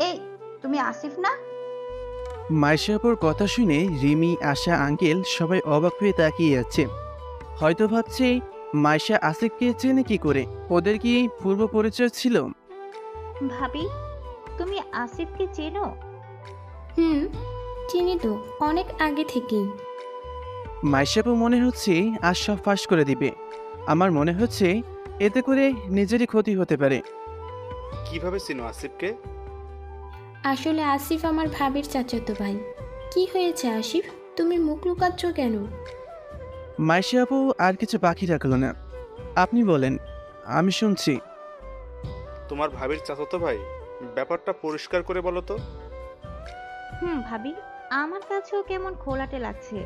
এই, তুমি আসিফ না? মাইশাপুর কথা শুনে রিমি, আশা, আঙ্কেল সবাই অবাক হয়ে তাকিয়ে আছে। হয়তো ভাবছে মাইশা আসিফকে চেনে কি করে, ওদের কি পূর্ব পরিচয় ছিল? ভাবি, তুমি আসিফকে চেনো? হুম, চিনি তো, অনেক আগে থেকেই। মাইশাপু মনে হচ্ছে আজ সব ফাঁস করে দিবে। আমার মনে হচ্ছে এতে করে নিজেরই ক্ষতি হতে পারে। কিভাবে চিনো আসিফকে? আসলে আসিফ আমার ভাবির চাচাতো ভাই। কি হয়েছে আসিফ, তুমি মুখ লুকাচ্ছ কেন? মাইশাপু আর কিছু বাকি রাখলো না। আপনি বলেন, আমি শুনছি। তোমার ভাবির চাচাতো ভাই? ব্যাপারটা পরিষ্কার করে বলো তো। ভাবি, আমার কাছেও কেমন খোলাটে লাগছে।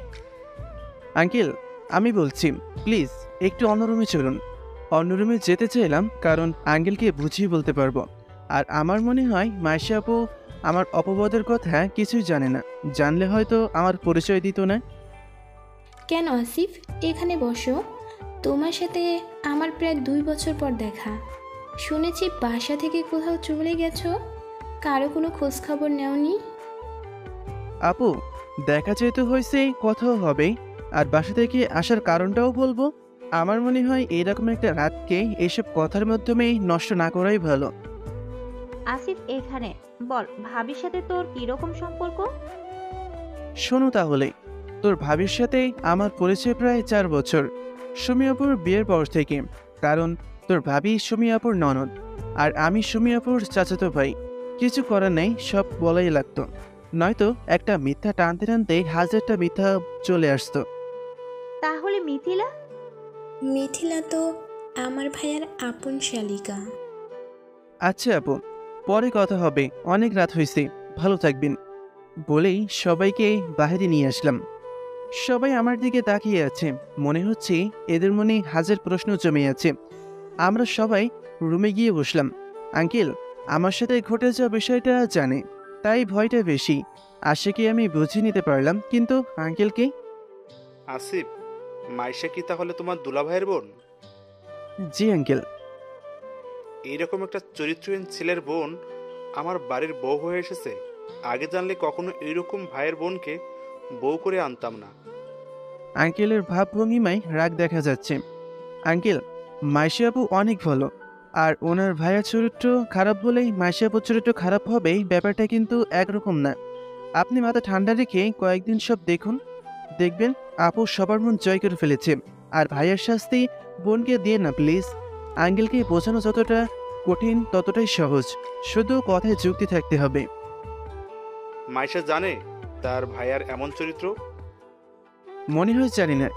আঙ্কেল, আমি বলছি, প্লিজ একটু অন্য রুমে চলুন। অন্য রুমে যেতে চাইলাম কারণ আঙ্কেলকে বুঝিয়ে বলতে পারবো। আর আমার মনে হয় মাইশা আপু আমার অপবাদের কথা কিছুই জানে না। জানলে হয়তো আমার পরিচয় দিত না। কেন আসিফ, এখানে বসো। তোমার সাথে আমার প্রায় 2 বছর পর দেখা। শুনেছি বাসা থেকে কোথাও চলে গেছো, কারো কোনো খোঁজ খবর নেওনি? আপু, দেখা যেতে হয়েছে, কথাও হবে। আর বাসা থেকে আসার কারণটাও বলবো। আমার মনে হয় এরকম একটা রাতকে এইসব কথার মাধ্যমে নষ্ট না করাই ভালো। আসিফ এখানে। বল, ভাবির সাথে তোর কিরকম সম্পর্ক? শোনো তাহলে, তোর ভাবির সাথে আমার পরিচয় প্রায় 4 বছর, সুমি আপুর বিয়ের পর থেকে। কারণ তোর ভাবি সুমি আপুর ননদ, আর আমি সুমি আপুর চাচাতো ভাই। কিছু করার নেই, সব বলাই লাগতো। নয়তো একটা মিথ্যা টানতে টানতে হাজারটা মিথ্যা চলে আসতো। তাহলে মিথিলা? মিথিলা তো আমার ভাইয়ার আপন শালিকা। আচ্ছা আপু, পরে কথা হবে, অনেক রাত হয়েছে, ভালো থাকবেন বলেই সবাইকে বাইরে নিয়ে আসলাম। সবাই আমার দিকে তাকিয়ে আছে, মনে হচ্ছে এদের মনে হাজার প্রশ্ন জমে আছে। আমরা সবাই রুমে গিয়ে বসলাম। আঙ্কেল আমার সাথে ঘটে যাওয়া বিষয়টা জানে, তাই ভয়টা বেশি। আশাকে আমি বুঝিয়ে নিতে পারলাম, কিন্তু আঙ্কেলকে? আসিফ, মাইশা কি তাহলে তোমার দুলাভাইয়ের বোন? জি আঙ্কেল। এইরকম একটা চরিত্রহীন ছেলের বোন আমার বাড়ির বউ হয়ে এসেছে। আগে জানলে কখনো এইরকম ভাইয়ের বোনকে বউ করে আনতাম না। আঙ্কেলের ভাবভঙ্গিমায় রাগ দেখা যাচ্ছে। আঙ্কেল, মাইশা আপু অনেক ভালো। আর ওনার ভাইয়ের চরিত্র খারাপ বলেই মাইশা আপুর চরিত্র খারাপ হবে, ব্যাপারটা কিন্তু একরকম না। আপনি মাথা ঠান্ডা রেখে কয়েকদিন সব দেখুন, দেখবেন আপু সবার মন জয় করে ফেলেছে। আর ভাইয়ের শাস্তি বোনকে দিয়ে না প্লিজ। আঙ্কেলকে বোঝানো যতটা কঠিন ততটাই সহজ, শুধু কথায় যুক্তি থাকতে হবে। মাইশা জানে তার ভাইয়ার এমন চরিত্র? মনে হয় জানি না।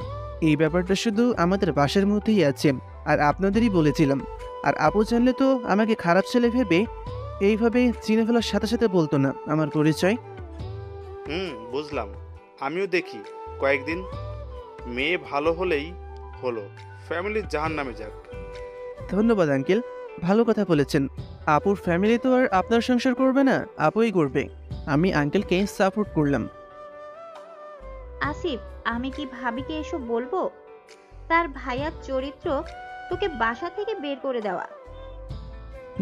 এই ব্যাপারটা শুধু আমাদের বাসার মধ্যেই আছে, আর আপনাদেরই বলেছিলাম। আর আপু জানলে তো আমাকে খারাপ ছেলে ভেবে এইভাবে চিনে ফেলার সাথে সাথে বলতো না আমার পরিচয়। বুঝলাম। আমিও দেখি কয়েকদিন। মেয়ে ভালো হলেই হলো, ফ্যামিলির জাহান নামে যাক। ধন্যবাদ আঙ্কেল, ভালো কথা বলেছেন। আপুর ফ্যামিলি তো আর আপনার সংসার করবে না, আপুই করবে। আমি আঙ্কেলকে সাপোর্ট করলাম। আসিফ, আমি কি ভাবিকে এসব বলবো? তার ভাইয়ার চরিত্র তোকে বাসা থেকে বের করে দেওয়া।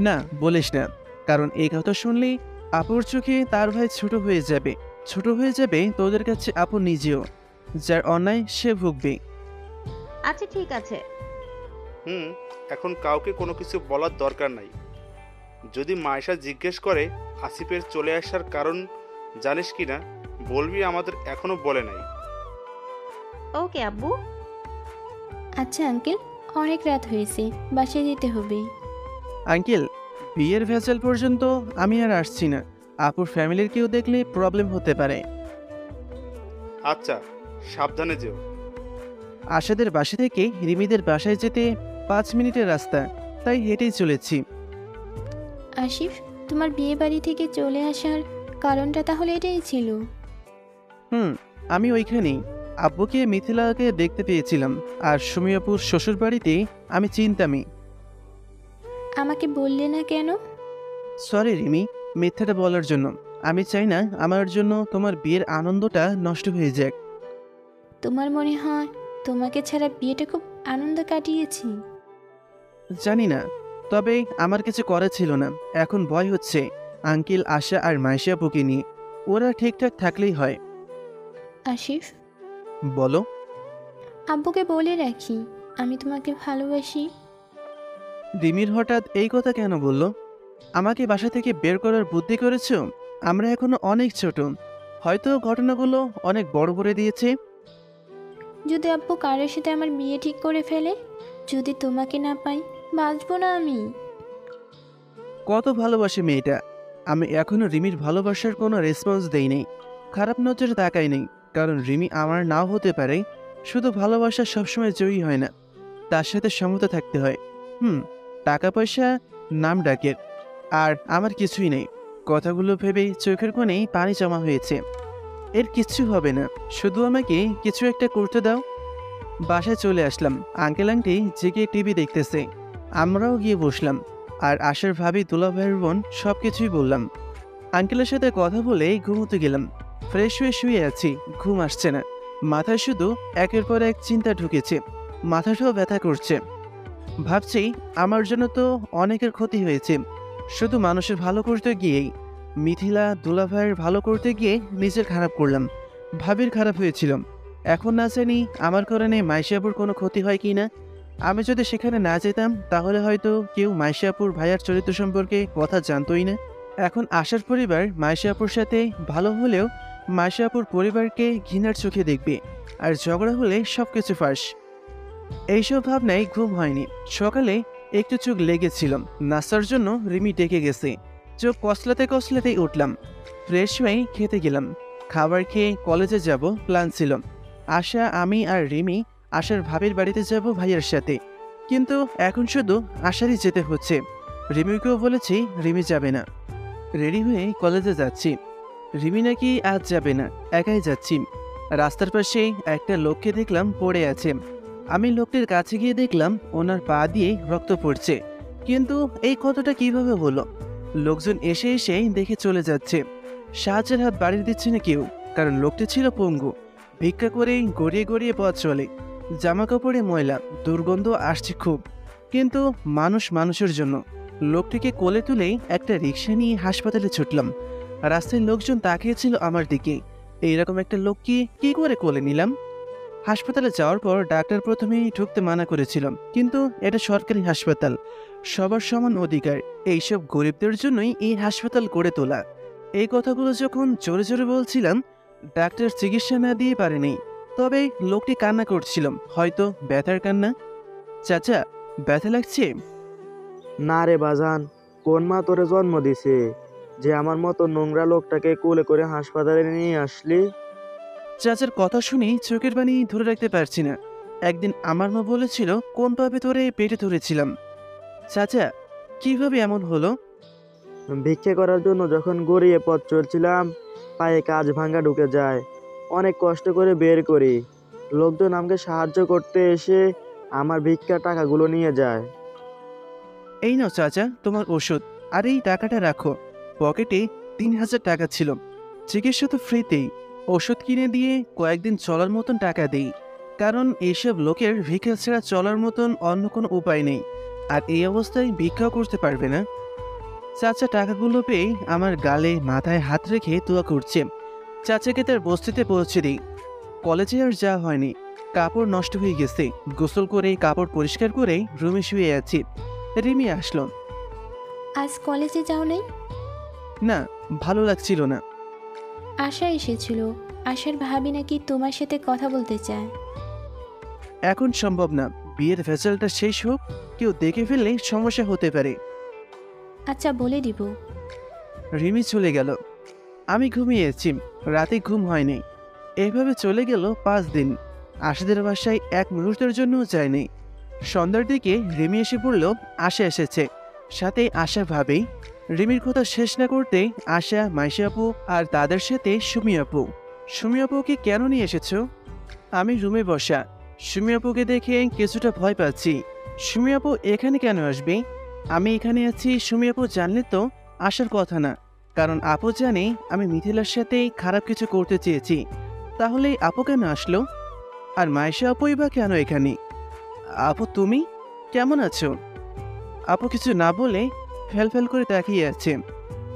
না, বলিস না। কারণ এই কথা শুনলেই আপুর চোখে তার ভাই ছোট হয়ে যাবে। ছোট হয়ে যাবে তোদের কাছে আপু নিজেও। যার অন্যায় সে ভুগবে। আচ্ছা ঠিক আছে। হুম এখন কাউকে কোনো কিছু বলার দরকার নাই। যদি মায়েশা জিজ্ঞেস করে আসিফের চলে আসার কারণ জানিস কি না, বলবি আমাদের এখনো বলে নাই। ওকে আব্বু। আচ্ছা আঙ্কেল, অনেক রাত হয়েছে, বাসায় যেতে হবে। আঙ্কেল, বিয়ের ভেজাল পর্যন্ত আমি আর আসছি না। আপুর ফ্যামিলির কেউ দেখলে প্রবলেম হতে পারে। আচ্ছা, সাবধানে যেও। আশাদের বাসা থেকে রিমিদের বাসায় যেতে 5 মিনিটের রাস্তা, তাই হেঁটেই চলেছি। আসিফ, তোমার বিয়ে বাড়ি থেকে চলে আসার কারণটা তাহলে এটাই ছিল? হুম, আমি ওইখানেই আব্বুকে মিথিলাকে দেখতে পেয়েছিলাম। আর সুমি আপুর শ্বশুর বাড়িতে আমি চিনতামই। আমাকে বললে না কেন? সরি রিমি, মিথ্যাটা বলার জন্য। আমি চাই না আমার জন্য তোমার বিয়ের আনন্দটা নষ্ট হয়ে যাক। তোমার মনে হয় তোমাকে ছাড়া বিয়েটা খুব আনন্দ কাটিয়েছি? জানি না, তবে আমার কিছু করার ছিল না। এখন ভয় হচ্ছে আঙ্কেল, আশা আর মাইশা আপুকে নিয়ে। ওরা ঠিকঠাক থাকলেই হয়। আসিফ, বলো। আব্বুকে বলে রাখি আমি তোমাকে ভালোবাসি। রিমির হঠাৎ এই কথা কেন বলল? আমাকে বাসা থেকে বের করার বুদ্ধি করেছ? আমরা এখনো অনেক ছোট, হয়তো ঘটনাগুলো অনেক বড় করে দিয়েছে। যদি আব্বু কারোর সাথে আমার বিয়ে ঠিক করে ফেলে, যদি তোমাকে না পাই, বাঁচবো না আমি। কত ভালোবাসে মেয়েটা। আমি এখনো রিমির ভালোবাসার কোনো রেসপন্স দেই নেই, খারাপ নজরে তাকাই নেই, কারণ রিমি আমার নাও হতে পারে। শুধু ভালোবাসা সবসময় জয়ী হয় না, তার সাথে সমতা থাকতে হয়। টাকা পয়সা নাম ডাকের, আর আমার কিছুই নেই। কথাগুলো ভেবেই চোখের কোণেই পানি জমা হয়েছে। এর কিচ্ছু হবে না, শুধু আমাকে কিছু একটা করতে দাও। বাসায় চলে আসলাম। আঙ্কেল আন্টি জেগে টিভি দেখতেছে, আমরাও গিয়ে বসলাম। আর আশার ভাবি, দুলাভাইয়ের বোন সব কিছুই বললাম। আঙ্কেলের সাথে কথা বলে ঘুমোতে গেলাম। ফ্রেশ হয়ে শুয়ে আছি, ঘুম আসছে না। মাথায় শুধু একের পর এক চিন্তা ঢুকেছে, মাথাটাও ব্যথা করছে। ভাবছি আমার জন্য তো অনেকের ক্ষতি হয়েছে, শুধু মানুষের ভালো করতে গিয়েই। মিথিলা, দুলাভাইয়ের ভালো করতে গিয়ে নিজের খারাপ করলাম, ভাবির খারাপ হয়েছিল। এখন না জানি আমার কারণে মাইশাপুর কোনো ক্ষতি হয় কি না। আমি যদি সেখানে না যেতাম তাহলে হয়তো কেউ মাইশাপুর ভাইয়ার চরিত্র সম্পর্কে কথা জানতোই না। এখন আশার পরিবার মাইশাপুর সাথে ভালো হলেও মাইশাপুর পরিবারকে ঘৃণার চোখে দেখবে, আর ঝগড়া হলে সব কিছু ফাঁস। এইসব ভাবনায় ঘুম হয়নি। সকালে একটু চোখ লেগেছিল, নাস্তার জন্য রিমি ডেকে গেছে। চোখ কসলাতে কসলাতেই উঠলাম, ফ্রেশ হয়ে খেতে গেলাম। খাবার খেয়ে কলেজে যাব প্ল্যান ছিল। আশা, আমি আর রিমি আশার ভাবির বাড়িতে যাব ভাইয়ের সাথে, কিন্তু এখন শুধু আশারই যেতে হচ্ছে। রিমিকেও বলেছি, রিমি যাবে না। রেডি হয়ে কলেজে যাচ্ছি। রিমি নাকি আজ যাবে না, একাই যাচ্ছি। রাস্তার পাশে একটা লোককে দেখলাম পড়ে আছে। আমি লোকটির কাছে গিয়ে দেখলাম ওনার পা দিয়ে রক্ত পড়ছে। কিন্তু এই কথাটা কিভাবে হলো? লোকজন এসে এসে দেখে চলে যাচ্ছে। সাহায্যের হাত বাড়িয়ে দিচ্ছে না কেউ, কারণ লোকটি ছিল পঙ্গু। ভিক্ষা করে গড়িয়ে গড়িয়ে পথ চলে, জামা কাপড়ে ময়লা, দুর্গন্ধ আসছে খুব। কিন্তু মানুষ মানুষের জন্য। লোকটিকে কোলে তুলেই একটা রিক্সা নিয়ে হাসপাতালে ছুটলাম। রাস্তায় লোকজন তাকিয়েছিল আমার দিকে। এইরকম একটা লোককে কি করে কোলে নিলাম? হাসপাতালে যাওয়ার পর ডাক্তার প্রথমেই ঢুকতে মানা করেছিল, কিন্তু এটা সরকারি হাসপাতাল, সবার সমান অধিকার। এইসব গরিবদের জন্যই এই হাসপাতাল গড়ে তোলা। এই কথাগুলো যখন জোরে জোরে বলছিলাম, ডাক্তার চিকিৎসা না দিয়ে পারেনি। তবে লোকটি কান্না করছিল, হয়তো ব্যথার কান্না। চাচা, ব্যথা লাগছে? না রে বাজান, কোন মা তোরে জন্ম দিছে যে আমার মতো নোংরা লোকটাকে কোলে করে হাসপাতালে নিয়ে আসলি? চাচার কথা শুনে চোখের পানি ধরে রাখতে পারছি না। একদিন আমার মা বলেছিল কোন পাবে ধরে পেটে ধরেছিলাম। চাচা, কিভাবে এমন হলো? ভিক্ষে করার জন্য যখন গড়িয়ে পথ চলছিলাম, পায়ে কাজ ভাঙা ঢুকে যায়। অনেক কষ্ট করে বের করি। লোকজন আমাকে সাহায্য করতে এসে আমার ভিক্ষা টাকাগুলো নিয়ে যায়। এই নাও চাচা তোমার ওষুধ, আর এই টাকাটা রাখো। পকেটে 3000 টাকা ছিল। চিকিৎসা তো ফ্রিতেই, ওষুধ কিনে দিয়ে কয়েকদিন চলার মতন টাকা দেই, কারণ এইসব লোকের ভিক্ষা ছাড়া চলার মতন অন্য কোনো উপায় নেই। আর এই অবস্থায় ভিক্ষাও করতে পারবে না। চাচা টাকাগুলো পেয়ে আমার গালে মাথায় হাত রেখে দোয়া করছে। চাচাকে তার বস্তিতে পৌঁছে দিই। কলেজে আর যাওয়া হয়নি, কাপড় নষ্ট হয়ে গেছে। গোসল করে কাপড় পরিষ্কার করে রুমে শুয়ে আছি। রিমি আসলো। আজ কলেজে যাও নাই? না, ভালো লাগছিল না। আশা এসেছিল, আশার ভাবি নাকি তোমার সাথে কথা বলতে চায়। এখন সম্ভব না, বিয়ের ভেজালটা শেষ হোক, কেউ দেখে ফেললে সমস্যা হতে পারে। আচ্ছা, বলে দিব। রিমি চলে গেল। আমি ঘুমিয়েছি, রাতে ঘুম হয়নি। এইভাবে চলে গেল 5 দিন। আশাদের বাসায় এক মুহূর্তের জন্যও যায়নি। সন্ধ্যার দিকে রিমি এসে পড়ল, আশা এসেছে, সাথে আশা ভাবেই। রিমির কথা শেষ না করতে আশা, মাইশা আপু আর তাদের সাথে সুমি আপু। সুমি আপুকে কেন নিয়ে এসেছো? আমি রুমে বসা। সুমি আপুকে দেখে কিছুটা ভয় পাচ্ছি। সুমি আপু এখানে কেন আসবে? আমি এখানে আছি সুমি আপু জানলে তো আসার কথা না, কারণ আপু জানে আমি মিথিলার সাথে খারাপ কিছু করতে চেয়েছি। তাহলে আপু কেন আসলো? আর মাইশা আপুই বা কেন এখানে? আপু তুমি কেমন আছো? আপু কিছু না বলে ফেল ফেল করে তাকিয়ে আছে।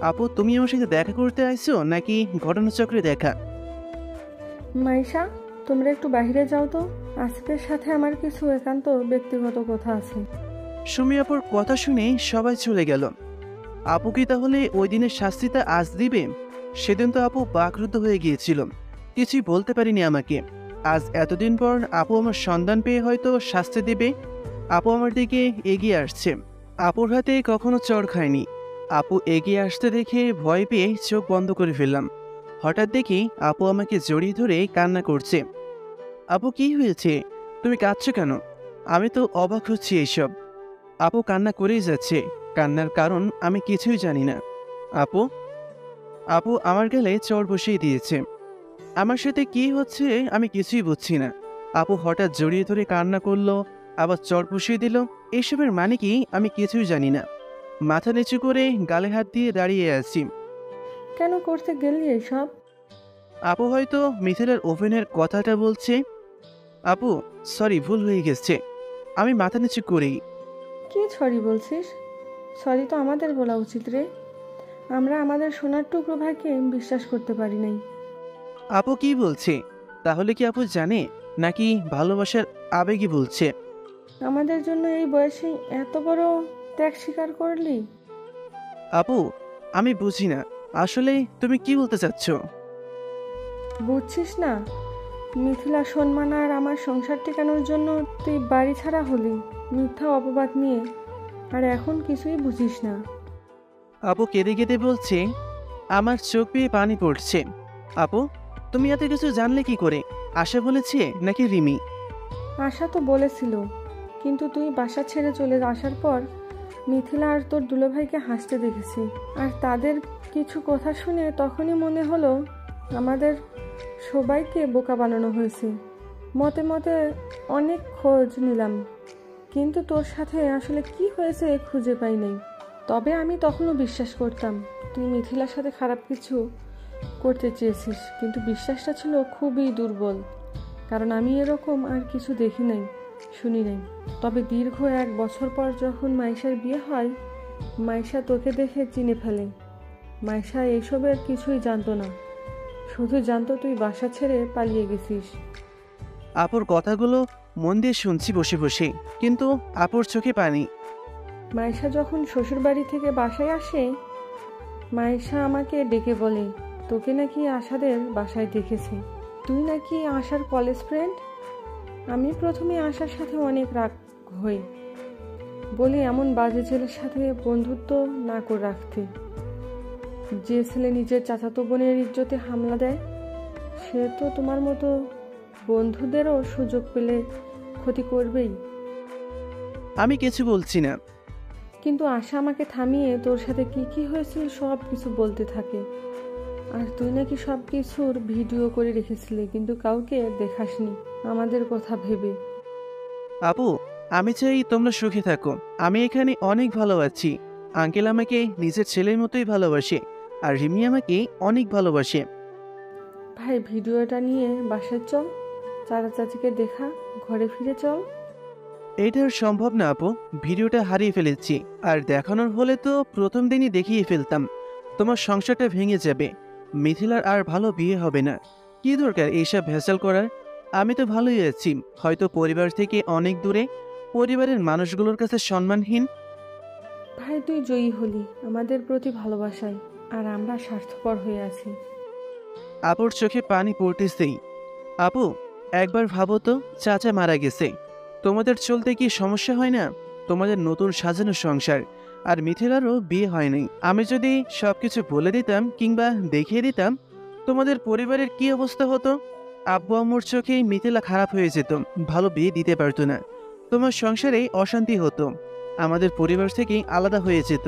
আপু তুমি আমার সাথে দেখা করতে আইছো নাকি ঘটনাচক্রে দেখা? মাইশা, তোমরা একটু বাইরে যাও তো। আসিফের সাথে আমার কিছু একান্ত ব্যক্তিগত কথা আছে। সুমি আপুর কথা শুনে সবাই চলে গেল। আপু কি তাহলে ওই দিনের শাস্তিটা আজ দিবে? সেদিন তো আপু বাকরুদ্ধ হয়ে গিয়েছিল, কিছুই বলতে পারিনি আমাকে। আজ এতদিন পর আপু আমার সন্ধান পেয়ে হয়তো শাস্তি দেবে। আপু আমার দিকে এগিয়ে আসছে। আপুর হাতে কখনো চড় খায়নি। আপু এগিয়ে আসতে দেখে ভয় পেয়ে চোখ বন্ধ করে ফেললাম। হঠাৎ দেখি আপু আমাকে জড়িয়ে ধরে কান্না করছে। আপু কি হয়েছে? তুমি কাঁদছো কেন? আমি তো অবাক হচ্ছি এইসব। আপু কান্না করেই যাচ্ছে। কান্নার কারণ আমি কিছুই জানি না। আপু আপু আমার গালে চড় বসিয়ে দিয়েছে। আমার সাথে কি হচ্ছে আমি কিছুই বুঝছি না। আপু হঠাৎ জড়িয়ে ধরে কান্না করলো, আবার চড় বসিয়ে দিল। এসবের মানে কি আমি কিছুই জানি না। মাথা নিচু করে গালে হাত দিয়ে দাঁড়িয়ে আছি। কেন করতে গেলি এসব? আপু হয়তো মিথিলার ওভেনের কথাটা বলছে। আপু সরি, ভুল হয়ে গেছে। আমি মাথা নিচু করি। কি সরি বলছিস? সরি তো আমাদের বলা উচিত রে। আমরা আমাদের সোনার টুকরো ভাইকে বিশ্বাস করতে পারি নাই। আপু কি বলছে? তাহলে কি আপু জানে নাকি ভালোবাসার আবেগই বলছে? আমাদের জন্য এই বয়সে এত বড় ত্যাগ স্বীকার করলি? আপু আমি বুঝি না, আসলে তুমি কি বলতে চাচ্ছ? বুঝছিস না? মিথিলা সম্মান আর আমার সংসার টেকানোর জন্য তুই বাড়ি ছাড়া হলি মিথ্যা অপবাদ নিয়ে, আর এখন কিছুই বুঝিস না। আপু কেঁদে কেঁদে বলছে। আমার চোখ বেয়ে পানি পড়ছে। আপু তুমি এত কিছু জানলে কি করে? আশা বলেছে নাকি রিমি? আশা তো বলেছিল, কিন্তু তুই বাসা ছেড়ে চলে আসার পর মিথিলা আর তোর দুলোভাইকে হাসতে দেখেছি। আর তাদের কিছু কথা শুনে তখনই মনে হলো আমাদের সবাইকে বোকা বানানো হয়েছে। মতে মতে অনেক খোঁজ নিলাম, কিন্তু তোর সাথে আসলে কি হয়েছে খুঁজে পাই নাই। তবে আমি তখনও বিশ্বাস করতাম তুই মিথিলার সাথে খারাপ কিছু করতে চেয়েছিস, কিন্তু বিশ্বাসটা ছিল খুবই দুর্বল, কারণ আমি এরকম আর কিছু দেখি নাই, শুনি নাই। তবে দীর্ঘ 1 বছর পর যখন মাইশার বিয়ে হয়, মাইশা তোকে দেখে চিনে ফেলে। মাইশা এইসবের কিছুই জানতো না, শুধু জানতো তুই বাসা ছেড়ে পালিয়ে গেছিস। আপুর কথাগুলো মন দিয়ে শুনছি বসে বসে, কিন্তু আপুর চোখে পানি। মাইশা যখন শ্বশুরবাড়ি থেকে বাসায় আসে, মাইশা আমাকে ডেকে বলে তোকে নাকি আশাদের বাসায় দেখেছে, তুই নাকি আশার কলেজ ফ্রেন্ড। আমি প্রথমে আশার সাথে অনেক রাগ হই, বলি এমন বাজে ছেলের সাথে বন্ধুত্ব না করে রাখতে। যে ছেলে নিজের চাচাতো বোনের ইজ্জতে হামলা দেয়, সে তো তোমার মতো বন্ধুদেরও সুযোগ পেলে ক্ষতি করবেই। আমি কিছু বলছি না। কিন্তু আশা আমাকে থামিয়ে তোর সাথে কি কি হয়েছিল সব কিছু বলতে থাকে। আর তুই নাকি সব কিছুর ভিডিও করে রেখেছিলি, কিন্তু কাউকে দেখাসনি আমাদের কথা ভেবে। আপু আমি চাই তোমরা সুখে থাকো। আমি এখানে অনেক ভালো আছি। আঙ্কেল আমাকে নিজের ছেলের মতোই ভালোবাসে, আর রিমি আমাকে অনেক ভালোবাসে। ভাই ভিডিওটা নিয়ে বাসায় চল, চাচা চাচিকে দেখা, ঘরে ফিরে চল। এটা আর সম্ভব না আপু, ভিডিওটা হারিয়ে ফেলেছি। আর দেখানোর হলে তো প্রথম দিনই দেখিয়ে ফেলতাম। তোমার সংসারটা ভেঙে যাবে, মিথিলার আর ভালো বিয়ে হবে না। কি দরকার এইসব ভেজাল করার? আমি তো ভালোই আছি, হয়তো পরিবার থেকে অনেক দূরে, পরিবারের মানুষগুলোর কাছে সম্মানহীন। ভাই তুই জয়ী হলি আমাদের প্রতি ভালোবাসায়, আর আমরা স্বার্থপর হয়ে আছি। আপুর চোখে পানি পড়তেছেই। আপু একবার ভাবো তো, চাচা মারা গেছে, তোমাদের চলতে কি সমস্যা হয় না? তোমাদের নতুন সাজানো সংসার, আর মিথিলারও বিয়ে হয়নি। আমি যদি সবকিছু বলে দিতাম কিংবা দেখিয়ে দিতাম, তোমাদের পরিবারের কি অবস্থা হতো? আব্বু আম্মুর চোখে মিথিলা খারাপ হয়ে যেত, ভালো বিয়ে দিতে পারতো না। তোমার সংসারে অশান্তি হতো, আমাদের পরিবার থেকে আলাদা হয়ে যেত।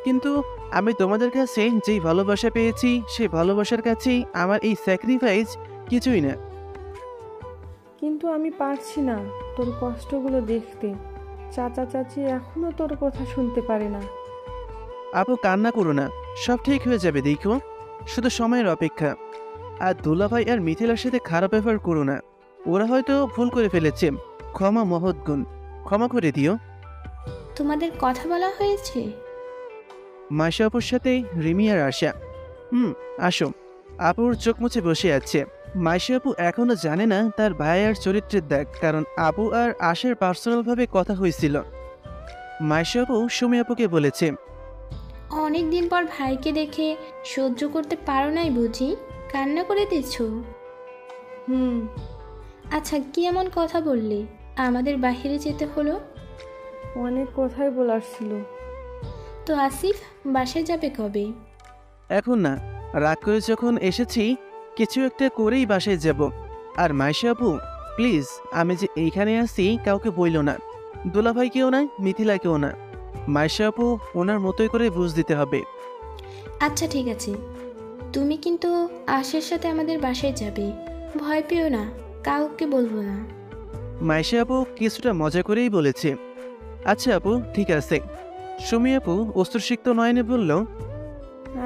কিন্তু আমি তোমাদের কাছে যেই ভালোবাসা পেয়েছি, সেই ভালোবাসার কাছেই আমার এই স্যাক্রিফাইস কিছুই না। কিন্তু আমি পারছি না তোর কষ্টগুলো দেখতে। চাচা চাচি এখনো তোর কথা শুনতে পারে না। আপু কান্না করো না, সব ঠিক হয়ে যাবে, দেখো, শুধু সময়ের অপেক্ষা। আর দুলাভাই আর মিথিলার সাথে খারাপ ব্যবহার করো না, ওরা হয়তো ভুল করে ফেলেছে। ক্ষমা মহৎ গুণ, ক্ষমা করে দিও। তোমাদের কথা বলা হয়েছে? মাইশা আপুর সাথে রিমি আর আশা। আসো। আপুর চোখ মুছে বসে আছে। মাইশা আপু এখনো জানে না তার ভাইয়ার চরিত্রের দাগ, কারণ আপু আর আশার পার্সোনালভাবে কথা হয়েছিল। মাইশা আপু সুমি আপুকে বলেছে, অনেক দিন পর ভাইকে দেখে সহ্য করতে পারো নাই বুঝি, কান্না করে দিচ্ছ? হুম। আচ্ছা, কি এমন কথা বললে আমাদের বাহিরে যেতে হলো? অনেক কথাই বলার ছিল। তো আসিফ বাসায় যাবে কবে? এখন না, রাগ করে যখন এসেছি কিছু একটা করেই বাসায় যাব। আর মাইশা আপু প্লিজ, আমি যে এইখানে আছি কাউকে বইল না, দুলাভাইকেও না, মিথিলাকেও না। মাইশা আপু ওনার মতোই করে বুঝ দিতে হবে। আচ্ছা ঠিক আছে, তুমি কিন্তু আশার সাথে আমাদের বাসায় যাবে, ভয় পেও না, কাউকে বলবো না। মাইশা আপু কিছুটা মজা করেই বলেছে, আচ্ছা আপু ঠিক আছে। সুমি আপু অস্ত্রসিক্ত নয়নে বলল,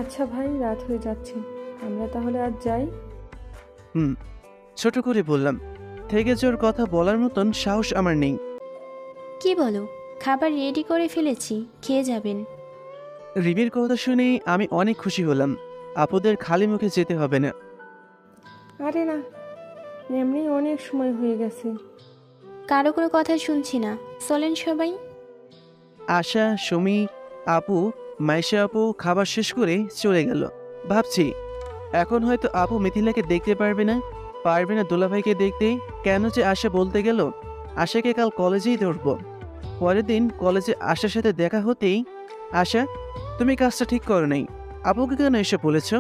আচ্ছা ভাই, রাত হয়ে যাচ্ছে, আমরা তাহলে আজ যাই। ছোট করে বললাম, থেকে যাওয়ার কথা বলার মতন সাহস আমার নেই। কি বলো, খাবার রেডি করে ফেলেছি, খেয়ে যাবেন। রিমির কথা শুনে আমি অনেক খুশি হলাম। আপুদের খালি মুখে যেতে হবে না। আরে না, এমনি অনেক সময় হয়ে গেছে। কারো কোনো কথা শুনছি না, চলেন সবাই। আশা, সুমি আপু, মাইশা আপু খাবার শেষ করে চলে গেল। ভাবছি এখন হয়তো আপু মিথিলাকে দেখতে পারবে না দুলাভাইকে দেখতে। কেন যে আশা বলতে গেল আশাকে কাল কলেজেই ধরব। পরের দিন কলেজে আশার সাথে দেখা হতেই, আশা তুমি কাজটা ঠিক করো নাই, আপুকে কেন এসে বলেছ?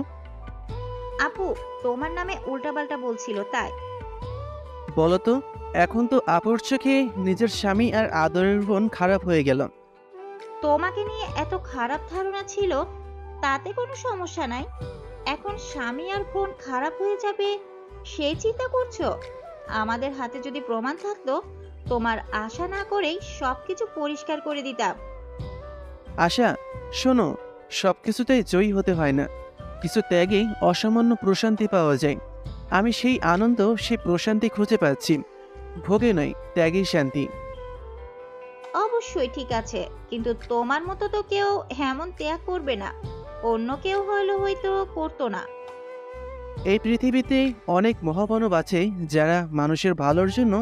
আপু তোমার নামে উল্টাপাল্টা বলছিল তাই। বলতো, এখন তো আপুর চোখে নিজের স্বামী আর আদরের বোন খারাপ হয়ে গেল। তোমাকে নিয়ে এত খারাপ ধারণা ছিল, তাতে কোনো সমস্যা নাই। এখন স্বামী আর বোন খারাপ হয়ে যাবে সেই চিন্তা করছো? আমাদের হাতে যদি প্রমাণ থাকতো, তোমার আশা না করেই সবকিছু পরিষ্কার করে দিতাম। আশা শোনো, সবকিছুতেই জয়ী হতে হয় না, কিছু ত্যাগেই অসামান্য প্রশান্তি পাওয়া যায়। আমি সেই আনন্দ, সেই প্রশান্তি খুঁজে পাচ্ছি, ভোগে নয়, ত্যাগেই শান্তি। অবশ্যই ঠিক আছে, কিন্তু তোমার মতো তো কেউ এমন ত্যাগ করবে না। অন্য কেউ হয়তো করতো না। এই পৃথিবীতে অনেক মহামানব আছে যারা মানুষের ভালোর জন্য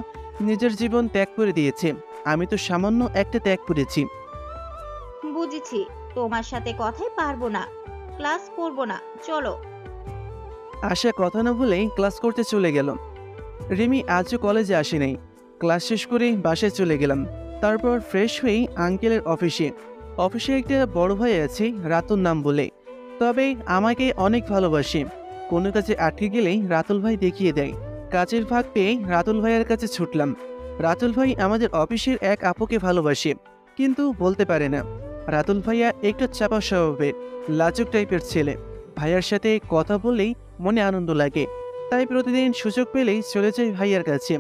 নিজের জীবন ত্যাগ করে দিয়েছে। আমি তো সামান্য একটা ত্যাগ করেছি। বুঝেছি, তোমার সাথে কথাই পারবো না, ক্লাস করবো না, চলো। আশা কথা না বলেই ক্লাস করতে চলে গেল। রিমি আজও কলেজে আসে নাই। ক্লাস শেষ করে বাসায় চলে গেলাম। তারপর ফ্রেশ হয়ে আঙ্কেলের অফিসে একটা বড় ভাই আছে, রাতুল নাম বলে, তবে আমাকে অনেক ভালোবাসে। কোনো কাজে আটকে গেলেই রাতুল ভাই দেখিয়ে দেয়। কাজের ভাগ পেয়ে রাতুল ভাইয়ের কাছে ছুটলাম। রাতুল ভাই আমাদের অফিসের এক আপুকে ভালোবাসে, কিন্তু বলতে পারে না। রাতুল ভাইয়া একটু চাপা স্বভাবের, লাজুক টাইপের ছেলে। ভাইয়ার সাথে কথা বললেই মনে আনন্দ লাগে, তাই প্রতিদিন সুযোগ পেলেই চলে যাই ভাইয়ার কাছে।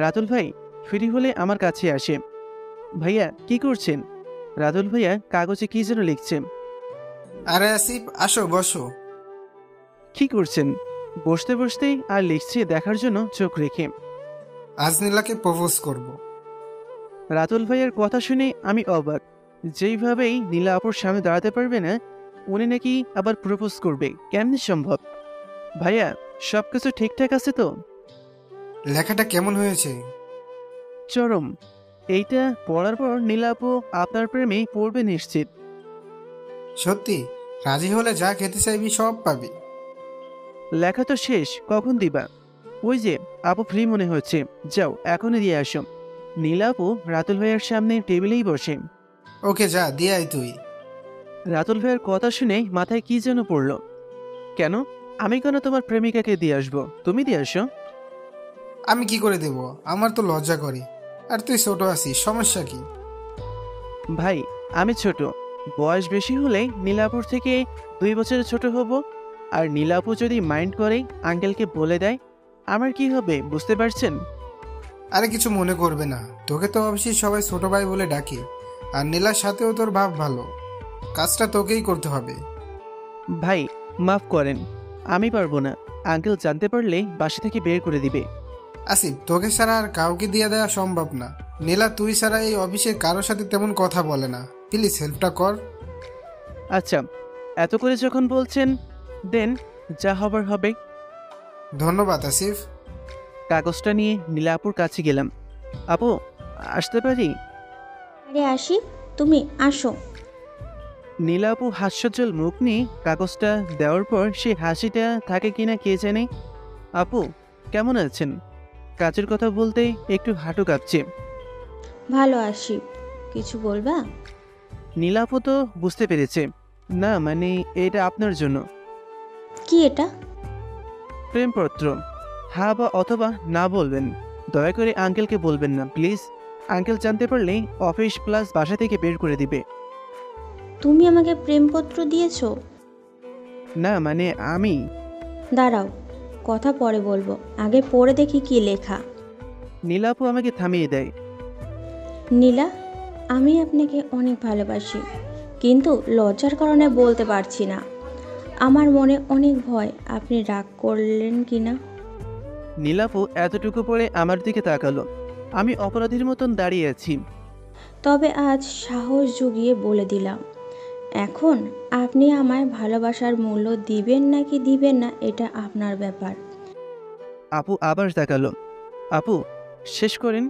রাতুল ভাই ফ্রি হলে আমার কাছে আসে। ভাইয়া কি করছেন? রাতুল ভাইয়া কাগজে কি যেন লিখছেন। আরে আসিফ, আসো বসো। কি করছেন? বসতে বসতেই আর লিখছি দেখার জন্য চোখ রেখে। আজ নীলাকে প্রপোজ করব। রাতুল ভাইয়ের কথা শুনে আমি অবাক। যেইভাবেই নীলা আপুর সামনে দাঁড়াতে পারবে না, উনি নাকি আবার প্রপোজ করবে, কেমনি সম্ভব? ভাইয়া সবকিছু ঠিকঠাক আছে তো? লেখাটা কেমন হয়েছে? চরম। এইটা পড়ার পর নীলা আপু আপনার প্রেমে পড়বে নিশ্চিত। সত্যি? রাজি হলে যা খেতে চাইবি সব পাবি। লেখা তো শেষ, কখন দিবা? ওই যে আপু ফ্রি মনে হচ্ছে, যাও এখনই দিয়ে আসো। নীলা আপু রাতুল ভাইয়ের সামনে টেবিলেই বসে। ওকে যা, দিয়ে আয় তুই। রাতুল ভাইয়ের কথা শুনে মাথায় কি যেন পড়ল। কেন? আমি কেন তোমার প্রেমিকাকে দিয়ে আসবো? তুমি দিয়ে আসো। আমি কি করে দেব? আমার তো লজ্জা করে। আর তুই ছোট আছিস, সমস্যা কি? ভাই আমি ছোট, বয়স বেশি হলে নীলাপুর থেকে 2 বছরের ছোট হব। আর নীলাপু যদি মাইন্ড করে আঙ্কেলকে বলে দেয়, আমার কি হবে বুঝতে পারছেন? আরে কিছু মনে করবে না, তোকে তো অবশ্যই সবাই ছোট ভাই বলে ডাকে। আর নীলার সাথেও তোর ভাব ভালো, কাজটা তোকেই করতে হবে। ভাই মাফ করেন, আমি পারবো না। আঙ্কেল জানতে পারলে বাসা থেকে বের করে দিবে। আসিফ, তোকে ছাড়া আর কাউকে দিয়ে দেওয়া সম্ভব না। নীলা তুই ছাড়া এই অফিসের কারোর সাথে তেমন কথা বলে না, প্লিজ হেল্পটা কর। আচ্ছা, এত করে যখন বলছেন দেন, যা হবার হবে। ধন্যবাদ আসিফ। কাগজটা নিয়ে নীলা আপুর কাছে গেলাম। আপু, আসতে পারি? আরে আসিফ, তুমি আসো। নীলা আপু হাস্যোজ্জ্বল মুখ নিয়ে কাগজটা দেওয়ার পর সেই হাসিটা থাকে কিনা কে জানে। আপু, কেমন আছেন? কাজের কথা বলতে একটু হাঁটু কাঁপছে। ভালো আসিফ, কিছু বলবা? নীলা আপু তো বুঝতে পেরেছে। না মানে, এটা আপনার জন্য। কি এটা? প্রেমপত্র। হ্যাঁ বা অথবা না বলবেন। দয়া করে আঙ্কেলকে বলবেন না প্লিজ। আঙ্কেল জানতে পারলে অফিস প্লাস বাসা থেকে বের করে দিবে। তুমি আমাকে প্রেমপত্র দিয়েছো? না মানে আমি। দাঁড়াও, কথা পরে বলবো, আগে পড়ে দেখি কি লেখা। নীলা আপু আমাকে থামিয়ে দেয়। নীলা, আমি আপনাকে অনেক ভালোবাসি, কিন্তু লজ্জার কারণে বলতে পারছি না। আমার মনে অনেক ভয় আপনি রাগ করলেন কিনা। নীলা আপু এতটুকু পরে আমার দিকে তাকালো। আমি অপরাধীর মতন দাঁড়িয়ে আছি। তবে আজ সাহস জুগিয়ে বলে দিলাম, এখন আপনি আমায় ভালোবাসার মূল্য দিবেন নাকি দিবেন না এটা আপনার ব্যাপার। আপু আবার তাকালো। আপু, শেষ করেন।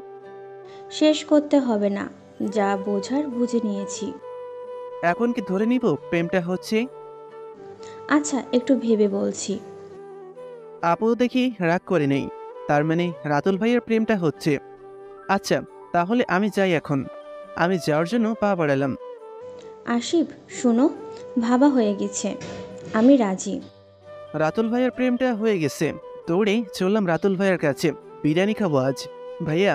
শেষ করতে হবে না, যা বোঝার বুঝে নিয়েছি। এখন কি ধরে নিব প্রেমটা হচ্ছে? আচ্ছা, একটু ভেবে বলছি। আপু দেখি রাগ করে নেই। তার মানে রাতুল ভাইয়ের প্রেমটা হচ্ছে। আচ্ছা, তাহলে আমি যাই এখন। আমি যাওয়ার জন্য পা বাড়ালাম। আসিফ শোনো, ভাবা হয়ে গেছে, আমি রাজি। রাতুল ভাইয়ের প্রেমটা হয়ে গেছে। দৌড়ে চললাম রাতুল ভাইয়ের কাছে। বিরিয়ানি খাবো আজ। ভাইয়া,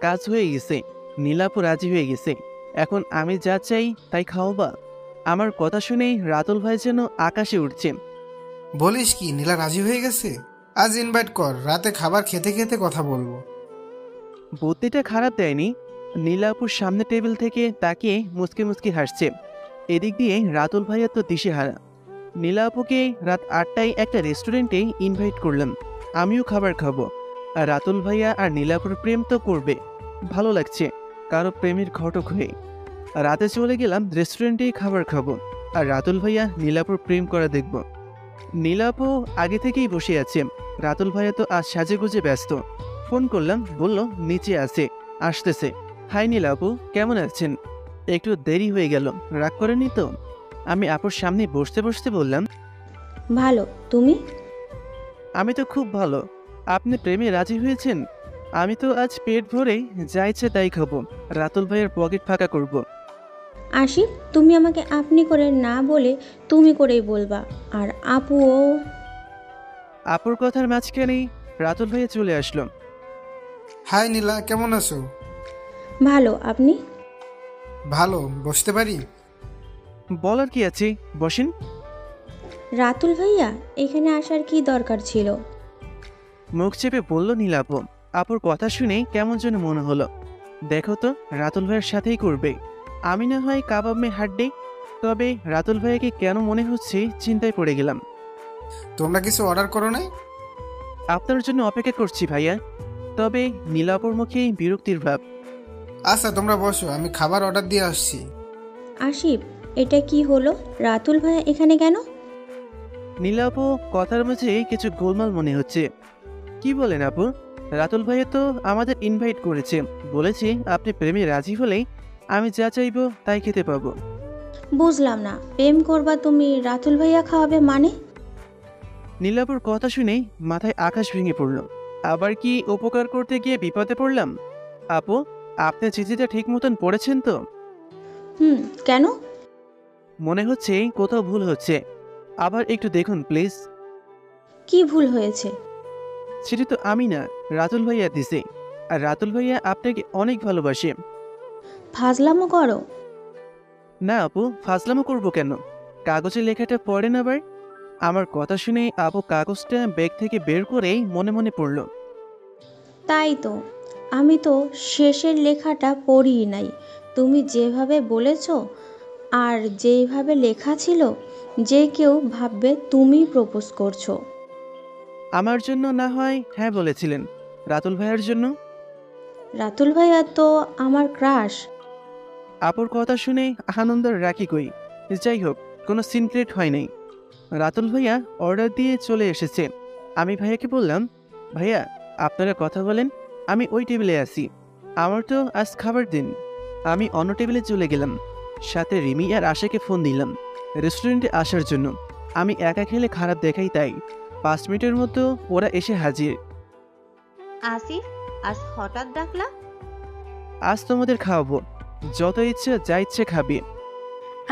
কাজ হয়ে গেছে। নীলাপু রাজি হয়ে গেছে। এখন আমি যা চাই তাই খাওয়াবা? আমার কথা শুনেই রাতুল ভাই যেন আকাশে উঠছে। বলিস কি, নীলা রাজি হয়ে গেছে? আজ ইনভাইট কর, রাতে খাবার খেতে খেতে কথা বলবো। বুদ্ধিটা খারাপ দেয়নি। নীলাপুর সামনে টেবিল থেকে তাকিয়ে মুচকে মুচকে হাসছে। এদিক দিয়ে রাতুল ভাইয়া তো দিশেহারা। নীলাপুকে রাত 8টায় একটা রেস্টুরেন্টে ইনভাইট করলাম। আমিও খাবার খাবো। আর রাতুল ভাইয়া আর নীলাপুর প্রেম তো করবে। ভালো লাগছে কারো প্রেমের ঘটক হয়ে। রাতে চলে গেলাম রেস্টুরেন্টেই খাবার খাবো। আর রাতুল ভাইয়া নীলাপুর প্রেম করা দেখব। নীলাপু আগে থেকেই বসে আছে। রাতুল ভাইয়া তো আজ সাজেগুজে ব্যস্ত। ফোন করলাম, বলল নিচে আছে, আসতেছে। হাই নীলাপু, কেমন আছেন? একটু দেরি হয়ে গেল, রাগ করেনি তো? আমি আপুর সামনে বসতে বসতে বললাম, ভালো, তুমি? আমি তো খুব ভালো। আপনি প্রেমে রাজি হয়েছেন? আমি তো আজ পেট ভরে যা ইচ্ছে তাই খাবো। রাতুল ভাইয়ের পকেট ফাঁকা করব। আসিফ, তুমি আমাকে আপনি করে না বলে তুমি করেই বলবা। আর আপুও। আপুর কথার মাঝখানেই রাতুল ভাইয়া চলে আসলো। হাই নীলা, কেমন আছো? ভালো, আপনি? ভালো, বসতে পারি? বলার কি আছে, বসেন। রাতুল ভাইয়া, এখানে আসার কি দরকার ছিল? মুখ চেপে বলল নীলাপু। আপুর কথা শুনে কেমন যেন মনে হলো। দেখো তো, রাতুল ভাইয়ের সাথেই করবে। আমি না হয় কাবাব মে হাড্ডি। তবে রাতুল ভাইয়াকে কেন মনে হচ্ছে চিন্তায় পড়ে গেলাম। তোমরা কিছু অর্ডার করো নাই? আপনার জন্য অপেক্ষা করছি ভাইয়া। তবে নীলাপুর মুখে বিরক্তির ভাব। আচ্ছা তোমরা বসো, আমি খাবার অর্ডার দিয়ে আসছি। আসিফ, এটা কি হলো? রাতুল ভাইয়া এখানে কেন? নীলাপু কথার মাঝে কিছু গোলমাল মনে হচ্ছে। কি বলেন আপু? রাতুল ভাইয়া তো আমাদের ইনভাইট করেছে। বলেছে আপনি প্রেমে রাজি হলেই আমি যা চাইবো তাই খেতে পাবো। বুঝলাম না, প্রেম করবা তুমি, রাতুল ভাইয়া খাওয়াবে মানে? নীলাপুর কথা শুনে মাথায় আকাশ ভেঙে পড়ল। আবার কি উপকার করতে গিয়ে বিপদে পড়লাম? আপু, আপনি চিঠিটা ঠিক মতন পড়েছেন তো? কেন? মনে হচ্ছে কোথাও ভুল হচ্ছে। আবার একটু দেখুন প্লিজ। কি ভুল হয়েছে? চিঠি তো আমি না, রাতুল ভাইয়া দিছে। আর রাতুল ভাইয়া আপনাকে অনেক ভালোবাসে। ফাজলামো করো? না আপু, ফাজলামো করবো কেন? কাগজে লেখাটা পড়েন আবার। আমার কথা শুনে আপু কাগজটা ব্যাগ থেকে বের করেই মনে মনে পড়ল। তাই তো, আমি তো শেষের লেখাটা পড়িই নাই। তুমি যেভাবে বলেছ আর যেইভাবে লেখা ছিল, যে কেউ ভাববে তুমি প্রপোজ করছো। আমার জন্য না হয় হ্যাঁ বলেছিলেন, রাতুল ভাইয়ার জন্য? রাতুল ভাইয়া তো আমার ক্রাশ। আপুর কথা শুনে আনন্দ রাখি কই। যাই হোক, কোনো সিনক্রেট হয় নাই। রাতুল ভাইয়া অর্ডার দিয়ে চলে এসেছে। আমি ভাইয়াকে বললাম, ভাইয়া আপনারা কথা বলেন, আমি ওই টেবিলে আছি, আমার তো আজ খাবার দিন। আমি অন্য টেবিলে চলে গেলাম, সাথে রিমি আর আশাকে ফোন দিলাম রেস্টুরেন্টে আসার জন্য। আমি একা খেলে খারাপ দেখাই, তাই 5 মিনিটের মতো ওরা এসে হাজির। আসিফ, আজ হঠাৎ ডাকলা? আজ তোমাদের খাওয়াবো, যত ইচ্ছে যা ইচ্ছে খাবে।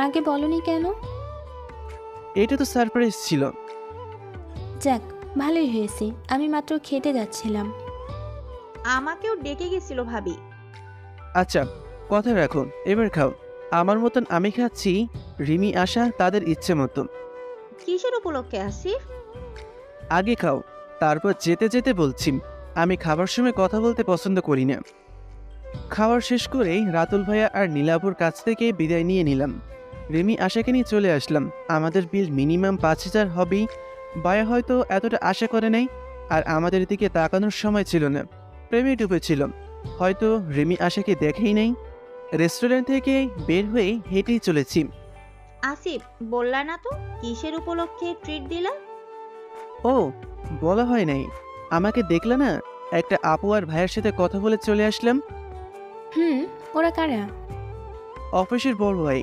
আগে বলনি কেন? এটা তো সারপ্রাইজ ছিল। যাক, ভালোই হয়েছে, আমি মাত্র খেতে যাচ্ছিলাম। আমাকেও ডেকে গেছিল ভাবি। আচ্ছা কথা রাখো, এবার খাও। আমার মতন আমি খাচ্ছি, রিমি আশা তাদের ইচ্ছে মতো। কিসের উপলক্ষে আসিফ? আগে খাও, তারপর যেতে যেতে বলছি, আমি খাবার সময় কথা বলতে পছন্দ করি না। খাবার শেষ করেই রাতুল ভাইয়া আর নীলাপুর কাছ থেকে বিদায় নিয়ে নিলাম। রিমি আশাকে নিয়ে চলে আসলাম। আমাদের বিল মিনিমাম 5,000 হবেই। ভাইয়া হয়তো এতটা আশা করে নাই, আর আমাদের দিকে তাকানোর সময় ছিল না, প্রেমে ডুবেছিল। হয়তো রিমি আশাকে দেখেই নাই। রেস্টুরেন্ট থেকে বের হয়ে হেঁটেই চলেছি। আসিফ, বললা না তো কিসের উপলক্ষে ট্রিট দিলা? ও, বলা হয় নাই। আমাকে দেখলা না, একটা আপু আর ভাইয়ের সাথে কথা বলে চলে আসলাম। ওরা কারা? অফিসের বড় ভাই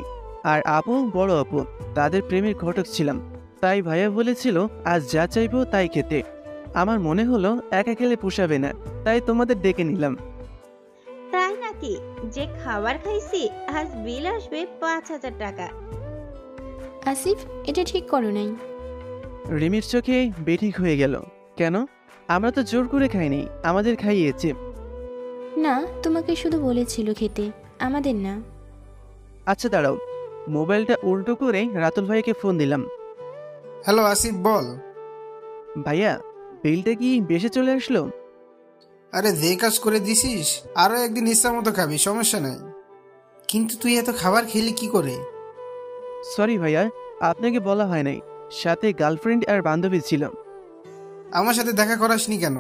আর আপু বড় আপু, তাদের প্রেমের ঘটক ছিলাম। তাই ভাইয়া বলেছিল আজ যা চাইবো তাই খেতে। আমার মনে হলো একা খেলে পোষাবে না, তাই তোমাদের ডেকে নিলাম। তাই নাকি? যে খাবার খাইছি আজ বিল আসবে 5,000 টাকা। আসিফ, এটা ঠিক করো নাই। রিমির চোখে বেঠিক হয়ে গেল। কেন? আমরা তো জোর করে খাইনি, আমাদের খাইয়েছে। না, তোমাকে শুধু বলেছিল খেতে, আমাদের না। আচ্ছা দাঁড়াও, মোবাইলটা উল্টো করে রাতুল ভাইকে ফোন দিলাম। হ্যালো আসিফ, বল। ভাইয়া, বিলটা কি বেশি চলে আসলো? আরে যে কাজ করে দিছিস, আরো একদিন ইচ্ছা মতো খাবি, সমস্যা নাই। কিন্তু তুই এত খাবার খেলি কি করে? সরি ভাইয়া, আপনাকে বলা হয় নাই, সাথে গার্লফ্রেন্ড আর বান্ধবী ছিল। আমার সাথে দেখা করাসনি কেন?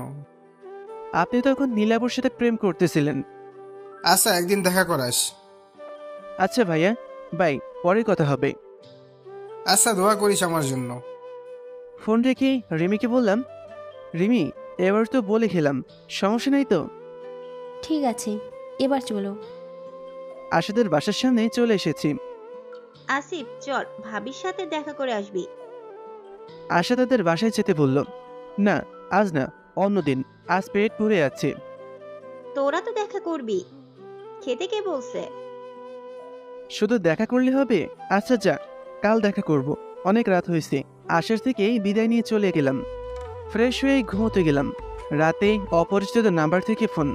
আপনি তখন নীলাবর সাথে প্রেম করতেছিলেন। আচ্ছা, একদিন দেখা করাস। আচ্ছা ভাইয়া, বাই, পরে কথা হবে। আচ্ছা, দোয়া করিস আমার জন্য। ফোন রেখে রিমিকে বললাম, রিমি এবার তো বলে খেলাম, সমস্যা নাই তো? ঠিক আছে, এবার চলো। আশাদের বাসার সামনে চলে এসেছি। আসিফ, চল ভাবির সাথে দেখা করে আসবি। আশা তাদের বাসায় যেতে বলল। না, আজ না, অন্যদিন, আজ পেট ভরে আছে। তোরা তো দেখা করবি, খেতে কে বলছে? শুধু দেখা করলে হবে? আচ্ছা যা, কাল দেখা করব, অনেক রাত হয়েছে। আশার থেকে বিদায় নিয়ে চলে গেলাম। ফ্রেশ হয়ে ঘুমোতে গেলাম। রাতে অপরিচিত নাম্বার থেকে ফোন।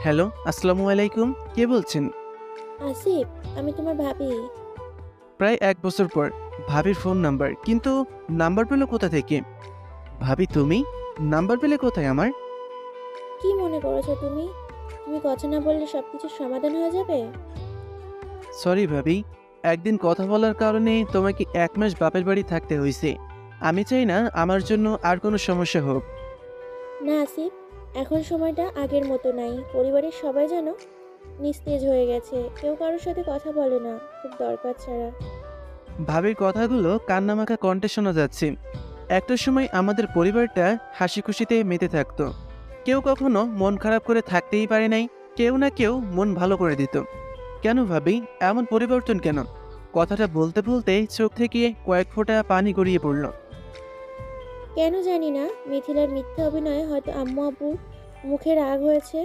হ্যালো, আসসালামু আলাইকুম, কে বলছেন? আসিফ, আমি তোমার ভাবি। প্রায় 1 বছর পর ভাবির ফোন নাম্বার, কিন্তু নাম্বার পেলো কোথা থেকে? ভাবি তুমি নাম্বার পেলে কোথায় আমার? কি মনে করেছো তুমি? তুমি কথা না বললে সবকিছু সমাধান হয়ে যাবে? সরি ভাবি, একদিন কথা বলার কারণে তোমাকে 1 মাস বাপের বাড়ি থাকতে হয়েছে। আমি চাই না আমার জন্য আর কোনো সমস্যা হোক। না আসিফ, এখন সময়টা আগের মতো নাই। পরিবারের সবাই যেন নিস্তেজ হয়ে গেছে, কেউ কারোর সাথে কথা বলে না, খুব দরকার ছাড়া। ভাবির কথাগুলো কান্নামাখা কণ্ঠে শোনা যাচ্ছে। একটা সময় আমাদের পরিবারটা হাসি খুশিতে মেতে থাকতো। কেউ কখনো মন খারাপ করে থাকতেই পারে নাই, কেউ না কেউ মন ভালো করে দিত। কেন ভাবি এমন পরিবর্তন কেন? কথাটা বলতে বলতে চোখ থেকে কয়েক ফোঁটা পানি গড়িয়ে পড়ল। কেন জানি না, মিথিলার মিথ্যা অভিনয়ে হয়তো আম্মু আব্বু মুখে রাগ হয়েছে,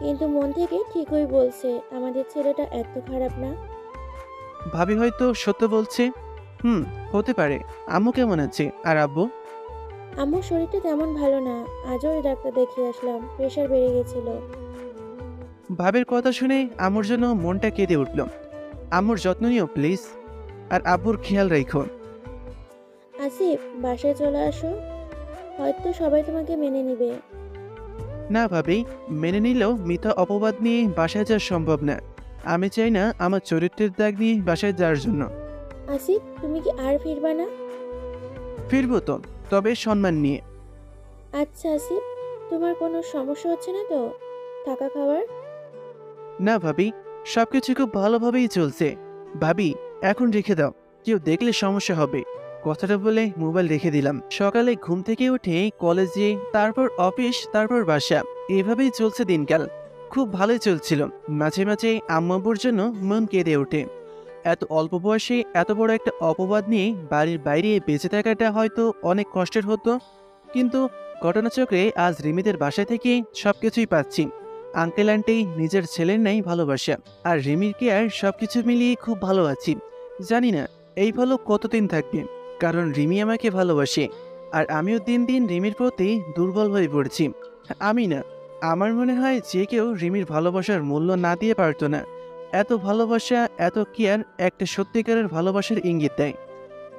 কিন্তু মন থেকে ঠিকই বলছে আমাদের ছেলেটা এত খারাপ না। ভাবি হয়তো সত্য বলছে। হতে পারে। আম্মু কেমন আছে আর আব্বু? আম্মুর শরীরটা তেমন ভালো না, আজও ওই ডাক্তার দেখিয়ে আসলাম, প্রেশার বেড়ে গেছিল। ভাবির কথা শুনে আম্মুর জন্য মনটা কেঁদে উঠল। আম্মুর যত্ন নিও প্লিজ, আর আব্বুর খেয়াল রাখো। আসিফ, বাসায় চলে আসো, হয়তো সবাই তোমাকে মেনে নিবে। না ভাবি, মেনে নিলেও মিথ্যা অপবাদ নিয়ে বাসায় যাওয়া সম্ভব না। আমি চাই না আমার চরিত্রের দাগ নিয়ে বাসায় যাওয়ার জন্য। আসিফ, তুমি কি আর ফিরবা না? ফিরবো তো, তবে সম্মান নিয়ে। আচ্ছা আসিফ, তোমার কোনো সমস্যা হচ্ছে না তো থাকা খাওয়ার? না ভাবি, সবকিছু খুব ভালোভাবেই চলছে। ভাবি এখন রেখে দাও, কেউ দেখলে সমস্যা হবে। কথাটা বলে মোবাইল রেখে দিলাম। সকালে ঘুম থেকে উঠে কলেজে, তারপর অফিস, তারপর বাসা, এভাবেই চলছে দিনকাল। খুব ভালোই চলছিল। মাঝে মাঝে আম্মু আব্বুর জন্য মন কেঁদে ওঠে। এত অল্প বয়সে এত বড় একটা অপবাদ নিয়ে বাড়ির বাইরে বেঁচে থাকাটা হয়তো অনেক কষ্টের হতো, কিন্তু ঘটনাচক্রে আজ রিমিদের বাসা থেকে সবকিছুই পাচ্ছি। আঙ্কেল আন্টি, নিজের ছেলের নাই ভালোবাসা, আর রিমির কেয়ার, সবকিছু মিলিয়ে খুব ভালো আছি। জানি না এই ভালো কতদিন থাকবে, কারণ রিমি আমাকে ভালোবাসে, আর আমিও দিন দিন রিমির প্রতি দুর্বল হয়ে পড়ছি। আমি না, আমার মনে হয় যে কেউ রিমির ভালোবাসার মূল্য না দিয়ে পারতো না। এত ভালোবাসা, এত কেয়ার একটা সত্যিকারের ভালোবাসার ইঙ্গিত দেয়।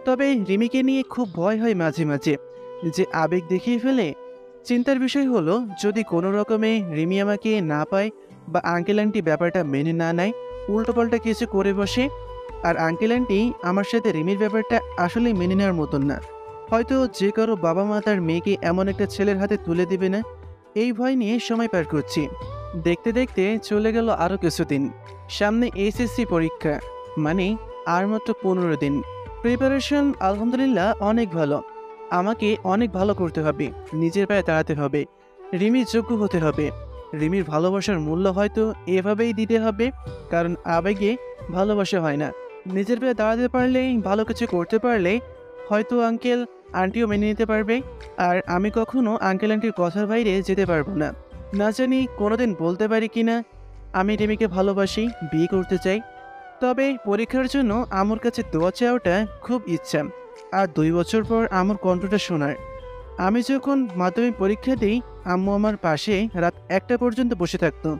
তবে রিমিকে নিয়ে খুব ভয় হয় মাঝে মাঝে, যে আবেগ দেখিয়ে ফেলে। চিন্তার বিষয় হলো, যদি কোনো রকমে রিমি আমাকে না পায় বা আঙ্কেল আন্টি ব্যাপারটা মেনে না নেয়, উল্টোপাল্টা কিছু করে বসে, আর আঙ্কেল আন্টি আমার সাথে রিমির ব্যাপারটা আসলে মেনে নেওয়ার মতন না, হয়তো যে কারো বাবা মা তার মেয়েকে এমন একটা ছেলের হাতে তুলে দেবে না, এই ভয় নিয়ে সময় পার করছি। দেখতে দেখতে চলে গেল আরও কিছুদিন। সামনে এসএসসি পরীক্ষা, মানে আর মাত্র 15 দিন। প্রিপারেশন আলহামদুলিল্লাহ অনেক ভালো। আমাকে অনেক ভালো করতে হবে, নিজের পায়ে দাঁড়াতে হবে, রিমির যোগ্য হতে হবে। রিমির ভালোবাসার মূল্য হয়তো এভাবেই দিতে হবে, কারণ আবেগে ভালোবাসা হয় না। নিজের পায়ে দাঁড়াতে পারলেই, ভালো কিছু করতে পারলে হয়তো আঙ্কেল আন্টিও মেনে নিতে পারবে, আর আমি কখনো আঙ্কেল আন্টির কথার বাইরে যেতে পারবো না। না জানি কোনোদিন বলতে পারি কিনা আমি রিমিকে ভালোবাসি, বিয়ে করতে চাই। তবে পরীক্ষার জন্য আমার কাছে দোয়া চাওয়াটা খুব ইচ্ছা, আর 2 বছর পর আমার কণ্ঠটা শোনার। আমি যখন মাধ্যমিক পরীক্ষা দিই, আম্মু আমার পাশে রাত 1টা পর্যন্ত বসে থাকতাম,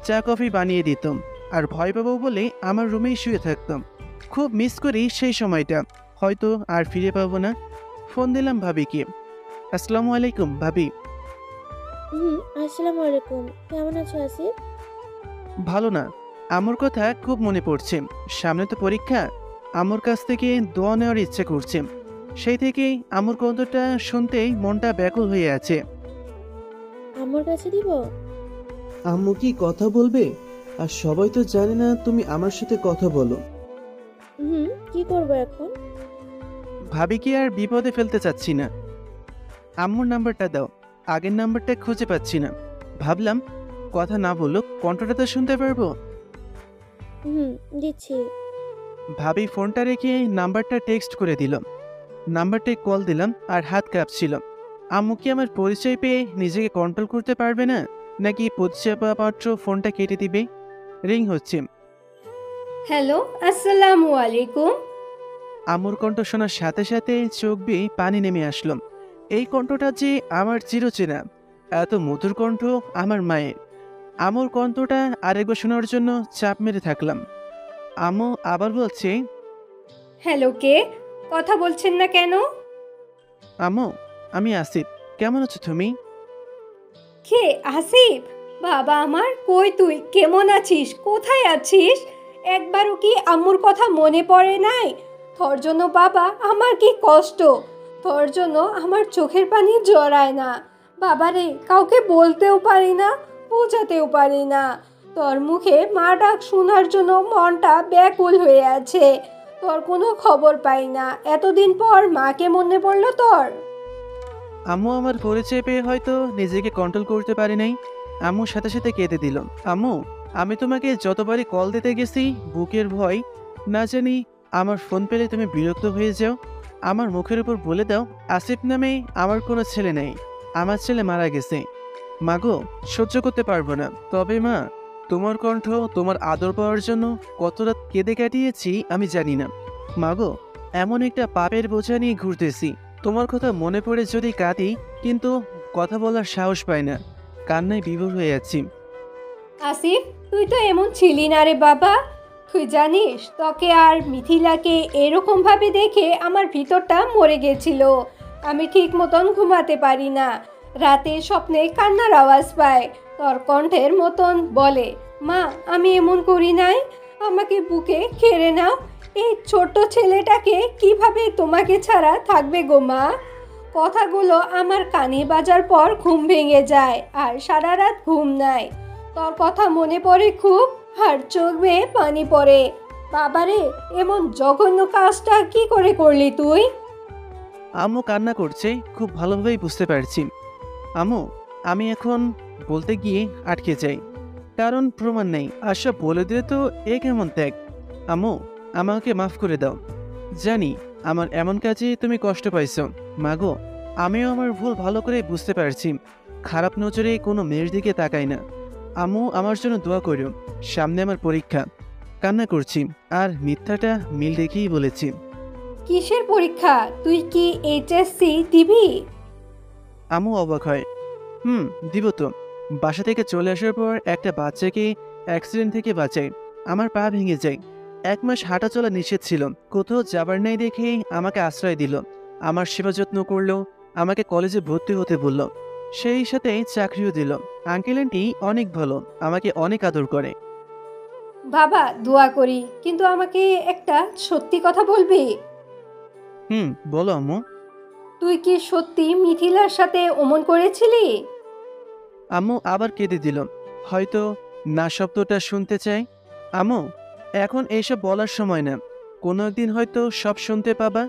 চা কফি বানিয়ে দিতাম, আর ভয় পাবো বলে আমার রুমেই শুয়ে থাকতাম। খুব মিস করি সেই সময়টা, হয়তো আর ফিরে পাবো না। ফোন দিলাম ভাবিকে। আসসালামু আলাইকুম ভাবি। আসসালামু আলাইকুম। কেমন আছো আসিফ? ভালো না, আমার কথা খুব মনে পড়ছে। সামনে তো পরীক্ষা, আমার কাছ থেকে দোয়া নেওয়ার ইচ্ছে করছে। সেই থেকেই আমার কণ্ঠটা শুনতেই মনটা ব্যাকুল হয়ে আছে। আমার কাছে দিব? আম্মু কি কথা বলবে? আর সবাই তো জানে না তুমি আমার সাথে কথা বলো। কি করব এখন? ভাবিকে আর বিপদে ফেলতে চাচ্ছি না। আম্মুর নাম্বারটা দাও, আগের নাম্বারটা খুঁজে পাচ্ছি না। ভাবলাম কথা না বললো কণ্ঠটা তো শুনতে পারবো। দিচ্ছি। ভাবি ফোনটা রেখে নাম্বারটা টেক্সট করে দিল। নাম্বারটায় কল দিলাম আর হাত কাঁপছিল। আম্মু কি আমার পরিচয় পেয়ে নিজেকে কন্ট্রোল করতে পারবে না, নাকি পরিচয় পাওয়া মাত্র ফোনটা কেটে দিবে? রিং হচ্ছে। হ্যালো, আসসালামু আলাইকুম। আম্মুর কণ্ঠ শোনার সাথে সাথে চোখ বেয়ে পানি নেমে আসলো। এই কণ্ঠটা যে আমার চিরচেনা, এত মধুর কণ্ঠ আমার মায়ের। আম্মুর কণ্ঠটা আরেকবার শোনার জন্য চাপ মেরে থাকলাম। আম্মু আবার বলছে, হ্যালো, কে? কথা বলছেন না কেন? আম্মু, আমি আসিফ। কেমন আছো তুমি? কে আসিফ? বাবা আমার, কই তুই? কেমন আছিস? কোথায় আছিস? একবারও কি আম্মুর কথা মনে পড়ে নাই? তোর জন্য বাবা আমার কি কষ্ট, তোর জন্য আমার চোখের পানি জড়ায় না। বাবারে, কাউকে বলতেও পারি না, বোঝাতেও পারি না। তোর মুখে মা ডাক শোনার জন্য মনটা ব্যাকুল হয়ে আছে। তোর কোনো খবর পাই না, এতদিন পর মাকে মনে পড়লো তোর? আম্মু আমার পরিচয় পেয়ে হয়তো নিজেকে কন্ট্রোল করতে পারি নাই। আম্মুর সাথে সাথে কেঁদে দিল। আম্মু, আমি তোমাকে যতবারই কল দিতে গেছি, বুকের ভয়, না জানি আমার ফোন পেলে তুমি বিরক্ত হয়ে যাও। আমার মুখের উপর বলে দাও আসিফ নামে আমার কোনো ছেলে নেই, আমার ছেলে মারা গেছে। মাগো, সহ্য করতে পারবো না। তবে মা, তোমার কণ্ঠ, তোমার আদর পাওয়ার জন্য কত রাত কেঁদে কাটিয়েছি আমি জানি না। মাগো, এমন একটা পাপের বোঝা নিয়ে ঘুরতেছি, তোমার কথা মনে পড়ে যদি কাঁদি, কিন্তু কথা বলার সাহস পাই না, কান্নায় বিভোর হয়ে যাচ্ছি। আসিফ, তুই তো এমন ছিলি না রে বাবা। তুই জানিস, তোকে আর মিথিলাকে এরকম ভাবে দেখে আমার ভিতরটা মরে গেছিল। আমি ঠিক মতন ঘুমাতে পারি না, রাতে স্বপ্নে কান্নার আওয়াজ পায়, তোর কণ্ঠের মতন বলে, মা আমি এমন করি নাই, আমাকে বুকে ঘেরে নাও। এই ছোট্ট ছেলেটাকে কিভাবে তোমাকে ছাড়া থাকবে গো মা? কথাগুলো আমার কানে বাজার পর ঘুম ভেঙে যায়, আর সারা রাত ঘুম নাই। তোর কথা মনে পড়ে খুব, আর চোখ বেয়ে পানি পড়ে। বাবারে, এমন জঘন্য কাজটা কি করে করলি তুই? আম্মু কান্না করছে, খুব ভালোভাবেই বুঝতে পারছি। আম্মু, আমি এখন বলতে গিয়ে আটকে যাই, কারণ প্রমাণ নেই। আর সব বলে দিলে তো এ কেমন ত্যাগ। আম্মু, আমাকে মাফ করে দাও। জানি আমার এমন কাজে তুমি কষ্ট পাইছো। মাগো, আমিও আমার ভুল ভালো করে বুঝতে পারছি। খারাপ নজরে কোনো মেয়ের দিকে তাকাই না। আম্মু, আমার জন্য দোয়া করো। সামনে আমার পরীক্ষা। কান্না করছি আর মিথ্যাটা মিল রেখেই বলেছি। কিসের পরীক্ষা? তুই কি এইচএসসি দিবি? আম্মু অবাক হয়। দিব তো। বাসা থেকে চলে আসার পর একটা বাচ্চাকে অ্যাক্সিডেন্ট থেকে বাঁচাই। আমার পা ভেঙে যায়। 1 মাস হাঁটা চলা নিষেধ ছিল। কোথাও যাবার নাই দেখে আমাকে আশ্রয় দিল। আমার সেবা যত্ন করলো, আমাকে কলেজে ভর্তি হতে বলল, সেই সাথে চাকরিও দিল। আঙ্কেল আন্টি অনেক ভালো, আমাকে অনেক আদর করে। বাবা, দোয়া করি, কিন্তু আমাকে একটা সত্যি কথা বলবি? বলো আম্মু। তুই কি সত্যি মিথিলার সাথে অমন করেছিলি? আম্মু আবার কেঁদে দিল। হয়তো না শব্দটা শুনতে চাই। আম্মু, এখন এইসব বলার সময় না। কোনো একদিন হয়তো সব শুনতে পাবা।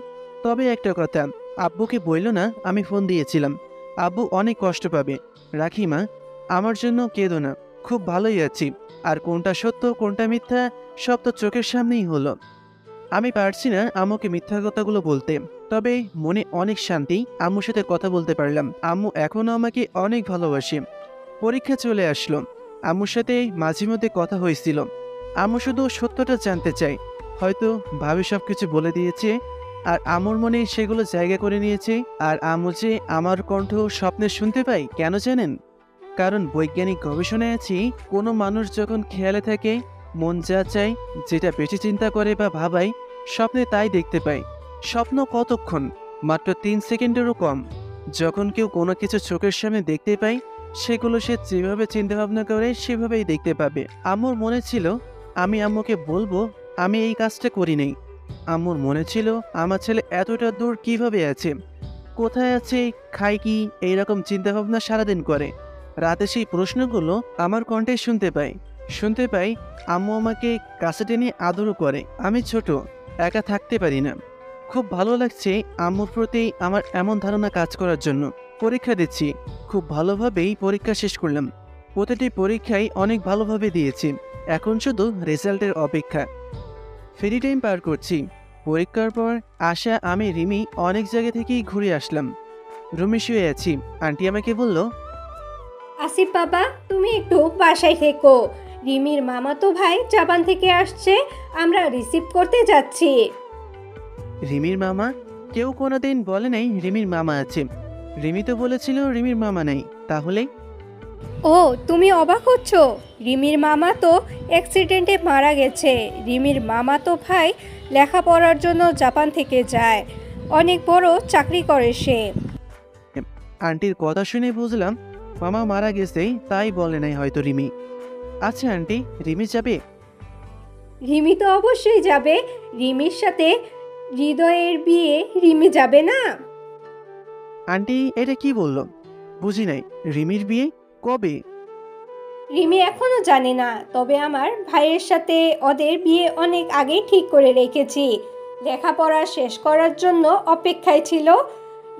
তবে একটা কথা, আব্বুকে বইল না আমি ফোন দিয়েছিলাম। আব্বু অনেক কষ্ট পাবে। রাখি মা, আমার জন্য কেঁদো না। খুব ভালোই আছি। আর কোনটা সত্য কোনটা মিথ্যা সব তো চোখের সামনেই হলো। আমি পারছি না আম্মুকে মিথ্যা কথাগুলো বলতে, তবে মনে অনেক শান্তি। আম্মুর সাথে কথা বলতে পারলাম। আম্মু এখনও আমাকে অনেক ভালোবাসে। পরীক্ষা চলে আসলো। আম্মুর সাথে মাঝে মধ্যে কথা হয়েছিল। আম্মু শুধু সত্যটা জানতে চায়। হয়তো ভাবি সব কিছু বলে দিয়েছে আর আম্মুর মনে সেগুলো জায়গা করে নিয়েছে। আর আম্মু যে আমার কণ্ঠ স্বপ্নে শুনতে পাই কেন জানেন? কারণ বৈজ্ঞানিক গবেষণায় আছে, কোনো মানুষ যখন খেয়ালে থাকে, মন যা চায়, যেটা বেশি চিন্তা করে বা ভাবায়, স্বপ্নে তাই দেখতে পায়। স্বপ্ন কতক্ষণ? মাত্র 3 সেকেন্ডেরও কম। যখন কেউ কোনো কিছু চোখের সামনে দেখতে পায়, সেগুলো সে যেভাবে চিন্তাভাবনা করে সেভাবেই দেখতে পাবে। আম্মুর মনে ছিল আমি আম্মুকে বলবো আমি এই কাজটা করি নাই। আম্মুর মনে ছিল আমার ছেলে এতটা দূর কিভাবে আছে, কোথায় আছে, খায় কি, এইরকম চিন্তাভাবনা সারাদিন করে। রাতে সেই প্রশ্নগুলো আমার কণ্ঠে শুনতে পাই। আম্মু আমাকে কাছে টেনে আদরও করে। আমি ছোট, একা থাকতে পারি না। খুব ভালো লাগছে আম্মুর প্রতি আমার এমন ধারণা কাজ করার জন্য। পরীক্ষা দিচ্ছি, খুব ভালোভাবেই পরীক্ষা শেষ করলাম। প্রতিটি পরীক্ষায় অনেক ভালোভাবে দিয়েছি। এখন শুধু রেজাল্টের অপেক্ষা। ফ্রি টাইম পার করছি। পরীক্ষার পর আশা, আমি, রিমি অনেক জায়গা থেকেই ঘুরে আসলাম। রুমে শুয়ে আছি। আন্টি আমাকে বলল, আসিফ বাবা, তুমি একটু বাসায় থেকো। রিমির মামাতো ভাই জাপান থেকে আসছে, আমরা রিসিভ করতে যাচ্ছি। রিমির মামা? কেউ কোনোদিন বলে নাই রিমির মামা আছে। রিমি তো বলেছিল রিমির মামা নাই। তাহলে? ও, তুমি অবাক হচ্ছ? রিমির মামা তো অ্যাক্সিডেন্টে মারা গেছে। রিমির মামাতো ভাই লেখাপড়ার জন্য জাপান থেকে যায়, অনেক বড় চাকরি করে সে। আন্টির কথা শুনে বুঝলাম মামা মারা গেছে, তাই বলে নাই হয়তো রিমি। আচ্ছা আন্টি, রিমি যাবে? রিমি তো অবশ্যই যাবে। রিমির সাথে হৃদয়ের বিয়ে, রিমি যাবে না? আন্টি এটা কি বলল? বুঝি নাই। রিমির বিয়ে কবে? রিমি এখনো জানে না, তবে আমার ভাইয়ের সাথে ওদের বিয়ে অনেক আগেই ঠিক করে রেখেছি। লেখাপড়া শেষ করার জন্য অপেক্ষায় ছিল।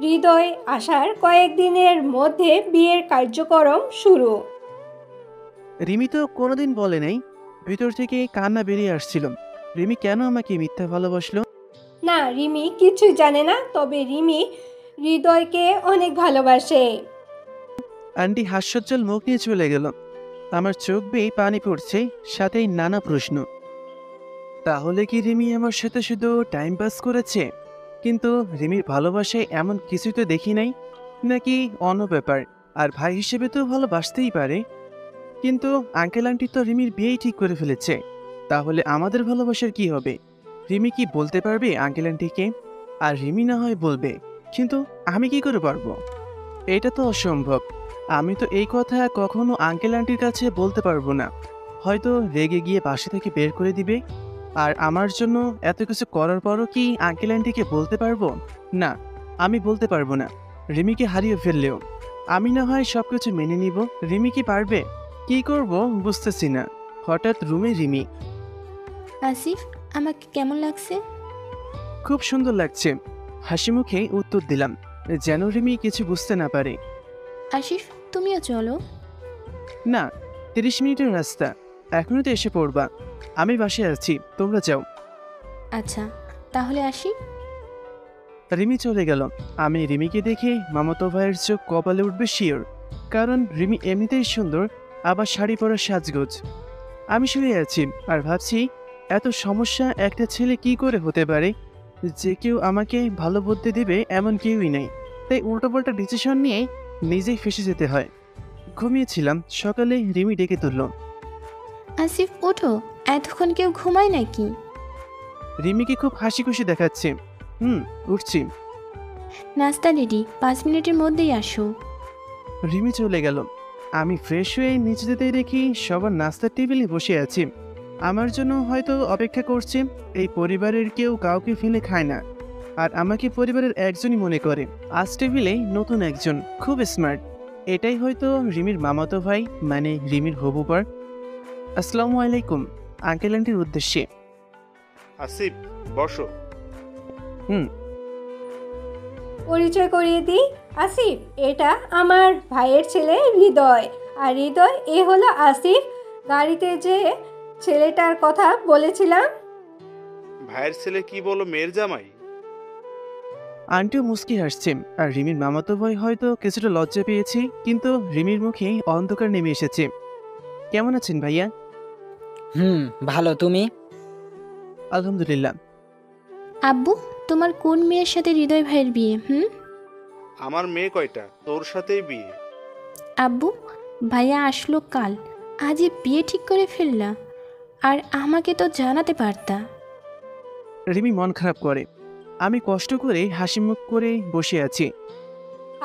হৃদয় আসার কয়েকদিনের মধ্যে বিয়ের কার্যক্রম শুরু। রিমি তো কোনোদিন বলে নাই। ভিতর থেকে কান্না বেরিয়ে আসছিল। রিমি কেন আমাকে মিথ্যা ভালোবাসলো? না, রিমি কিছুই জানে না, তবে রিমি হৃদয়কে অনেক ভালোবাসে। আন্টি হাস্যোজ্জ্বল মুখ নিয়ে চলে গেল। আমার চোখ বেয়ে পানি পড়ছে, সাথেই নানা প্রশ্ন। তাহলে কি রিমি আমার সাথে শুধু টাইম পাস করেছে? কিন্তু রিমির ভালোবাসায় এমন কিছু তো দেখি নাই। নাকি অন্য ব্যাপার? আর ভাই হিসেবে তো ভালোবাসতেই পারে। কিন্তু আঙ্কেল আন্টি তো রিমির বিয়েই ঠিক করে ফেলেছে। তাহলে আমাদের ভালোবাসার কি হবে? রিমি কি বলতে পারবে আঙ্কেল আন্টিকে? আর রিমি না হয় বলবে, কিন্তু আমি কি করে পারবো? এটা তো অসম্ভব। আমি তো এই কথা কখনো আঙ্কেল আন্টির কাছে বলতে পারবো না। হয়তো রেগে গিয়ে বাসা থেকে বের করে দিবে। আর আমার জন্য এত কিছু করার পরও কি আঙ্কেল আন্টিকে বলতে পারবো? না, আমি বলতে পারবো না। রিমিকে হারিয়ে ফেললেও আমি না হয় সবকিছু মেনে নিব। রিমি কি পারবে? কি করব বুঝতেছি না। হঠাৎ রুমে রিমি। আসিফ, আমাকে কেমন লাগছে? খুব সুন্দর লাগছে, হাসি মুখে উত্তর দিলাম, যেন রিমি কিছু বুঝতে না পারে। আসিফ, তুমিও চলো। না, 30 মিনিটের রাস্তা, এখনই তো এসে পড়বা। আমি বাসায় আছি, তোমরা যাও। আচ্ছা, তাহলে আসি। রিমি চলে গেল। আমি রিমিকে দেখে মামাতো ভাইয়ের চোখ কপালে উঠবে শিওর, কারণ রিমি এমনিতেই সুন্দর, আবার শাড়ি পরা সাজগোজ। আমি শুয়ে আছি আর ভাবছি এত সমস্যা একটা ছেলে কি করে হতে পারে, যে কেউ আমাকে ভালো বুদ্ধি দেবে এমন কেউই নেই। তাই উল্টোপাল্টা ডিসিশন নিয়ে নিজেই ফেসে যেতে হয়। ঘুমিয়েছিলাম, সকালে রিমি ডেকে তুলল। আসিফ, ওঠো, এতক্ষণ কেউ ঘুমায় নাকি? রিমিকে খুব হাসি খুশি দেখাচ্ছে। উঠছি। নাস্তা রেডি, 5 মিনিটের মধ্যেই আসো। রিমি চলে গেল। আমি ফ্রেশ হয়ে নিচে যেতেই দেখি সবার নাস্তার টেবিলে বসে আছি। আমার জন্য হয়তো অপেক্ষা করছে। এই পরিবারের কেউ কাউকে ফেলে খায় না, আর আমাকে পরিবারের একজনই মনে করে। আজ টেবিলে নতুন একজন, খুব স্মার্ট। এটাই হয়তো রিমির মামাতো ভাই, মানে রিমির হবু বর। আসসালামু আলাইকুম, আঙ্কেল আন্টির উদ্দেশ্যে। আসিফ, বসো। পরিচয় করিয়ে দিই, আসিফ এটা আমার ভাইয়ের ছেলে হৃদয়, আর হৃদয় এ হলো আসিফ, গাড়িতে যে ছেলেটার কথা বলেছিলাম। ভাইয়ের ছেলে কি বলো, মেয়ের জামাই? আন্টিও মুস্কি হাসছে, আর রিমির মামাতো ভাই হয়তো কিছুটা লজ্জা পেয়েছে, কিন্তু রিমির মুখে অন্ধকার নেমে এসেছে। কেমন আছেন ভাইয়া? ভালো, তুমি? আলহামদুলিল্লাহ। আব্বু, তোমার কোন মেয়ের সাথে হৃদয় ভাইয়ের বিয়ে? আমার মেয়ে কয়টা, তোর সাথেই বিয়ে। আব্বু, ভাইয়া আসলো কাল, আজই বিয়ে ঠিক করে ফেললা, আর আমাকে তো জানাতে পারতা। রিমি মন খারাপ করে। আমি কষ্ট করে হাসি মুখ করে বসে আছি।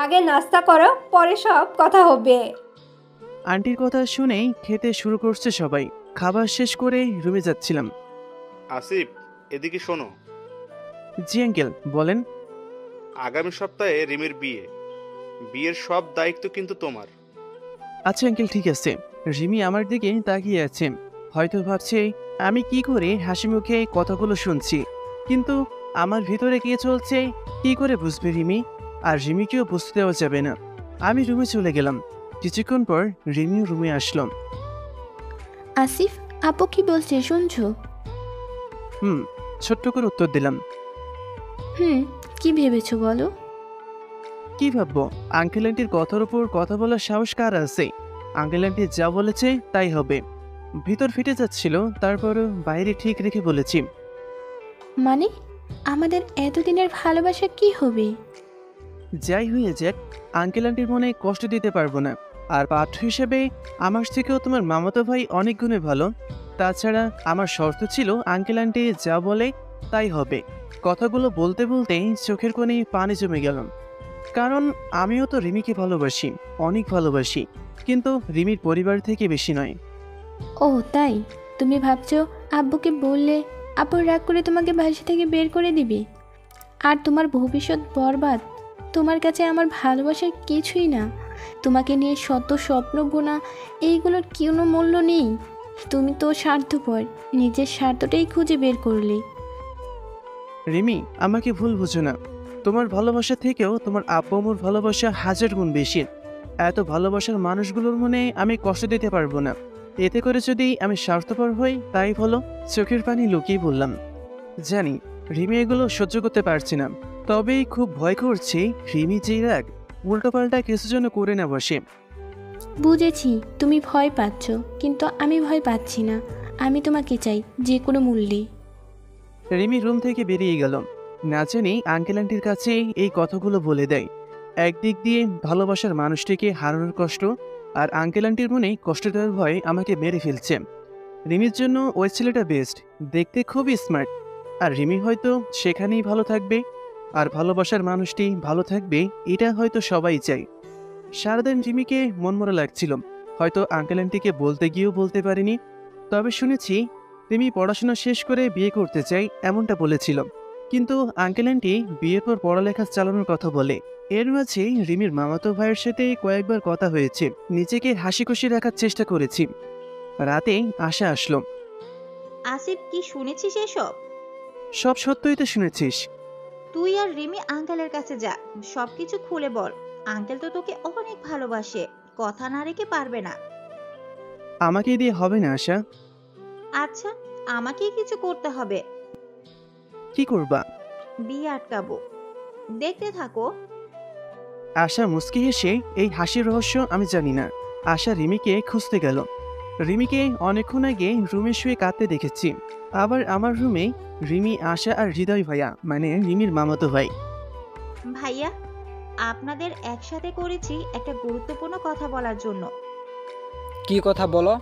আগে নাস্তা করো, পরে সব কথা হবে। আন্টির কথা শুনেই খেতে শুরু করছে সবাই। খাবার শেষ করে রুমে যাচ্ছিলাম। আসিফ, এদিকে শোনো। জি আঙ্কেল, বলেন। আগামী সপ্তাহে রিমির বিয়ে, বিয়ের সব দায়িত্ব কিন্তু তোমার। আচ্ছা আঙ্কেল, ঠিক আছে। রিমি আমার দিকে তাকিয়ে আছে, হয়তো ভাবছে আমি কি করে হাসি মুখে কথাগুলো শুনছি, কিন্তু আমার ভিতরে কে চলছে কি করে বুঝবে রিমি? আর রিমিকেও বুঝতে দেওয়া যাবে না। আমি রুমে চলে গেলাম। কিছুক্ষণ পর রিমিও রুমে আসলো। আসিফ, আপু কি বলছে শুনছো? ছোট্ট করে উত্তর দিলাম। কি ভেবেছো বলো? কি ভাববো? আঙ্কেল আন্টির কথার উপর কথা বলার সাহস কার আছে? আঙ্কেল আন্টি যা বলেছে তাই হবে। ভিতর ফেটে যাচ্ছিল, তারপরও বাইরে ঠিক রেখে বলেছি। মানে আমাদের এতদিনের ভালোবাসা কি হবে? যাই হয়ে যাক, আঙ্কেল আন্টির মনে কষ্ট দিতে পারবো না। আর পাঠ্য হিসেবে আমার থেকেও তোমার মামাতো ভাই অনেক গুণে ভালো। তাছাড়া আমার শর্ত ছিল আঙ্কেল আন্টি যা বলে তাই হবে। কথাগুলো বলতে বলতেই চোখের কোণে পানি জমে গেল, কারণ আমিও তো রিমিকে ভালোবাসি, অনেক ভালোবাসি, কিন্তু রিমির পরিবার থেকে বেশি নয়। ও তাই? তুমি ভাবছো আব্বুকে বললে আব্বু রাগ করে তোমাকে বাসা থেকে বের করে দিবে, আর তোমার ভবিষ্যৎ বরবাদ? তোমার কাছে আমার ভালোবাসার কিছুই না। তোমাকে নিয়ে শত স্বপ্ন বোনা, এইগুলোর কোনো মূল্য নেই। তুমি তো স্বার্থপর, নিজের স্বার্থটাই খুঁজে বের করলে। রিমি, আমাকে ভুল বুঝো না। তোমার ভালোবাসা থেকেও তোমার আব্বু আম্মুর ভালোবাসা 1000 গুণ বেশি। এত ভালোবাসার মানুষগুলোর মনে আমি কষ্ট দিতে পারবো না। এতে করে যদি আমি স্বার্থপর হই তাই বলো। চোখের পানি লুকিয়ে বললাম। জানি রিমি এগুলো সহ্য করতে পারছি না, তবেই খুব ভয় করছি রিমি যেই রাগ উল্টোপাল্টা কিছু যেন করে না বসে। বুঝেছি তুমি ভয় পাচ্ছ, কিন্তু আমি ভয় পাচ্ছি না। আমি তোমাকে চাই যে কোনো মূল্যে। রিমি রুম থেকে বেরিয়ে গেল। না জানি আঙ্কেল আন্টির কাছে এই কথাগুলো বলে দেয়। একদিক দিয়ে ভালোবাসার মানুষটিকে হারানোর কষ্ট, আর আঙ্কেল আন্টির মনে কষ্ট দেওয়ার ভয় আমাকে মেরে ফেলছে। রিমির জন্য ওই ছেলেটা বেস্ট, দেখতে খুবই স্মার্ট, আর রিমি হয়তো সেখানেই ভালো থাকবে, আর ভালোবাসার মানুষটি ভালো থাকবে, এটা হয়তো সবাই চায়। সারাদিন রিমিকে মনমরা লাগছিল, হয়তো আঙ্কেল আন্টিকে বলতে গিয়েও বলতে পারিনি। তবে শুনেছি রিমি পড়াশোনা শেষ করে বিয়ে করতে চাই, এমনটা বলেছিল। কিন্তু আঙ্কেল আন্টি বিয়ের পর পড়ালেখা চালানোর কথা বলে। এর মাঝে রিমির মামাতো ভাইয়ের সাথে কয়েকবার কথা হয়েছে, নিজেকে হাসি খুশি রাখার চেষ্টা করেছি। রাতে আশা আসলো। আসিফ, কি শুনেছিস এসব? সব সত্যই তো শুনেছিস। তুই আর রিমি আঙ্কেলের কাছে যা, সবকিছু খুলে বল। আঙ্কেল তো তোকে অনেক ভালোবাসে, কথা না রেখে পারবে না। আমাকে দিয়ে হবে না আশা। আচ্ছা, আমাকেই কিছু করতে হবে। কি করবা? বিয়ে আটকাবো। দেখতে থাকো। আশা মুচকি হেসে, এই হাসির রহস্য আমি জানি না। আশা রিমিকে খুঁজতে গেল। রিমিকে অনেকক্ষণ আগে রুমে শুয়ে কাঁদতে দেখেছি। আবার আমার রুমে রিমি, আশা আর হৃদয় ভাইয়া, মানে রিমির মামাতো ভাই। ভাইয়া, আপনাদের একসাথে করেছি একটা গুরুত্বপূর্ণ কথা বলার জন্য। কি কথা বলো?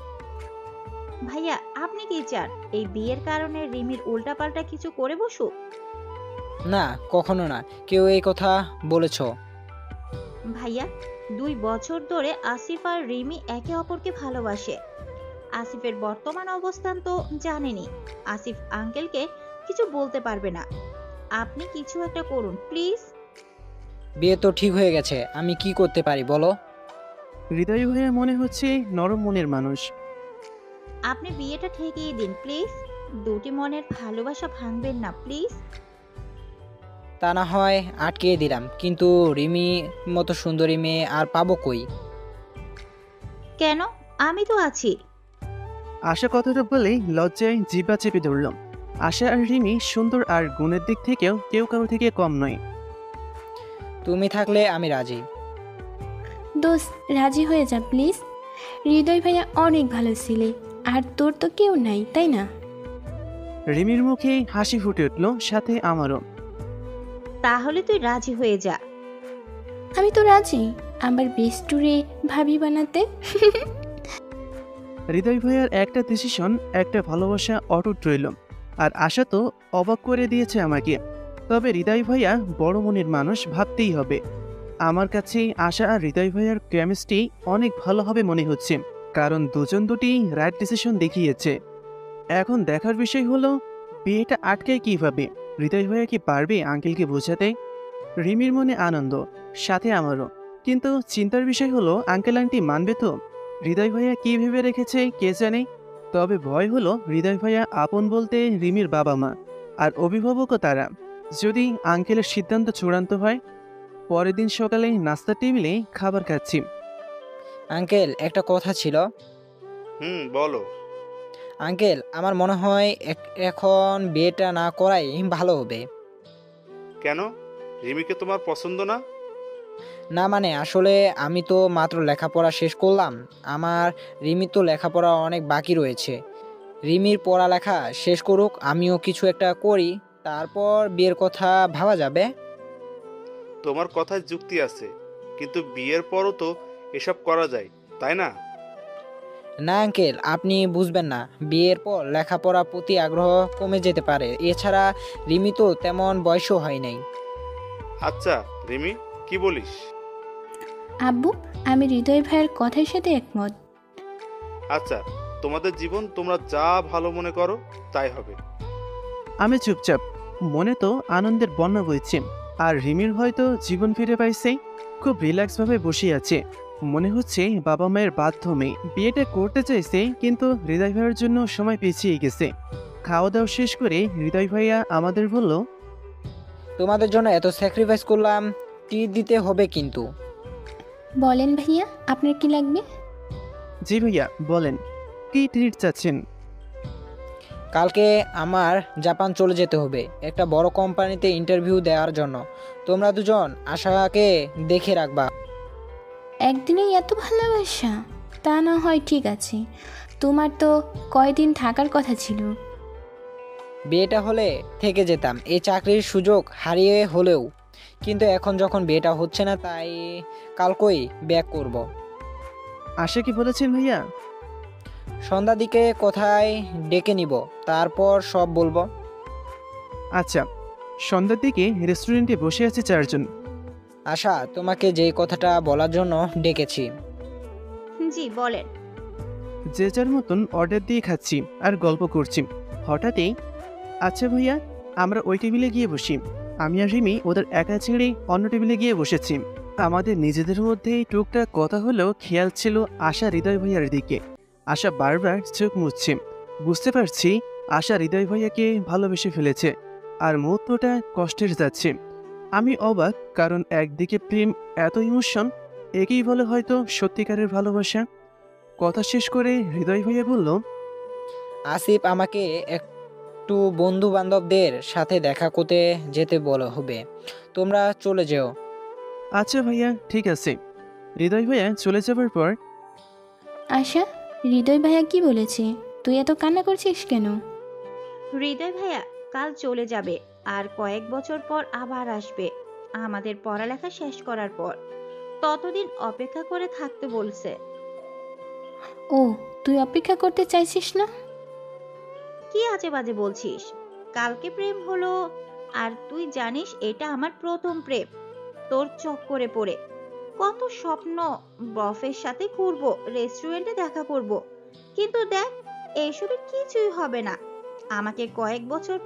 ভাইয়া, আপনি কি চান এই বিয়ের কারণে রিমির উল্টাপাল্টা কিছু করে বসুক? না, কখনো না। কেউ এই কথা বলেছ? ভাইয়া, 2 বছর ধরে আসিফ আর রিমি একে অপরকে ভালোবাসে। আসিফের বর্তমান অবস্থান তো জানেনই। আসিফ আঙ্কেলকে কিছু বলতে পারবে না। আপনি কিছু একটা করুন প্লিজ। বিয়ে তো ঠিক হয়ে গেছে, আমি কি করতে পারি বলো? হৃদয় ভাইয়া মনে হচ্ছে নরম মনের মানুষ। আপনি বিয়েটা ঠেকিয়ে দিন প্লিজ। দুটি মনের ভালোবাসা ভাঙবেন না প্লিজ। তা না হয় আটকে দিলাম, কিন্তু রিমি মতো সুন্দরী মেয়ে আর পাবো কই? কেন? আমি তো আছি। আশা কথাটা বলেই লজ্জায় জিহ্বা চেপে ধরল। আশা আর রিমি সুন্দর আর গুণের দিক থেকেও কেউ কারো থেকে কম নয়। তুমি থাকলে আমি রাজি। দোস্ত, রাজি হয়ে যা প্লিজ। হৃদয় ভাইয়া অনেক ভালো ছেলে, আর তোর তো কেউ নাই, তাই না? রিমির মুখে হাসি ফুটে উঠল, সাথে আমারও। তাহলে তুই রাজি হয়ে যা। আমি তো রাজি, আমার বেস্টুরে ভাবি বানাতে। হৃদয় ভাইয়ার একটা ডিসিশন, একটা ভালোবাসা অটুট রইল। আর আশা তো অবাক করে দিয়েছে আমাকে। তবে হৃদয় ভাইয়া বড় মনের মানুষ, ভাবতেই হবে। আমার কাছে আশা আর হৃদয় ভাইয়ার কেমিস্ট্রি অনেক ভালো হবে মনে হচ্ছে, কারণ দুটি রাইট ডিসিশন দেখিয়েছে। এখন দেখার বিষয় হলো বিয়েটা আটকায় কিভাবে। হৃদয় ভাইয়া কি পারবে আঙ্কেলকে বোঝাতে? রিমির মনে আনন্দ, সাথে আমারও। কিন্তু চিন্তার বিষয় হলো আঙ্কেল আন্টি মানবে তো? হৃদয় ভাইয়া কি ভেবে রেখেছে কে জানে। তবে ভয় হলো হৃদয় ভাইয়া আপন বলতে রিমির বাবা মা আর অভিভাবকও তারা। যদি আঙ্কেলের সিদ্ধান্ত চূড়ান্ত হয়। পরের দিন সকালে নাস্তার টেবিলে খাবার খাচ্ছি। আঙ্কেল, একটা কথা ছিল। বলো। আঙ্কেল, আমার মনে হয় এখন বিয়েটা না করাই ভালো হবে। কেন? রিমিকে তোমার পছন্দ না? না মানে, আসলে আমি তো মাত্র লেখাপড়া শেষ করলাম। আমার রিমি তো লেখাপড়া অনেক বাকি রয়েছে। রিমির পড়ালেখা শেষ করুক, আমিও কিছু একটা করি, তারপর বিয়ের কথা ভাবা যাবে। তোমার কথায় যুক্তি আছে, কিন্তু বিয়ের পরও তো এসব করা যায়, তাই না? না আঙ্কেল, আপনি বুঝবেন না। বিয়ের পর লেখাপড়ার প্রতি আগ্রহ কমে যেতে পারে। এছাড়া রিমি তো তেমন বয়সও হয় নাই। আচ্ছা রিমি, কি বলিস? আব্বু, আমি হৃদয় ভাইয়ের কথার সাথে একমত। আচ্ছা, তোমাদের জীবন তোমরা যা ভালো মনে করো তাই হবে। আমি চুপচাপ, মনে তো আনন্দের বন্যা বইছে। আর রিমির হয়তো জীবন ফিরে পাইছে। খুব রিল্যাক্সভাবে বসে আছে। মনে হচ্ছে বাবা মায়ের বাধ্য মেয়ে। বিয়েটা করতে চাইছে, কিন্তু হৃদয় ভাইয়ের জন্য সময় পিছিয়ে গেছে। খাওয়া দাওয়া শেষ করে হৃদয় ভাইয়া আমাদের বলল, তোমাদের জন্য এত স্যাক্রিফাইস করলাম, ট্রিট দিতে হবে কিন্তু। বলেন ভাইয়া, আপনার কি লাগবে? জি ভাইয়া বলেন, কি ট্রিট চাচ্ছেন? কালকে আমার জাপান চলে যেতে হবে একটা বড় কোম্পানিতে ইন্টারভিউ দেওয়ার জন্য। তোমরা দুজন আশাকে দেখে রাখবা। একদিনেই এত ভালোবাসা? তা না হয় ঠিক আছে, তোমার তো কয়দিন থাকার কথা ছিল। বিয়েটা হলে থেকে যেতাম, এই চাকরির সুযোগ হারিয়ে হলেও। কিন্তু এখন যখন বিয়েটা হচ্ছে না, তাই কালকেই ব্যাক করব। আশা কি বলেছেন ভাইয়া? সন্ধ্যার দিকে কোথায় ডেকে নিব, তারপর সব বলবো। আচ্ছা, সন্ধ্যার দিকে রেস্টুরেন্টে বসে আছে 4 জন। আশা, তোমাকে যে কথাটা বলার জন্য ডেকেছি। জি বলেন। যে যার মতন অর্ডার দিয়ে খাচ্ছি আর গল্প করছি। হঠাৎই, আচ্ছা ভাইয়া, আমরা ওই টেবিলে গিয়ে বসি। আমি আর রিমি ওদের একা ছেড়ে অন্য টেবিলে গিয়ে বসেছি। আমাদের নিজেদের মধ্যেই টুকটাক কথা হলেও খেয়াল ছিল আশা হৃদয় ভাইয়ার দিকে। আশা বারবার চোখ মুছছে। বুঝতে পারছি আশা হৃদয় ভাইয়াকে ভালোবেসে ফেলেছে আর মুহূর্তটা কষ্টের যাচ্ছে। আমি অবাক, কারণ একদিকে প্রেম, এত ইমোশন, একেই বলে হয়তো সত্যিকারের ভালোবাসা। কথা শেষ করে হৃদয় ভাইয়া বলল, আসিফ, আমাকে একটু বন্ধু বান্ধবদের সাথে দেখা করতে যেতে বলা হবে, তোমরা চলে যেও। আচ্ছা ভাইয়া, ঠিক আছে। হৃদয় ভাইয়া চলে যাবার পর আশা, হৃদয় ভাইয়া কি বলেছে? তুই এত কান্না করছিস কেন? হৃদয় ভাইয়া কাল চলে যাবে, আর কয়েক বছর পর আবার আসবে আমাদের পড়ালেখা শেষ করার পর। ততদিন অপেক্ষা করে থাকতে বলছে। ও, তুই অপেক্ষা করতে চাইছিস না? কি আজে বাজে বলছিস? কালকে প্রেম হলো, আর তুই জানিস এটা আমার প্রথম প্রেম। তোর চক্করে পড়ে কত স্বপ্ন, বফের সাথে ঘুরবো, রেস্টুরেন্টে দেখা করব, কিন্তু দেখ এইসবের কিছুই হবে না। আমাকে কয়েক বছর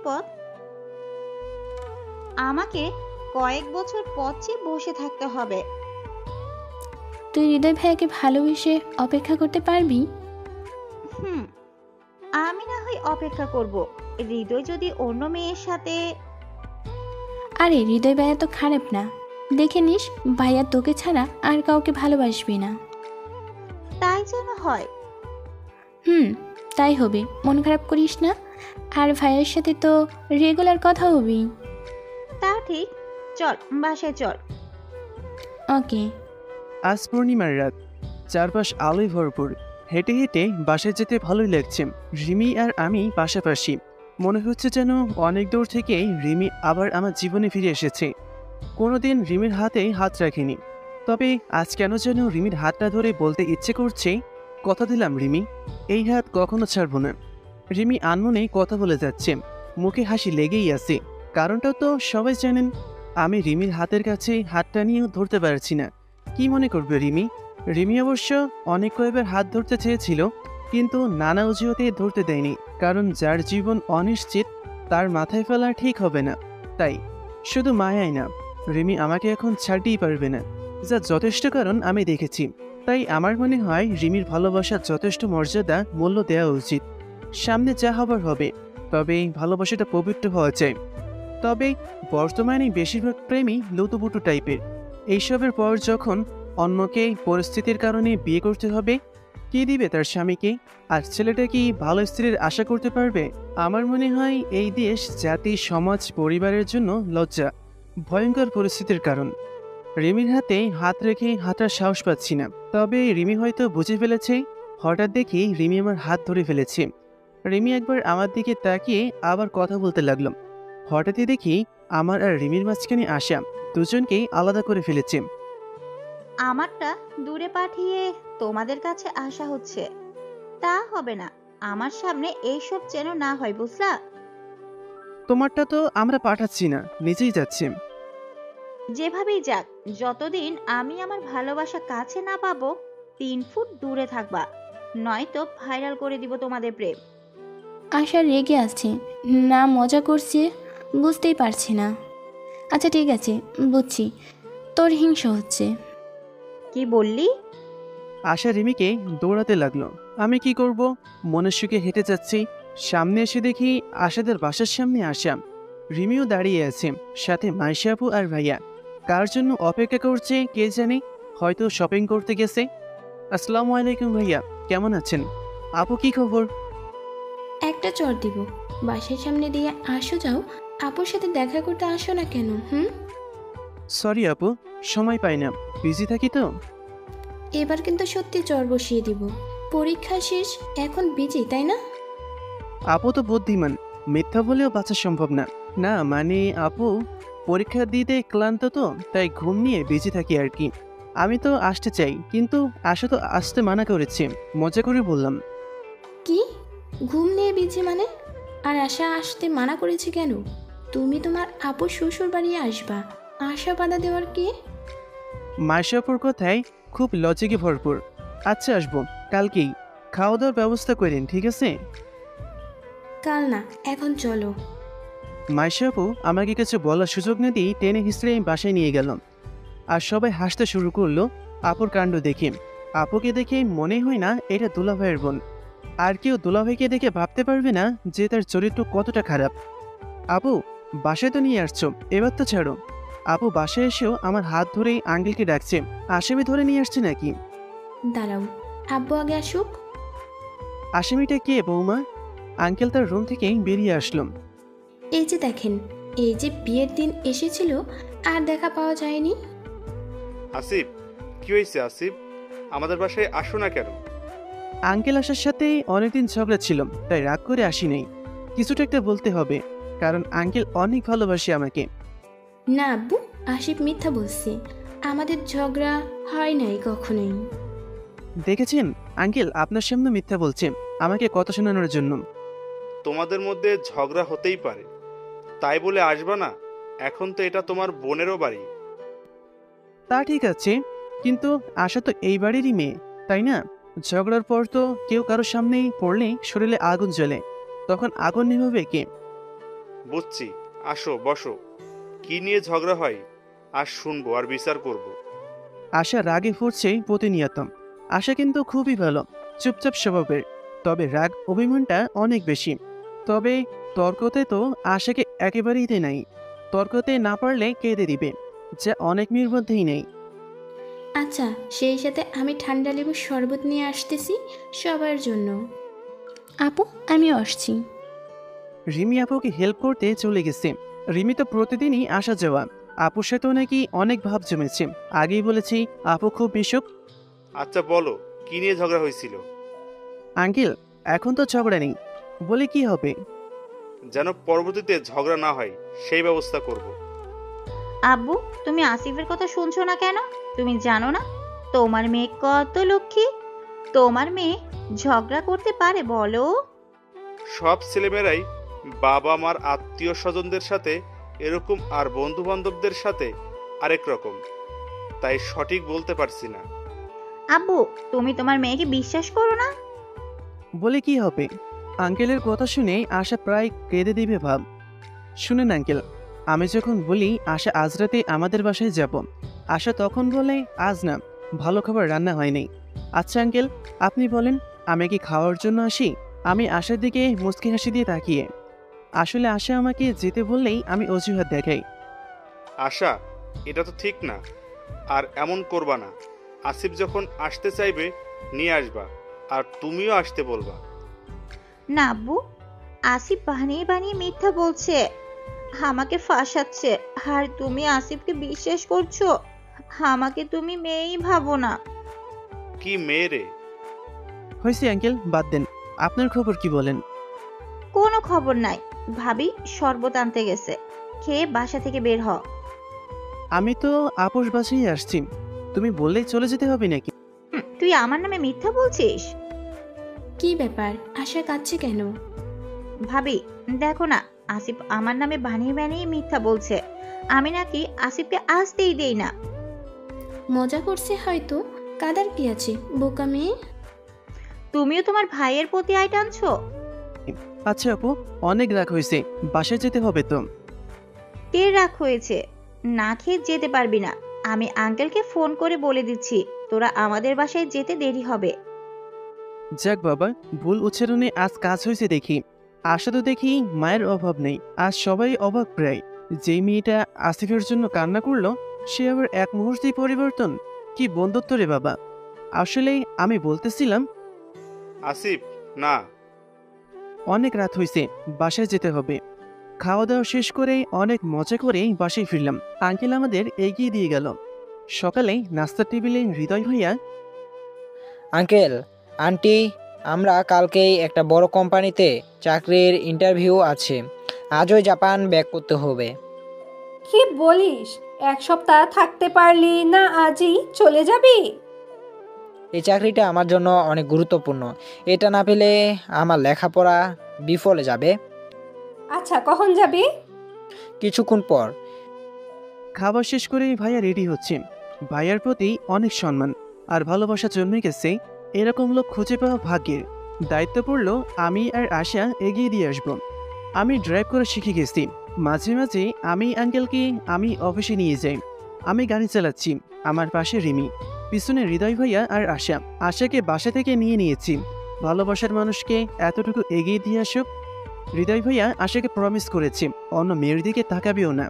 পথ চেয়ে বসে থাকতে হবে। তুই হৃদয় ভাইয়াকে ভালোবেসে অপেক্ষা করতে পারবি? আমি না হয় অপেক্ষা করব, হৃদয় যদি অন্য মেয়ের সাথে। আরে হৃদয় ভাইয়া তো খারাপ না, দেখে নিস ভাইয়া তোকে ছাড়া আর কাউকে ভালোবাসবি না। তাই যেন হয়। তাই হবে, মন খারাপ করিস না। আর ভাইয়ের সাথে তো রেগুলার কথা হবি। তা ঠিক, চল বাসায় চল। ওকে। আজ পূর্ণিমার রাত, চারপাশ আলোয় ভরপুর। হেঁটে হেঁটে বাসায় যেতে ভালোই লাগছে। রিমি আর আমি পাশাপাশি, মনে হচ্ছে যেন অনেক দূর থেকেই রিমি আবার আমার জীবনে ফিরে এসেছে। কোনোদিন রিমির হাতে হাত রাখিনি, তবে আজ কেন যেন রিমির হাতটা ধরে বলতে ইচ্ছে করছে, কথা দিলাম রিমি, এই হাত কখনো ছাড়বো না। রিমি আনমনে কথা বলে যাচ্ছে, মুখে হাসি লেগেই আছে। কারণটাও তো সবাই জানেন, আমি রিমির হাতের কাছে হাতটা নিয়েও ধরতে পারছি না। কি মনে করবে রিমি? রিমি অবশ্য অনেক কয়েকবার হাত ধরতে চেয়েছিল, কিন্তু নানা অজুহাতে ধরতে দেয়নি, কারণ যার জীবন অনিশ্চিত তার মাথায় ফেলা ঠিক হবে না। তাই শুধু মায়াই না, রিমি আমাকে এখন ছাড়তেই পারবে না, যা যথেষ্ট কারণ আমি দেখেছি। তাই আমার মনে হয় রিমির ভালোবাসার যথেষ্ট মর্যাদা, মূল্য দেওয়া উচিত। সামনে যা হবার হবে, তবে ভালোবাসাটা পবিত্র হওয়া চাই। তবে বর্তমানে বেশিরভাগ প্রেমই লুতুপুটু টাইপের। এইসবের পর যখন অন্যকে পরিস্থিতির কারণে বিয়ে করতে হবে, কি দিবে তার স্বামীকে? আর ছেলেটা কি ভালো স্ত্রীর আশা করতে পারবে? আমার মনে হয় এই দেশ, জাতি, সমাজ, পরিবারের জন্য লজ্জা, ভয়ঙ্কর পরিস্থিতির কারণ। রিমির হাতে হাত রেখে হাঁটার সাহস পাচ্ছি না। তবে রিমি হয়তো বুঝে ফেলেছে। হঠাৎ দেখি রিমি আমার হাত ধরে ফেলেছে। রিমি একবার আমার দিকে তাকিয়ে আবার কথা বলতে লাগলাম। হঠাৎই দেখি আমার আর রিমির মাঝখানে আসা দুজনকেই আলাদা করে ফেলেছে। আমারটা দূরে পাঠিয়ে তোমাদের কাছে আসা হচ্ছে, তা হবে না। আমার সামনে এইসব যেন না হয়, বুঝলা? তোমারটা তো আমরা পাঠাচ্ছি না, নিজেই যাচ্ছি। যেভাবেই যাক, যতদিন আমি আমার ভালোবাসা কাছে না পাবো 3 ফুট দূরে থাকবা, নয়তো ভাইরাল করে দিব তোমাদের প্রেম। আশা রেগে আছে না মজা করছে বুঝতেই পারছি না। আচ্ছা ঠিক আছে, বুঝছি তোর হিংসা হচ্ছে। কি বললি? আশা রিমিকে দৌড়াতে লাগলো। আমি কি করব? মনের সুখে হেঁটে যাচ্ছি। সামনে এসে দেখি আশাদের বাসার সামনে আসা। রিমিও দাঁড়িয়ে আছে, সাথে মাইশা আপু আর ভাইয়া। কার জন্য অপেক্ষা করছে কে জানে, হয়তো শপিং করতে গেছে। আসসালামু আলাইকুম ভাইয়া, কেমন আছেন? আপু কি খবর? একটা চর দিব, বাসার সামনে দিয়ে আসো যাও, আপুর সাথে দেখা করতে আসো না কেন? সরি আপু, সময় পাই না, বিজি থাকি তো। এবার কিন্তু সত্যি চর বসিয়ে দিব। পরীক্ষা শেষ, এখন বিজি তাই না? আপু তো বুদ্ধিমান, মিথ্যা বলেও বাঁচা সম্ভব না। না মানে আপু, পরীক্ষা দিতে ক্লান্ত তো, তাই ঘুম নিয়ে বিজি থাকি আর কি। আমি তো আসতে চাই, কিন্তু আশা তো আসতে মানা করেছে, মজা করে বললাম। কি ঘুম নিয়ে বিজি মানে? আর আশা আসতে মানা করেছে কেন? তুমি তোমার আপু শ্বশুর বাড়ি আসবা, আশা বাধা দেওয়ার কে? মাইশা আপুর কথায় খুব লজিকে ভরপুর। আচ্ছা আসবো, কালকেই। খাওয়া দাওয়ার ব্যবস্থা করেন, ঠিক আছে? কাল না, এখন চলো। মাইশা আপু আমাকে কিছু বলার সুযোগ না দিয়ে টেনে হিসড়ে বাসায় নিয়ে গেলাম। আর সবাই হাসতে শুরু করলো আপুর কাণ্ড দেখে। আপুকে দেখে মনে হয় না এটা দুলাভাইয়ের বোন। আর কেউ দুলাভাইকে দেখে ভাবতে পারবে না যে তার চরিত্র কতটা খারাপ। আপু, বাসায় তো নিয়ে আসছো, এবার তো ছাড়ো। আপু বাসায় এসেও আমার হাত ধরেই আঙ্কেলকে ডাকছে। আসামি ধরে নিয়ে আসছে নাকি? দাঁড়াও, আব্বু আগে আসুক। আসামিটা কে বৌমা? আঙ্কেল তার রুম থেকে বেরিয়ে আসলো। এই যে দেখেন, এই যে বিয়ের দিন এসেছিল আর দেখা পাওয়া যায়নি। আসিফ, কি হয়েছে আসিফ? আমাদের বাসায় আসো না কেন? আঙ্কেল আসার সাথে অনেকদিন ঝগড়া ছিল, তাই রাগ করে আসি নাই। কিছুটা একটা বলতে হবে, কারণ আঙ্কেল অনেক ভালোবাসে আমাকে। না আব্বু, আসিফ মিথ্যা বলছে, আমাদের ঝগড়া হয় নাই কখনোই। দেখেছেন, আঙ্কেল আপনার সামনে মিথ্যা বলছে আমাকে কথা শোনানোর জন্য। তোমাদের মধ্যে ঝগড়া হতেই পারে, তাই বলে আসবা না? এখন তো এটা তোমার বোনেরও বাড়ি। তা ঠিক আছে, কিন্তু আশা তো এই বাড়িরই মেয়ে, তাই না? ঝগড়ার পর তো কেউ কারোর সামনেই পড়লে শরীরে আগুন জ্বলে, তখন আগুন নিভাবে কে? বুঝছি, আসো বসো। কি নিয়ে ঝগড়া হয় আর শুনবো আর বিচার করব। আশা রাগে ফুটছে প্রতিনিয়ত। আশা কিন্তু খুবই ভালো, চুপচাপ স্বভাবের, তবে রাগ অভিমানটা অনেক বেশি। তবে তর্কতে তো আশাকে একেবারেই নাই। তর্কতে না পারলে কেঁদে দিবে, যা অনেক মেয়ের মধ্যেই নেই। আচ্ছা, সেই সাথে আমি ঠান্ডা লেবুর শরবত নিয়ে আসতেছি সবার জন্য। আপু, আমিও আসছি। রিমি আপুকে হেল্প করতে চলে গেছে। রিমি তো প্রতিদিনই আসা যাওয়া। আপুর সাথেও নাকি অনেক ভাব জমেছে। আগেই বলেছি আপু খুব মিশুক। আচ্ছা বলো, কি নিয়ে ঝগড়া হয়েছিল? আঙ্কেল, এখন তো ঝগড়া নেই, বলে কি হবে? যেন পরবর্তীতে ঝগড়া না হয় সেই ব্যবস্থা করব। আব্বু, তুমি আসিফের কথা শুনছো না কেন? তুমি জানো না তোমার মেয়ে কত লক্ষ্মী? তোমার মেয়ে ঝগড়া করতে পারে বলো? সব ছেলেমেয়েরাই বাবা মার আত্মীয় স্বজনদের সাথে এরকম, আর বন্ধু বান্ধবদের সাথে আরেক রকম, তাই সঠিক বলতে পারছি না। আব্বু, তুমি তোমার মেয়েকে বিশ্বাস করো না? বলে কি হবে? আঙ্কেলের কথা শুনে আশা প্রায় কেঁদে দিবে ভাব। শুনেন আঙ্কেল, আমি যখন বলি আশা আজ রাতে আমাদের বাসায় যাব, আশা তখন বলে আজ না, ভালো খাবার রান্না হয়নি। আচ্ছা আঙ্কেল, আপনি বলেন আমি কি খাওয়ার জন্য আসি? আমি আশার দিকে মুচকি হাসি দিয়ে তাকিয়ে। আসলে আশা আমাকে যেতে বললেই আমি অজুহাত দেখাই। আশা, এটা তো ঠিক না, আর এমন করবা না। আসিফ যখন আসতে চাইবে নিয়ে আসবা, আর তুমিও আসতে বলবা। না আব্বু, আসিফ বানিয়ে বানিয়ে মিথ্যা বলছে, আমাকে ফাঁসাচ্ছে। আর তুমি আসিফকে বিশ্বাস করছো? আমাকে তুমি মেয়েই ভাবো না। কি মেয়ে রে? হয়েছে আঙ্কেল, বাদ দেন। আপনার খবর কি বলেন? কোনো খবর নাই। ভাবি শরবত আনতে গেছে, খেয়ে বাসা থেকে বের হ। আমি তো আপোষ বাসায় আসছি, তুমি বললেই চলে যেতে হবে নাকি? তুই আমার নামে মিথ্যা বলছিস? কি ব্যাপার, আশা কাঁদছে কেন? ভাবি দেখো না, আসিফ আমার নামে বানিয়ে বানিয়ে মিথ্যা বলছে। আমি নাকি আসিফকে আসতেই দেই না। মজা করছে হয়তো, কাদার কি আছে, বোকা মেয়ে। তুমিও তোমার ভাইয়ের প্রতি আয় টানছো। আচ্ছা আপু, অনেক রাগ হয়েছে, বাসায় যেতে হবে তো। কে রাগ হয়েছে? না খেয়ে যেতে পারবি না। আমি আঙ্কেলকে ফোন করে বলে দিচ্ছি তোরা আমাদের বাসায় যেতে দেরি হবে। যাক বাবা, ভুল উচ্চারণে আজ কাজ হয়েছে দেখি। আশা তো দেখি মায়ের অভাব নেই, আজ সবাই অবাক প্রায়। যেই মেয়েটা আসিফের জন্য কান্না করলো, সে আবার এক মুহূর্তেই পরিবর্তন। কি বন্ধুত্ব রে বাবা। আসলে আমি বলতেছিলাম আসিফ না। অনেক রাত হয়েছে, বাসায় যেতে হবে। খাওয়া দাওয়া শেষ করে অনেক মজা করে বাসায় ফিরলাম। আঙ্কেল আমাদের এগিয়ে দিয়ে গেল। সকালে নাস্তার টেবিলে হৃদয় ভাইয়া, আঙ্কেল, আন্টি, আমরা কালকেই একটা বড় কোম্পানিতে চাকরির ইন্টারভিউ আছে, আজই জাপান ব্যাক করতে হবে। কি বলিস? এক সপ্তাহ থাকতে পারলি না, আজই চলে যাবি? এই চাকরিটা আমার জন্য অনেক গুরুত্বপূর্ণ, এটা না পেলে আমার লেখাপড়া বিফলে যাবে। আচ্ছা, কখন যাবি? কিছুক্ষণ পর। খাবার শেষ করে ভাইয়া রেডি হচ্ছে। ভাইয়ার প্রতি অনেক সম্মান আর ভালোবাসা জন্মে গেছে। এরকম লোক খুঁজে পাওয়া ভাগ্যের। দায়িত্ব পড়লো আমি আর আশা এগিয়ে দিয়ে আসব। আমি ড্রাইভ করে শিখে গেছি। মাঝে মাঝে আমি আঙ্কেলকে আমি অফিসে নিয়ে যাই। আমি গাড়ি চালাচ্ছি, আমার পাশে রিমি, পিছনে হৃদয় ভাইয়া আর আশা। আশাকে বাসা থেকে নিয়ে নিয়েছি। ভালোবাসার মানুষকে এতটুকু এগিয়ে দিয়ে আসুক। হৃদয় ভাইয়া আশাকে প্রমিস করেছি অন্য মেয়ের দিকে তাকাবেও না,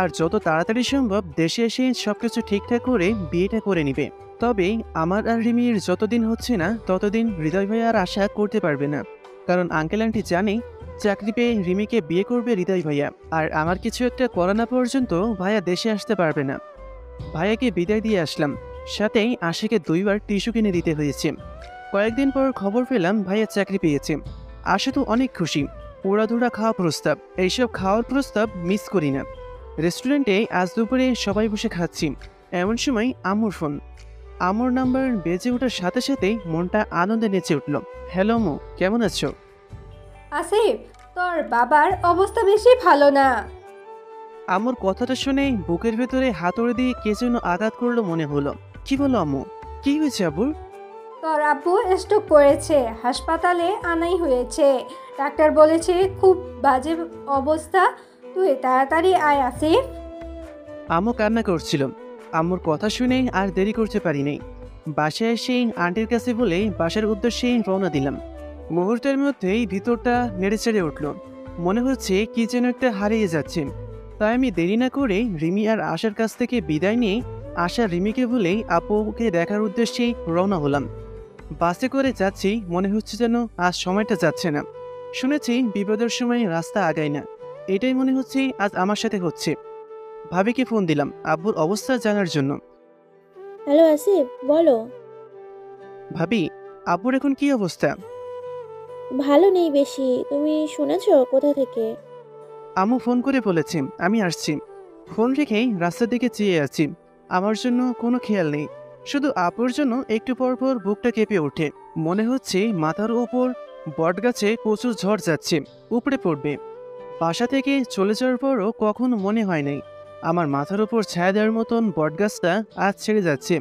আর যত তাড়াতাড়ি সম্ভব দেশে এসে সবকিছু ঠিকঠাক করে বিয়েটা করে নিবে। তবে আমার আর রিমির যতদিন হচ্ছে না ততদিন হৃদয় ভাইয়া আর আশা করতে পারবে না, কারণ আঙ্কেল আন্টি জানে চাকরি পেয়ে রিমিকে বিয়ে করবে হৃদয় ভাইয়া, আর আমার কিছু একটা করা না পর্যন্ত ভাইয়া দেশে আসতে পারবে না। ভাইয়াকে বিদায় দিয়ে আসলাম, সাথেই আশাকে 2বার টিস্যু কিনে দিতে হয়েছে। কয়েকদিন পর খবর পেলাম ভাইয়া চাকরি পেয়েছে। আশা তো অনেক খুশি। উড়াধুরা খাওয়া প্রস্তাব, এইসব খাওয়ার প্রস্তাব মিস করি না। রেস্টুরেন্টে আজ দুপুরে সবাই বসে খাচ্ছি, এমন সময় আম্মুর ফোন। আম্মুর নাম্বার বেজে ওঠার সাথে সাথেই মনটা আনন্দে নেচে উঠল। হ্যালো আম্মু, কেমন আছো? আসিফ, তোর বাবার অবস্থা বেশি ভালো না। আম্মুর কথাটা শুনে বুকের ভেতরে হাতুড়ি দিয়ে কে যেন আঘাত করলো মনে হলো। কি বলো আম্মু, কি হয়েছে আব্বুর? তোর আব্বু স্ট্রোক করেছে, হাসপাতালে আনাই হয়েছে। ডাক্তার বলেছে খুব বাজে অবস্থা, তুই তাড়াতাড়ি আয় আসিফ। আম্মু কান্না করছিল। আম্মুর কথা শুনে আর দেরি করতে পারি নাই। বাসায় এসে আন্টির কাছে বলে বাসার উদ্দেশ্যে রওনা দিলাম। মুহূর্তের মধ্যেই ভিতরটা নেড়েচেড়ে উঠল, মনে হচ্ছে কি যেন একটা হারিয়ে যাচ্ছে। তাই আমি দেরি না করে রিমি আর আশার কাছ থেকে বিদায় নিয়ে আশা রিমিকে বলেই আপুকে দেখার উদ্দেশ্যেই রওনা হলাম। বাসে করে যাচ্ছি, মনে হচ্ছে যেন আজ সময়টা যাচ্ছে না। শুনেছি বিপদের সময় রাস্তা আগায় না, এটাই মনে হচ্ছে আজ আমার সাথে হচ্ছে। ভাবিকে ফোন দিলাম আব্বুর অবস্থা জানার জন্য। হ্যালো আসিফ, বলো। ভাবি, আব্বুর এখন কি অবস্থা? ভালো নেই বেশি। তুমি শুনেছো কোথা থেকে? আম্মু ফোন করে বলেছে আমি আসছি। ফোন রেখেই রাস্তার দিকে চেয়ে আছি। আমার জন্য কোনো খেয়াল নেই, শুধু আপুর জন্য একটু পর পর বুকটা কেঁপে ওঠে। মনে হচ্ছে মাথার উপর বটগাছে প্রচুর ঝড় যাচ্ছে, উপড়ে পড়বে। বাসা থেকে চলে যাওয়ার পরও কখনো মনে হয় নাই আমার মাথার উপর ছায়া দেওয়ার মতন বটগাছটা আজ ছেড়ে যাচ্ছে।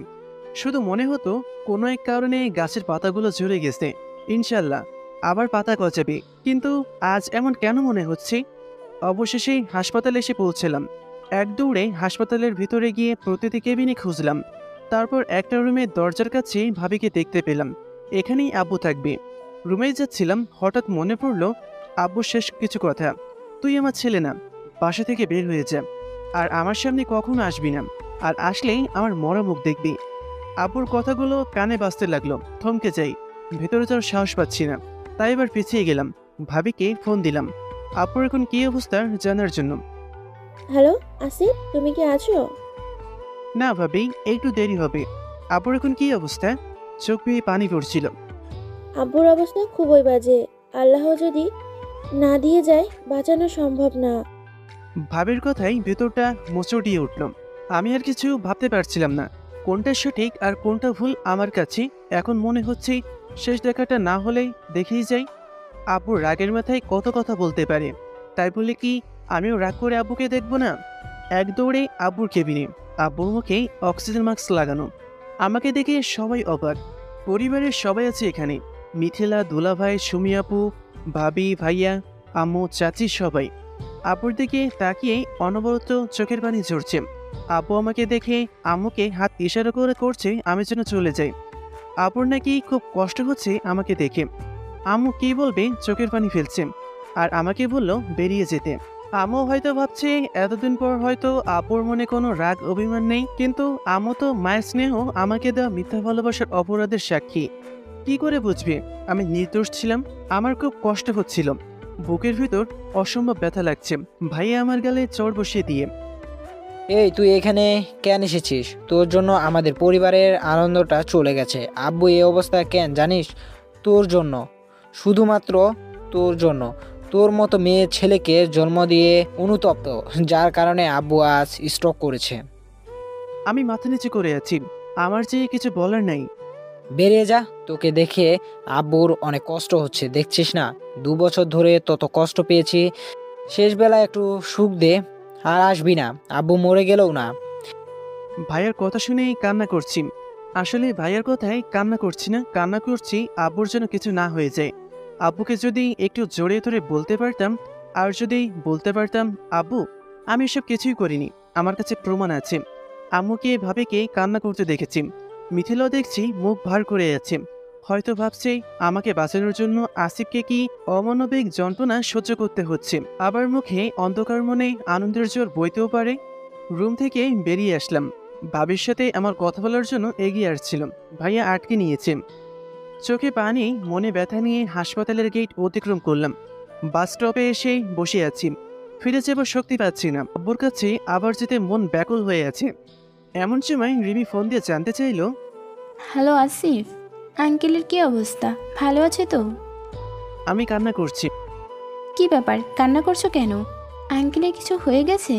শুধু মনে হতো কোনো এক কারণে গাছের পাতাগুলো ঝরে গেছে, ইনশাল্লাহ আবার পাতা গজাবে। কিন্তু আজ এমন কেন মনে হচ্ছে? অবশেষে হাসপাতালে এসে পৌঁছলাম। এক দৌড়ে হাসপাতালের ভিতরে গিয়ে প্রতিটি কেবিনে খুঁজলাম। তারপর একটা রুমের দরজার কাছে ভাবিকে দেখতে পেলাম। এখানেই আব্বু থাকবে। রুমেই যাচ্ছিলাম, হঠাৎ মনে পড়ল আব্বুর শেষ কিছু কথা। তুই আমার ছেলে না, বাসা থেকে বের হয়ে যা, আর আমার সামনে কখনো আসবি না, আর আসলেই আমার মরা মুখ দেখবি। আব্বুর কথাগুলো কানে বাজতে লাগলো। থমকে যাই, ভেতরে যাওয়ার সাহস পাচ্ছি না। তাই এবার পিছিয়ে গেলাম, ভাবিকে ফোন দিলাম আব্বুর এখন কী অবস্থা জানার জন্য। হ্যালো আসিফ, তুমি কি আছো? না ভাবি, একটু দেরি হবে। আব্বুর এখন কী অবস্থা? চোখ বেয়ে পানি পড়ছিল। আব্বুর অবস্থা খুবই বাজে। আল্লাহ যদি না দিয়ে যায় বাঁচানো সম্ভব না। ভাবির কথাই ভেতরটা মোচড়িয়ে উঠল। আমি আর কিছু ভাবতে পারছিলাম না, কোনটা সঠিক আর কোনটা ভুল। আমার কাছে এখন মনে হচ্ছে শেষ দেখাটা না হলেই দেখেই যাই। আব্বুর রাগের মাথায় কত কথা বলতে পারে, তাই বলে কি আমিও রাগ করে আব্বুকে দেখব না? এক দৌড়ে আব্বুর কেবিনে। আব্বুর মুখে অক্সিজেন মাস্ক লাগানো। আমাকে দেখে সবাই অবাক। পরিবারের সবাই আছে এখানে, মিথিলা, দুলাভাই, সুমি আপু, ভাবি, ভাইয়া, আম্মু, চাচি, সবাই। আব্বুর দিকে তাকিয়ে অনবরত চোখের পানি ঝরছে। আব্বু আমাকে দেখে আম্মুকে হাত ইশারা করে করছে আমি যেন চলে যাই। আব্বুর নাকি খুব কষ্ট হচ্ছে আমাকে দেখে। আম্মু কি বলবে চোখের পানি ফেলছে, আর আমাকে বলল বেরিয়ে যেতে। আম্মু হয়তো ভাবছে এতদিন পর হয়তো আব্বুর মনে কোনো রাগ অভিমান নেই, কিন্তু আম্মু তো মায়ের স্নেহ আমাকে দেওয়া মিথ্যা ভালোবাসার অপরাধের সাক্ষী। কি করে বুঝবে আমি নির্দোষ ছিলাম? আমার খুব কষ্ট হচ্ছিল, বুকের ভিতর অসম্ভব ব্যথা লাগছে। ভাইয়া আমার গালে চড় বসিয়ে দিয়ে, এই তুই এখানে কেন এসেছিস? তোর জন্য আমাদের পরিবারের আনন্দটা চলে গেছে। আব্বু এই অবস্থা কেন জানিস? তোর জন্য, শুধুমাত্র তোর জন্য। তোর মতো মেয়ে ছেলেকে জন্ম দিয়ে অনুতপ্ত, যার কারণে আব্বু আজ স্ট্রোক করেছে। আমি মাথা নিচু করে আছি, আমার যে কিছু বলার নাই। বেরিয়ে যা, তোকে দেখে আব্বুর অনেক কষ্ট হচ্ছে, দেখছিস না? 2 বছর ধরে তত কষ্ট পেয়েছি, শেষ বেলা একটু সুখ দে। আর আসবি না, আব্বু মরে গেলেও না। ভাইয়ার কথা শুনেই কান্না করছি। আসলে ভাইয়ার কথায় কান্না করছি না, কান্না করছি আব্বুর যেন কিছু না হয়ে যায়। আব্বুকে যদি একটু জড়িয়ে ধরে বলতে পারতাম, আর যদি বলতে পারতাম আব্বু আমি এসব কিছুই করিনি, আমার কাছে প্রমাণ আছে। আম্মুকে ভাবিকে কান্না করতে দেখেছি, মিথিলাও দেখছি মুখ ভার করে যাচ্ছে। হয়তো ভাবছে আমাকে বাঁচানোর জন্য আসিফকে কি অমানবিক যন্ত্রণা সহ্য করতে হচ্ছে। আবার মুখে অন্ধকার মনে আনন্দের জোর বইতেও পারে। রুম থেকে বেরিয়ে আসলাম। ভাবির সাথে আমার কথা বলার জন্য এগিয়ে আসছিলাম, ভাইয়া আটকে নিয়েছে। চোখে পানি, মনে ব্যথা নিয়ে হাসপাতালের গেট অতিক্রম করলাম। বাস স্টপে এসে বসে আছি। ফিরে যাবার শক্তি পাচ্ছি না। আব্বুর কাছে আবার যেতে মন ব্যাকুল হয়ে আছে। এমন সময় রিমি ফোন দিয়ে জানতে চাইল, হ্যালো আসিফ, আঙ্কেলের কি অবস্থা? ভালো আছে তো? আমি কান্না করছি। কি ব্যাপার, কান্না করছো কেন? আঙ্কেলের কিছু হয়ে গেছে?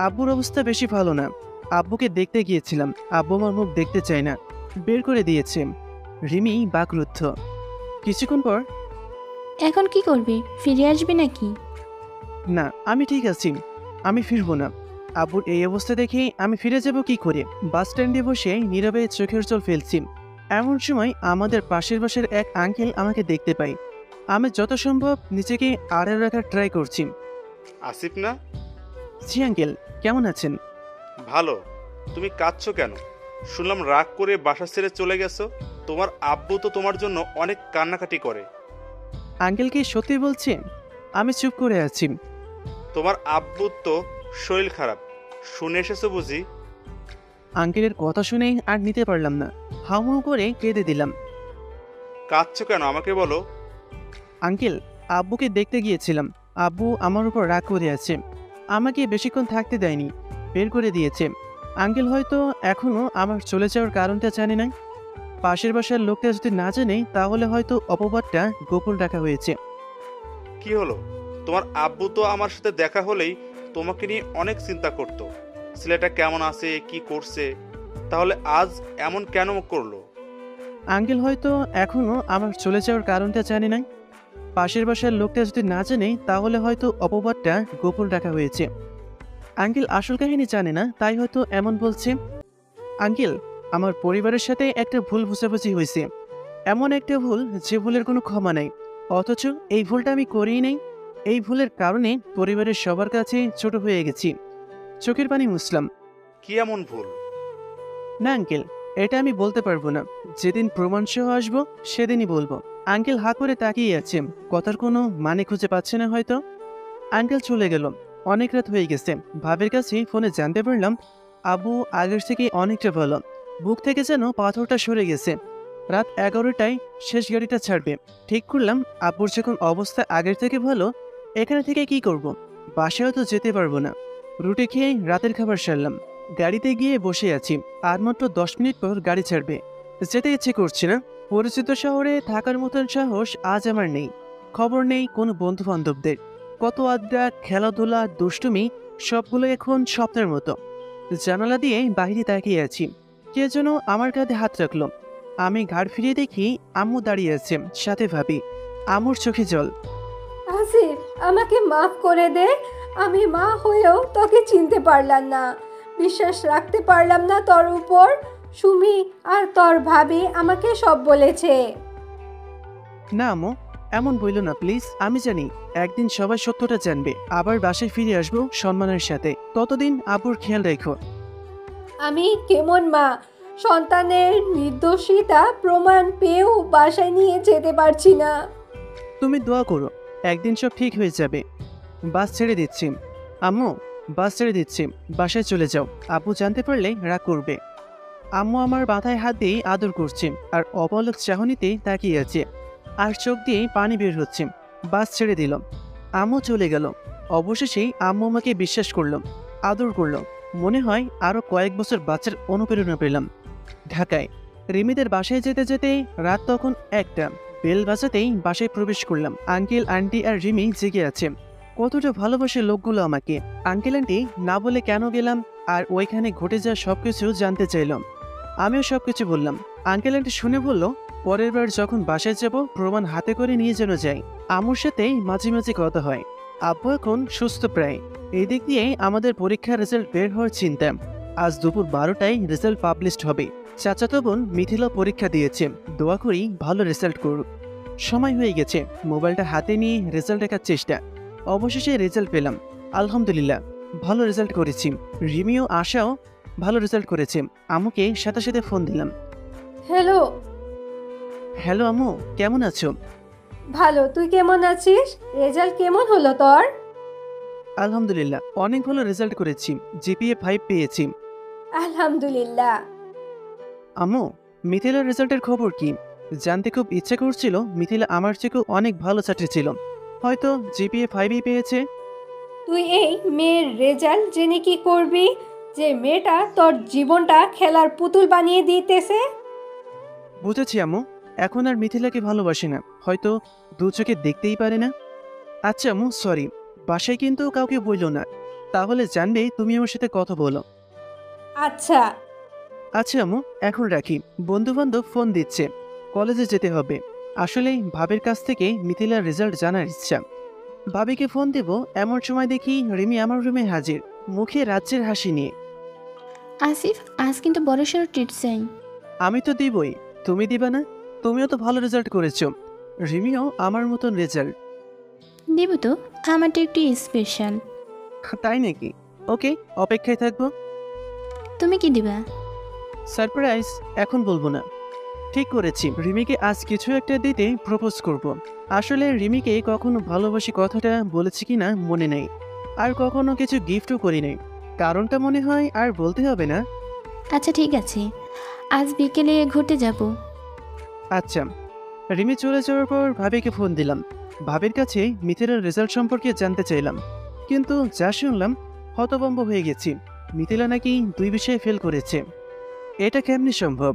আব্বুর অবস্থা বেশি ভালো না। আব্বুকে দেখতে গিয়েছিলাম, আব্বু আমার মুখ দেখতে চায় না, বের করে দিয়েছে। রিমি বাকরুদ্ধ। কিছুক্ষণ পর, এখন কি করবি? ফিরে আসবি নাকি? না আমি ঠিক আছি, আমি ফিরবো না। আব্বুর এই অবস্থা দেখে আমি ফিরে যাব কি করে? বাস স্ট্যান্ডে বসে নীরবে চোখের জল ফেলছি। এমন সময় আমাদের পাশের বাসের এক আঙ্কেল আমাকে দেখতে পাই। আমি যত সম্ভব নিজেকে আড়াল রাখার ট্রাই করছি। আসিফ না? জি আঙ্কেল, কেমন আছেন? ভালো। তুমি কাঁদছো কেন? শুনলাম রাগ করে বাসা ছেড়ে চলে গেছো। তোমার আব্বু তো তোমার জন্য অনেক কান্নাকাটি করে। আঙ্কেল কি সত্যি বলছে? আমি চুপ করে আছি। তোমার আব্বুর তো শরীর খারাপ, শুনে এসেছো বুঝি? আঙ্কেলের কথা শুনে আর নিতে পারলাম না, হাউমাউ করে কেঁদে দিলাম। কাঁদছো কেন আমাকে বলো। আঙ্কেল, আব্বুকে দেখতে গিয়েছিলাম। আব্বু আমার উপর রাগ করে আছে, আমাকে বেশিক্ষণ থাকতে দেয়নি, বের করে দিয়েছে। আঙ্কেল হয়তো এখনো আমার চলে যাওয়ার কারণটা জানে না। পাশের বাসার লোকটা যদি না জানে তাহলে হয়তো অপবাদটা গোপন রাখা হয়েছে। কি হলো? তোমার আব্বু তো আমার সাথে দেখা হলেই তোমাকে নিয়ে অনেক চিন্তা করতো, ছেলেটা কেমন আছে, কি করছে। তাহলে আজ এমন কেন করলো? আঙ্কেল হয়তো এখনো আমার চলে যাওয়ার কারণটা জানে না। পাশের বাসার লোকটা যদি না জানে তাহলে হয়তো অপবাদটা গোপন রাখা হয়েছে। আঙ্কেল আসল কাহিনী জানে না, তাই হয়তো এমন বলছে। আঙ্কেল, আমার পরিবারের সাথে একটা ভুল বোঝাবুঝি হয়েছে। এমন একটা ভুল যে ভুলের কোনো ক্ষমা নাই, অথচ এই ভুলটা আমি করিই নাই। এই ভুলের কারণে পরিবারের সবার কাছে ছোট হয়ে গেছি। চোখের পানি মুছলাম। কি এমন ভুল? না আঙ্কেল, এটা আমি বলতে পারবো না। যেদিন প্রমাণ সহ আসবো সেদিনই বলবো। আঙ্কেল হা করে তাকিয়ে আছে, কথার কোনো মানে খুঁজে পাচ্ছে না হয়তো। আঙ্কেল চলে গেল। অনেক রাত হয়ে গেছে। ভাবের কাছে ফোনে জানতে পারলাম আব্বু আগের থেকে অনেকটা ভালো। বুক থেকে যেন পাথরটা সরে গেছে। রাত 11টায় শেষ গাড়িটা ছাড়বে। ঠিক করলাম আব্বুর যখন অবস্থা আগের থেকে ভালো, এখানে থেকে কি করব? বাসায়ও তো যেতে পারবো না। রুটি খেয়ে রাতের খাবার সারলাম। গাড়িতে গিয়ে বসে আছি। আর মাত্র 10 মিনিট পর গাড়ি ছাড়বে। যেতে ইচ্ছে করছে না। পরিচিত শহরে থাকার মতন সাহস আজ আমার নেই। খবর নেই কোনো বন্ধু বান্ধবদের। কত আড্ডা, খেলাধুলা, দুষ্টুমি, সবগুলো এখন স্বপ্নের মতো। জানালা দিয়ে বাইরে তাকিয়ে আছি। কে যেন আমার কাঁধে হাত রাখলো। আমি ঘাড় ফিরিয়ে দেখি আম্মু দাঁড়িয়ে আছে, সাথে ভাবি। আম্মুর চোখে জল। আসিফ, আমাকে মাফ করে দে। আমি মা হয়েও তোকে চিনতে পারলাম না, বিশ্বাস রাখতে পারলাম না তোর উপর। সুমি আর তোর ভাবি আমাকে সব বলেছে। না আম্মু, এমন বইল না প্লিজ। আমি জানি একদিন সবাই সত্যটা জানবে। আবার বাসায় ফিরে আসবো সম্মানের সাথে। ততদিন আব্বুর খেয়াল রেখো। আমি কেমন মা, সন্তানের নির্দোষিতা প্রমাণ পেয়েও বাসায় নিয়ে যেতে পারছি না। তুমি দোয়া করো, একদিন সব ঠিক হয়ে যাবে। বাস ছেড়ে দিচ্ছি আম্মু, বাস ছেড়ে দিচ্ছি, বাসায় চলে যাও। আব্বু জানতে পারলে রাগ করবে। আম্মু আমার মাথায় হাত দিয়ে আদর করছে আর অপলক চাহনিতে তাকিয়ে আছে। আর চোখ দিয়ে পানি বের হচ্ছে। বাস ছেড়ে দিল। আম্মু চলে গেল। অবশেষেই আম্মু আমাকে বিশ্বাস করলো, আদর করলো। মনে হয় আরো কয়েক বছর বাচ্চার অনুপ্রেরণা পেলাম। ঢাকায় রিমিদের বাসায় যেতে যেতে রাত তখন 1টা। বেল বাজাতেই বাসায় প্রবেশ করলাম। আঙ্কেল, আন্টি আর রিমি জেগে আছে। কতটা ভালোবাসে লোকগুলো আমাকে। আঙ্কেল আন্টি না বলে কেন গেলাম আর ওইখানে ঘটে যাওয়া সবকিছু জানতে চাইলাম। আমিও সবকিছু বললাম। আঙ্কেল আন্টি শুনে বলল পরের বার যখন বাসায় যাব প্রমাণ হাতে করে নিয়ে যেন যাই। আম্মুর সাথেই মাঝে মাঝে কথা হয়। আব্বু এখন সুস্থ প্রায়। এই দিক দিয়ে আমাদের পরীক্ষার রেজাল্ট বের হওয়ার চিন্তা। আজ দুপুর 12টায় রেজাল্ট পাবলিশড হবে। চাচাতো বোন মিথিলা পরীক্ষা দিয়েছে। দোয়া করি ভালো রেজাল্ট করুক। সময় হয়ে গেছে। মোবাইলটা হাতে নিয়ে রেজাল্ট দেখার চেষ্টা। অবশেষে রেজাল্ট পেলাম। আলহামদুলিল্লাহ, ভালো রেজাল্ট করেছি। রিমিও আশাও ভালো রেজাল্ট করেছে। আম্মুকে সাথে সাথে ফোন দিলাম। হ্যালো। হ্যালো আম্মু, কেমন আছো? ভালো, তুই কেমন আছিস? রেজাল্ট কেমন হলো তোর? আলহামদুলিল্লাহ, অনেক ভালো রেজাল্ট করেছি। জিপিএ 5 পেয়েছি। আলহামদুলিল্লাহ। আম্মু, মিথিলার রেজাল্টের খবর কি? জানতে খুব ইচ্ছে করছিল। মিথিলা আমার থেকেও অনেক ভালো ছাত্রী ছিল, হয়তো জিপিএ 5ই পেয়েছে। তুই এই মেয়ের রেজাল্ট জেনে কি করবি? যে মেয়েটা তোর জীবনটা খেলার পুতুল বানিয়ে দিতেছে। বুঝেছি আম্মু, এখন আর মিথিলাকে ভালোবাসি না, হয়তো দু চোখে দেখতেই পারে না। আচ্ছা আম্মু, সরি, বাসায় কিন্তু কাউকে বললো না, তাহলে জানবে তুমি আমার সাথে কথা বলো। আচ্ছা। আচ্ছা আম্মু, এখন রাখি, বন্ধু বান্ধব ফোন দিচ্ছে, কলেজে যেতে হবে। আসলে ভাবের কাছ থেকে মিথিলার রেজাল্ট জানার ইচ্ছা। ভাবিকে ফোন দেব, এমন সময় দেখি রিমি আমার রুমে হাজির, মুখে রাজ্যের হাসি নিয়ে। আসিফ, আজ কিন্তু বড়সড় ট্রিট চাই। আমি তো দিবই, তুমি দিবা না? তুমিও তো ভালো রেজাল্ট করেছো, রিমিও আমার মতন রেজাল্ট। দেব তো, আমারটা একটু স্পেশাল। তাই নাকি? ওকে, অপেক্ষায় থাকবো। তুমি কি দিবা? সারপ্রাইজ, এখন বলবো না। ঠিক করেছি, রিমিকে আজ কিছু একটা দিতে প্রপোজ করব। আসলে রিমিকে কখনো ভালোবাসি কথাটা বলেছি কিনা মনে নেই, আর কখনো কিছু গিফটও করি নাই। কারণটা মনে হয় আর বলতে হবে না। আচ্ছা ঠিক আছে, আজ বিকেলে ঘুরতে যাব। আচ্ছা। রিমি চলে যাওয়ার পর ভাবিকে ফোন দিলাম। ভাবির কাছে মিথিলার রেজাল্ট সম্পর্কে জানতে চাইলাম, কিন্তু যা শুনলাম হতভম্ব হয়ে গেছি। মিথিলা নাকি 2 বিষয়ে ফেল করেছে। এটা কেমনি সম্ভব?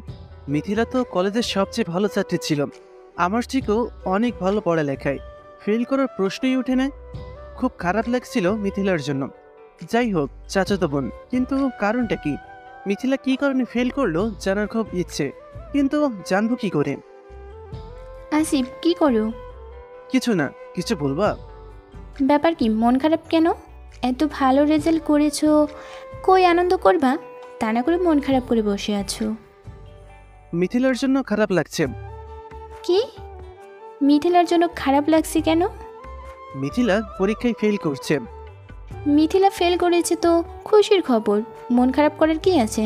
মিথিলা তো কলেজের সবচেয়ে ভালো ছাত্রী ছিল, আমার থেকেও অনেক ভালো পড়ালেখায়। ফেল করার প্রশ্নই ওঠে না। খুব খারাপ লাগছিল মিথিলার জন্য। যাই হোক, চাচাতো বোন, কিন্তু কারণটা কি? মিথিলা কী কারণে ফেল করলো জানার খুব ইচ্ছে, কিন্তু জানবো কি করে? আসিফ, কি করো? কিছু না, কিছু বলবা? ব্যাপার কি, মন খারাপ কেন? এত ভালো রেজাল্ট করেছো, কই আনন্দ করবা? তা না করে মন খারাপ করে বসে আছো। মিথিলার জন্য খারাপ লাগছে। কি? মিথিলার জন্য খারাপ লাগছে কেন? মিথিলা পরীক্ষায় ফেল করছে। মিথিলা ফেল করেছে তো খুশির খবর, মন খারাপ করার কি আছে?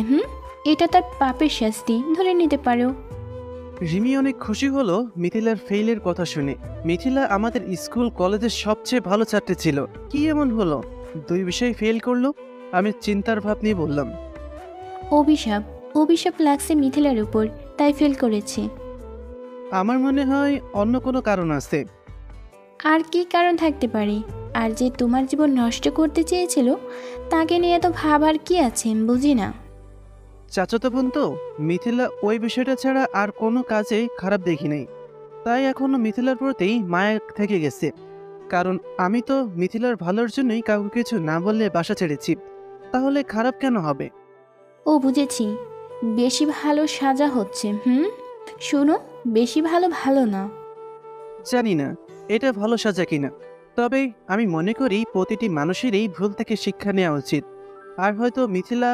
এটা তার পাপের শাস্তি, ধরে নিতে পারো। রিমি অনেক খুশি হলো মিথিলার ফেইলের কথা শুনে। মিথিলা আমাদের স্কুল কলেজের সবচেয়ে ভালো ছাত্রী ছিল, কি এমন হলো 2 বিষয়ে ফেল করলো? আমি চিন্তার ভাব নিয়ে বললাম, অভিশাপ, অভিশাপ লাগছে মিথিলার উপর, তাই ফেল করেছে। আমার মনে হয় অন্য কোনো কারণ আছে। আর কি কারণ থাকতে পারে? আর যে তোমার জীবন নষ্ট করতে চেয়েছিল, তাকে নিয়ে তো ভাবার কি আছে বুঝি না। চাচাতো বোন তো, মিথিলা ওই বিষয়টা ছাড়া আর কোনো কাজে খারাপ দেখি নাই, তাই এখনো মিথিলার প্রতি মায়া থেকে গেছে। কারণ আমি তো মিথিলার ভালোর জন্যই কাউকে কিছু না বললে বাসা ছেড়েছি, তাহলে খারাপ কেন হবে? ও বুঝেছি, বেশি ভালো সাজা হচ্ছে। শোনো, বেশি ভালো ভালো না। জানি না এটা ভালো সাজা কিনা, তবে আমি মনে করি প্রতিটি মানুষেরই ভুল থেকে শিক্ষা নেওয়া উচিত। আর হয়তো মিথিলা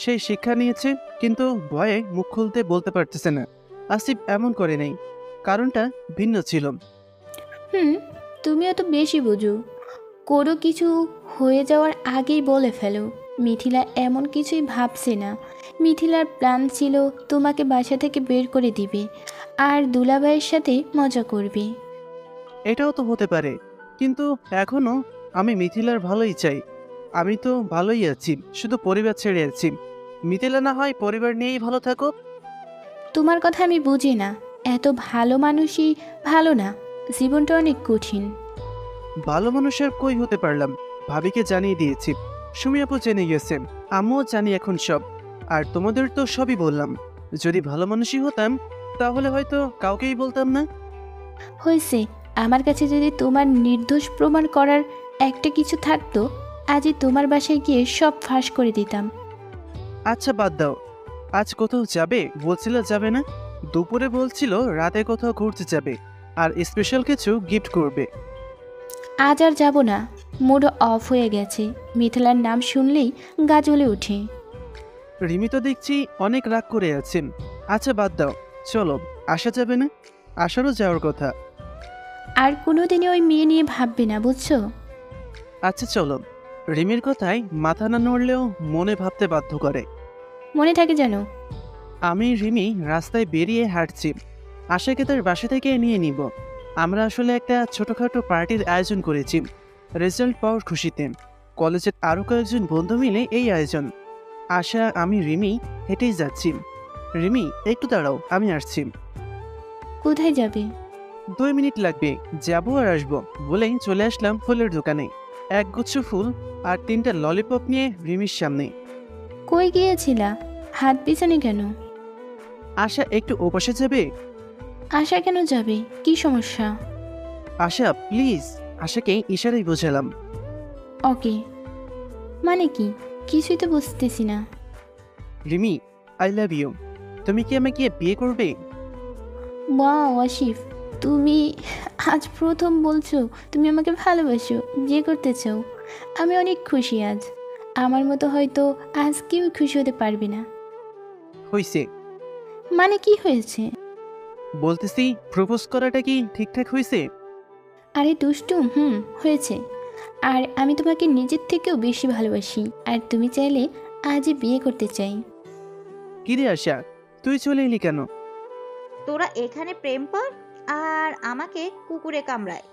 সেই শিক্ষা নিয়েছে, কিন্তু ভয়ে মুখ খুলতে বলতে পারতেছে না। আসিফ এমন করে নেই, কারণটা ভিন্ন ছিল। তুমিও তো বেশি বুঝো, কোনো কিছু হয়ে যাওয়ার আগেই বলে ফেলো। মিথিলা এমন কিছুই ভাবছে না। মিথিলার প্ল্যান ছিল তোমাকে বাসা থেকে বের করে দিবে আর দুলাভাইয়ের সাথে মজা করবে। এটাও তো হতে পারে, কিন্তু এখনো আমি মিথিলার ভালোই চাই। আমি তো ভালোই আছি, শুধু পরিবার ছেড়ে আছি। মিথিলা না হয় পরিবার নিয়েই ভালো থাকো। তোমার কথা আমি বুঝি না। এত ভালো মানুষই ভালো না, জীবনটা অনেক কঠিন। ভালো মানুষের কই হতে পারলাম, ভাবিকে জানিয়ে দিয়েছি, সুমি আপু জেনে গেছেন, আম্মুও জানি এখন সব। আর তোমাদের তো সবই বললাম। যদি ভালো মানুষই হতাম তাহলে হয়তো কাউকেই বলতাম না। হয়েছে, আমার কাছে যদি তোমার নির্দোষ প্রমাণ করার একটা কিছু থাকতো, আজই তোমার বাসায় গিয়ে সব ফাঁস করে দিতাম। আচ্ছা বাদ দাও, আজ কোথাও যাবে বলছিল, যাবে না? দুপুরে বলছিল রাতে কোথাও ঘুরতে যাবে আর স্পেশাল কিছু গিফট করবে। আজ আর যাব না, মুড অফ হয়ে গেছে। মিথিলার নাম শুনলেই গা জ্বলে ওঠে। রিমি তো দেখছি অনেক রাগ করে আছেন। আচ্ছা বাদ দাও, চলো, আসা যাবে না? আসারও যাওয়ার কথা। আর কোনোদিনই ওই মেয়ে নিয়ে ভাববে না, বুঝছো? আচ্ছা চলো। রিমির কথায় মাথা না নড়লেও মনে ভাবতে বাধ্য করে। মনে থাকে যেন। আমি রিমি রাস্তায় বেরিয়ে হাঁটছি, আশাকে তার বাসা থেকে নিয়ে নিব। আমরা আসলে একটা ছোটোখাটো পার্টির আয়োজন করেছি রেজাল্ট পাওয়ার খুশিতে। কলেজের আরও কয়েকজন বন্ধু মিলে এই আয়োজন। আশা, আমি, রিমি হেঁটেই যাচ্ছি। রিমি, একটু দাঁড়াও, আমি আসছি। কোথায় যাবে? 2 মিনিট লাগবে, যাবো আর আসবো বলেই চলে আসলাম ফুলের দোকানে। একগুচ্ছ ফুল আর 3টা ললিপপ নিয়ে রিমির সামনে। কই গিয়েছিলা? হাত পিছনে কেন? আশা, একটু ওপাশে যাবে? আশা কেন যাবে? কি সমস্যা? আশা প্লিজ। আশাকে ইশারাই বোঝালাম। ওকে মানে কি? কিছুই তো বুঝতেছি না। Rimi, I love you. তুমি কি আমাকে বিয়ে করবে? ওয়াও আসিফ, তুমি আজ প্রথম বলছো তুমি আমাকে ভালোবাসো, বিয়ে করতে চাও। আমি অনেক খুশি আজ। আমার মতো হয়তো আজ কেউ খুশি হতে পারবে না। হইছে। মানে কি হয়েছে? বলতেছি প্রপোজ করাটা কি ঠিকঠাক হয়েছে? আরে দুষ্টু, হয়েছে। আর আমি তোমাকে নিজের থেকেও বেশি ভালোবাসি। আর তুমি চাইলে আজই বিয়ে করতে চাই। কিরে আশা, তুই চলে এলি কেন? তোরা এখানে প্রেম কর আর আমাকে কুকুরে কামড়ায়।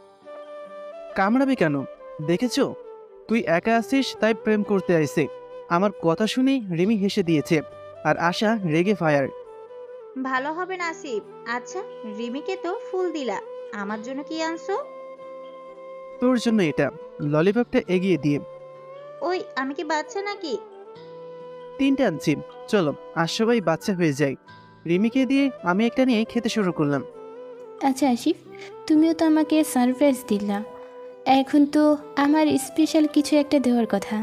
কামড়াবে কেন? দেখেছো, তুই একা আছিস তাই প্রেম করতে আইছে। আমার কথা শুনে রিমি হেসে দিয়েছে আর আশা রেগে ফায়ার। ভালো হবে না আসিফ। আচ্ছা, রিমিকে তো ফুল দিলা, আমার জন্য কি আনছো? তোর জন্য এটা। ললিপপটা এগিয়ে দিয়ে। ওই, আমি কি বাচ্চা নাকি? 3টা আনছি, চলো আর সবাই বাচ্চা হয়ে যায়। রিমিকে দিয়ে আমি একটা নিয়ে খেতে শুরু করলাম। আচ্ছা আসিফ, তুমিও তো আমাকে সারপ্রাইজ দিলা। এখন তো আমার স্পেশাল কিছু একটা দেওয়ার কথা।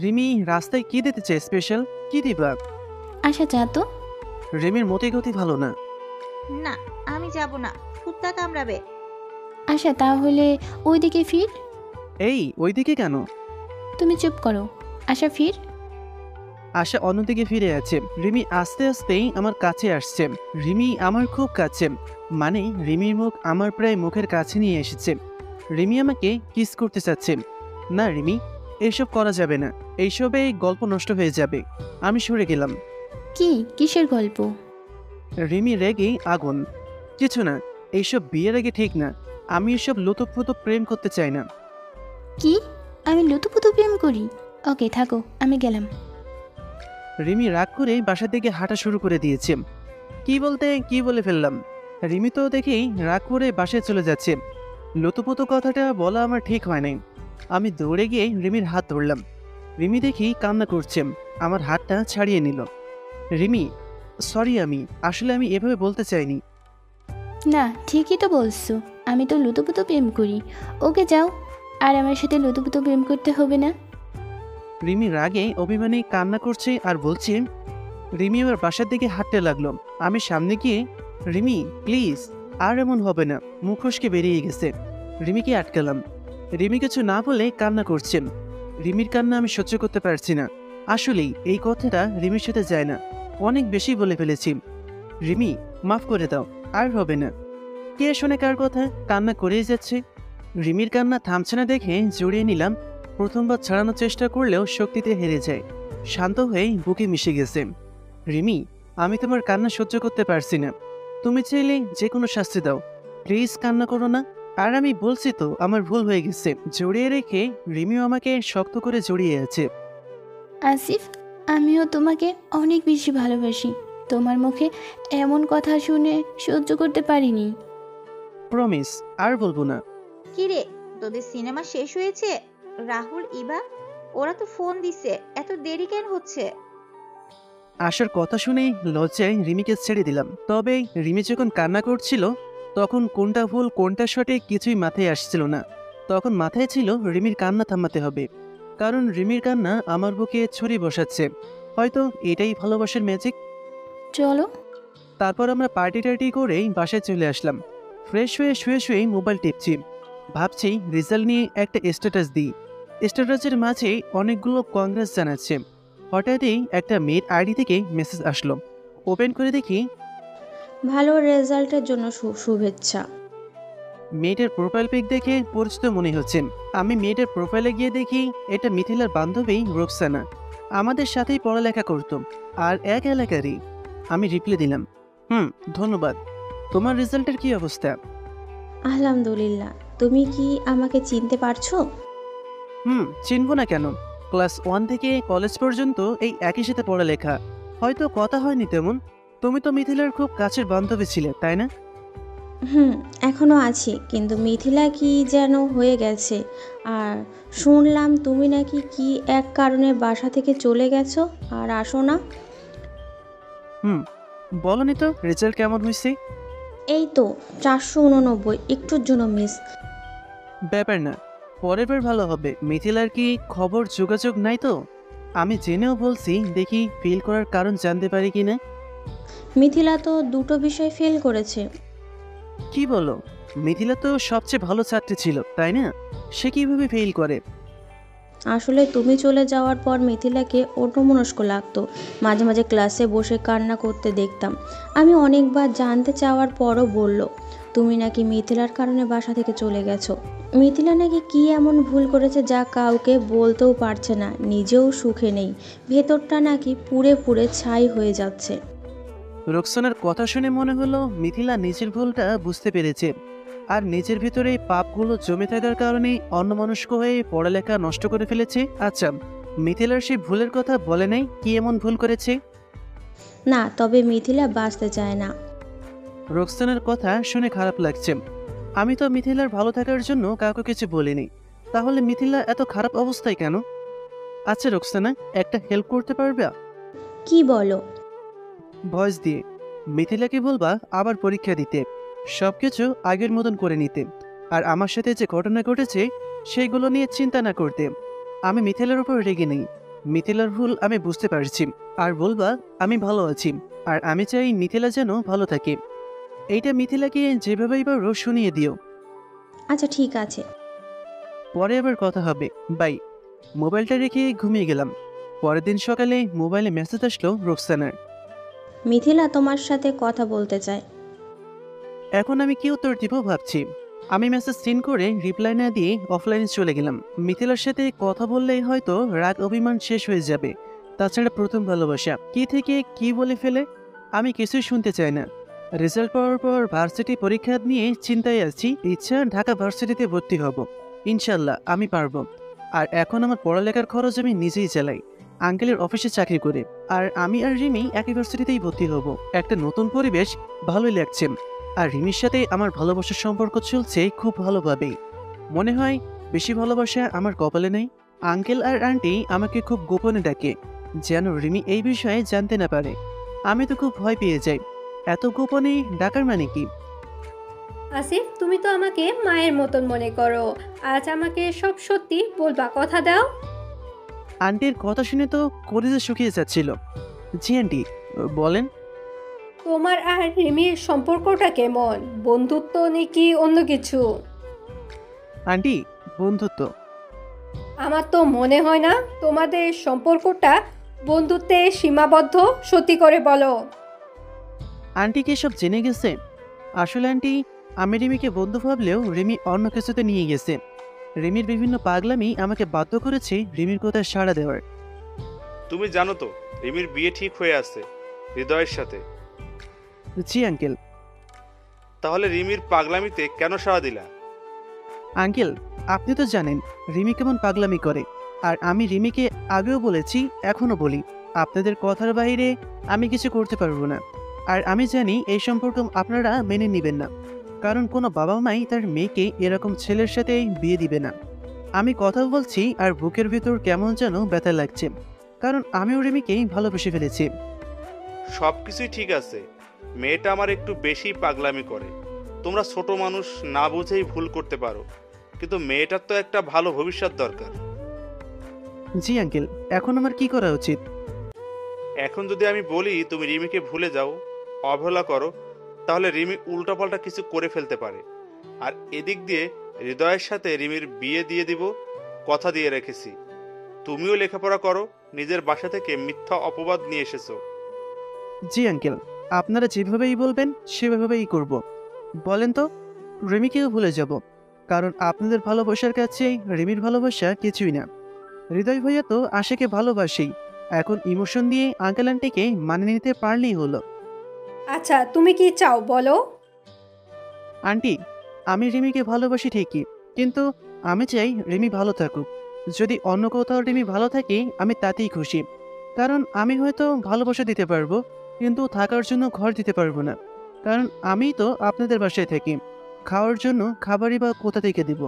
রিমি রাস্তায় কি দিতে চায়? স্পেশাল কি দিবা? আশা যা তো। রিমির মতে গতি ভালো না। না, আমি যাব না, কুত্তা কামড়াবে। আশা তাহলে ওইদিকে ফির। এই ওইদিকে কেন? তুমি চুপ করো। আশা ফির। আশা অন্যদিকে ফিরে আছে। রিমি আস্তে আস্তেই আমার কাছে আসছে। রিমি আমার খুব কাছে, মানে রিমির মুখ আমার প্রায় মুখের কাছে নিয়ে এসেছে। রিমি আমাকে কিস করতে চাচ্ছে। না রিমি, এইসব করা যাবে না, এইসবে গল্প নষ্ট হয়ে যাবে। আমি সরে গেলাম। কি কিসের গল্প? রিমি রেগে আগুন। কিছু না, এইসব বিয়ের আগে ঠিক না। আমি এসব লুতুপুতু প্রেম করতে চাই না। কি? আমি লুতুপুতু প্রেম করি? ওকে থাকো, আমি গেলাম। রিমি রাগ করে বাসার দিকে হাঁটা শুরু করে দিয়েছে। কি বলতে কি বলে ফেললাম। রিমি তো দেখেই রাগ করে বাসায় চলে যাচ্ছে। লুতুপুতু কথাটা বলা আমার ঠিক হয় নাই। আমি দৌড়ে গিয়ে রিমির হাত ধরলাম। রিমি দেখি কান্না করছে, আমার হাতটা ছাড়িয়ে নিল। রিমি সরি, আসলে আমি এভাবে বলতে চাইনি। না ঠিকই তো বলছো, আমি তো লুতুপুতু প্রেম করি। ওকে যাও, আর আমার সাথে লুতুপুতু প্রেম করতে হবে না। রিমি রাগে অভিমানে কান্না করছে আর বলছে। রিমি আবার বাসার দিকে হাঁটতে লাগলো। আমি সামনে গিয়ে, রিমি প্লিজ, আর এমন হবে না, মুখোশকে বেরিয়ে গেছে। রিমিকে আটকালাম। রিমি কিছু না বলে কান্না করছে। রিমির কান্না আমি সহ্য করতে পারছি না। আসলেই এই কথাটা রিমির সাথে যায় না, অনেক বেশি বলে ফেলেছি। রিমি মাফ করে দাও, আর হবে না। কে শোনে কার কথা? কান্না করেই যাচ্ছে। রিমির কান্না থামছে না দেখে জড়িয়ে নিলাম। প্রথমবার ছাড়ানোর চেষ্টা করলেও শক্তিতে হেরে যায়। শান্ত হয়ে বুকে মিশে গেছে। রিমি, আমি তোমার কান্না সহ্য করতে পারছি না। তুমি চাইলে যে কোনো শাস্তি দাও, প্লিজ কান্না করো না। আর আমি বলছি তো আমার ভুল হয়ে গেছে। জড়িয়ে রেখে রিমিও আমাকে শক্ত করে জড়িয়ে আছে। আসিফ, আমিও তোমাকে অনেক বেশি ভালোবাসি। তোমার মুখে এমন কথা শুনে সহ্য করতে পারিনি। প্রমিস, আর বলবো না। কি রে, তোদের সিনেমা শেষ হয়েছে? রাহুল, ইবা ওরা তো ফোন দিছে, এত দেরি কেন হচ্ছে? আশার কথা শুনেই লজ্জায় রিমিকে ছেড়ে দিলাম। তবে রিমি যখন কান্না করছিল তখন কোনটা ভুল কোনটা সঠিক কিছুই মাথায় আসছিল না। তখন মাথায় ছিল রিমির কান্না থামাতে হবে, কারণ রিমির কান্না আমার বুকে ছুরি বসাচ্ছে। হয়তো এটাই ভালোবাসার ম্যাজিক। চলো। তারপর আমরা পার্টি টার্টি করেই বাসায় চলে আসলাম। ফ্রেশ হয়ে শুয়ে শুয়ে মোবাইল টিপছি। ভাবছি রেজাল্ট নিয়ে একটা স্ট্যাটাস দিই। স্ট্যাটাসের মাঝে অনেকগুলো কংগ্রেস জানাচ্ছে। হঠাৎই একটা মেয়ের আইডি থেকে মেসেজ আসলো। ওপেন করে দেখি, ভালো রেজাল্টের জন্য শুভেচ্ছা। মেয়েটার প্রোফাইল পিক দেখে পরিচিত মনে হচ্ছে। আমি মেয়েটার প্রোফাইলে গিয়ে দেখি এটা মিথিলার বান্ধবী রোকসানা। আমাদের সাথেই পড়ালেখা করতো আর এক এলাকারই। আমি রিপ্লাই দিলাম, ধন্যবাদ। তোমার রেজাল্টের কি অবস্থা? আলহামদুলিল্লাহ। তুমি কি আমাকে চিনতে পারছো? চিনবো না কেন? ক্লাস 1 থেকে কলেজ পর্যন্ত এই একই সাথে পড়ালেখা। হয়তো কথা হয়নি তেমন। তুমি তো মিথিলার খুব কাছের বান্ধবী ছিলে, তাই না? হুম, এখনো আছি, কিন্তু মিথিলা কি যেন হয়ে গেছে। আর শুনলাম তুমি নাকি কি এক কারণে বাসা থেকে চলে গেছো আর আসো না। হুম বলনি তো রেজাল্ট কেমন হয়েছে? এই তো 489, একটুর জন্য মিস। ব্যাপার না, পরের বার ভালো হবে। মিথিলার কি খবর যোগাযোগ নাই তো? আমি জেনেও বলছি, দেখি ফেল করার কারণ জানতে পারি কিনা। মিথিলা তো দুটো বিষয় ফেল করেছে। কি বলো? মিথিলা তো সবচেয়ে ভালো ছাত্রী ছিল, তাই না? সে কিভাবে ফেল করে? আসলে তুমি চলে যাওয়ার পর মিথিলাকে অন্যমনস্ক লাগতো। মাঝে মাঝে ক্লাসে বসে কান্না করতে দেখতাম। আমি অনেকবার জানতে চাওয়ার পরও বলল তুমি নাকি মিথিলার কারণে বাসা থেকে চলে গেছো। মিথিলা নাকি কি এমন ভুল করেছে যা কাউকে বলতেও পারছে না, নিজেও সুখে নেই, ভেতরটা নাকি পুড়ে পুড়ে ছাই হয়ে যাচ্ছে। রোকসানার কথা শুনে মনে হলো মিথিলা নিজের ভুলটা বুঝতে পেরেছে, আর নিজের ভিতরে পাপগুলো জমে থাকার কারণে অন্যমনস্ক হয়ে পড়ালেখা নষ্ট করে ফেলেছে। আচ্ছা, মিথিলার সেই ভুলের কথা বলে নাই কি এমন ভুল করেছে? না, তবে মিথিলা বাঁচতে চায় না। রোকসানার কথা শুনে খারাপ লাগছে। আমি তো মিথিলার ভালো থাকার জন্য কাউকে কিছু বলিনি, তাহলে মিথিলা এত খারাপ অবস্থায় কেন? আচ্ছা রোকসানা, একটা হেল্প করতে পারবে? কি বলো? ভয়েস দিয়ে মিথিলাকে বলবা আবার পরীক্ষা দিতে, সবকিছু আগের মতন করে নিতে, আর আমার সাথে যে ঘটনা ঘটেছে সেইগুলো নিয়ে চিন্তা না করতে। আমি মিথিলার উপর রেগে নেই, মিথিলার ভুল আমি বুঝতে পারছি। আর বলবা আমি ভালো আছি, আর আমি চাই মিথিলা যেন ভালো থাকে। এইটা মিথিলাকে যেভাবেই পারো শুনিয়ে দিও। আচ্ছা ঠিক আছে। পরে আবার কথা হবে, বাই। মোবাইলটা রেখে ঘুমিয়ে গেলাম। পরের দিন সকালে মোবাইলে মেসেজ আসলো রোকসানার। মিথিলা তোমার সাথে কথা বলতে চায়। এখন আমি কি উত্তর দিব ভাবছি। আমি মেসেজ সিন করে রিপ্লাই না দিয়ে অফলাইনে চলে গেলাম। মিথিলার সাথে কথা বললেই হয়তো রাগ অভিমান শেষ হয়ে যাবে। তাছাড়া প্রথম ভালোবাসা কি থেকে কি বলে ফেলে আমি কিছুই শুনতে চাই না। রেজাল্ট পাওয়ার পর ভার্সিটি পরীক্ষা নিয়ে চিন্তায় আছি। ইচ্ছা ঢাকা ভার্সিটিতে ভর্তি হব, ইনশাল্লাহ আমি পারবো। আর এখন আমার পড়ালেখার খরচ আমি নিজেই চালাই, আঙ্কেলের অফিসে চাকরি করে। আর আমি আর রিমি একই ভার্সিটিতেই ভর্তি হব। একটা নতুন পরিবেশ, ভালোই লাগছে। আর রিমির সাথে আমার ভালোবাসার সম্পর্ক চলছে খুব ভালোভাবেই। মনে হয় বেশি ভালোবাসা আমার কপালে নেই। আঙ্কেল আর আন্টি আমাকে খুব গোপনে ডাকে, যেন রিমি এই বিষয়ে জানতে না পারে। আমি তো খুব ভয় পেয়ে যাই। এত গোপনে ডাকার মানে কি? আসিফ, তুমি তো আমাকে মায়ের মতন মনে করো, আজ আমাকে সব সত্যি বলবা, কথা দাও। আন্টির কথা শুনে তো কলিজা শুকিয়ে যাচ্ছিল। জি আন্টি, বলেন। তোমার আর রিমির সম্পর্কটা কেমন? বন্ধুত্ব নাকি অন্য কিছু? আন্টি, বন্ধুত্ব। আমার তো মনে হয় না তোমাদের সম্পর্কটা বন্ধুত্বে সীমাবদ্ধ, সত্যি করে বলো। আন্টি কি সব জেনে গেছে? আসলে আন্টি, আমি রিমিকে বন্ধু ভাবলেও রিমি অন্য কিছুতে নিয়ে গেছে। রিমির বিভিন্ন পাগলামি আমাকে বাধ্য করেছে রিমির কথায় সাড়া দেওয়ার। তুমি জানো তো রিমির বিয়ে ঠিক হয়ে আছে হৃদয়ের সাথে। জি আঙ্কেল। তাহলে রিমির পাগলামিতে কেন সাড়া দিলা? আঙ্কেল, আপনি তো জানেন রিমি কেমন পাগলামি করে। আর আমি রিমিকে আগেও বলেছি, এখনও বলি, আপনাদের কথার বাইরে আমি কিছু করতে পারবো না। আর আমি জানি এই সম্পর্ক আপনারা মেনে নেবেন না, কারণ কোনো বাবা মাই তার মেয়েকে এরকম ছেলের সাথে বিয়ে দিবে না। আমি কথা বলছি আর বুকের ভিতর কেমন যেন ব্যথা লাগছে, কারণ আমিও রিমিকে ভালোবেসে ফেলেছি। সব কিছুই ঠিক আছে, মেয়েটা আমার একটু বেশি পাগলামি করে। তোমরা ছোট মানুষ, না বুঝেই ভুল করতে পারো, কিন্তু মেয়েটার তো একটা ভালো ভবিষ্যৎ দরকার। জি আঙ্কেল, এখন আমার কি করা উচিত? এখন যদি আমি বলি তুমি রিমিকে ভুলে যাও, অবহেলা করো, তাহলে রিমি উল্টাপাল্টা কিছু করে ফেলতে পারে। আর এদিক দিয়ে হৃদয়ের সাথে রিমির বিয়ে দিয়ে দিব, কথা দিয়ে রেখেছি। তুমিও লেখাপড়া করো, নিজের বাসা থেকে মিথ্যা অপবাদ নিয়ে এসেছো। জি আঙ্কেল, আপনারা যেভাবেই বলবেন সেভাবেই করব। বলেন তো, রিমিকেও ভুলে যাব, কারণ আপনাদের ভালোবাসার কাছে রিমির ভালোবাসা কিছুই না। হৃদয় ভাইয়া তো আশাকে ভালোবাসেই, এখন ইমোশন দিয়ে আঙ্কেল আন্টিকে মানিয়ে নিতে পারলেই হলো। আচ্ছা, তুমি কি চাও বলো? আন্টি, আমি রিমিকে ভালোবাসি ঠিকই, কিন্তু আমি চাই রিমি ভালো থাকুক। যদি অন্য কোথাও রিমি ভালো থাকে আমি তাতেই খুশি। কারণ আমি হয়তো ভালোবাসা দিতে পারবো, কিন্তু থাকার জন্য ঘর দিতে পারবো না। কারণ আমিই তো আপনাদের বাসায় থাকি, খাওয়ার জন্য খাবারই বা কোথা থেকে দিব।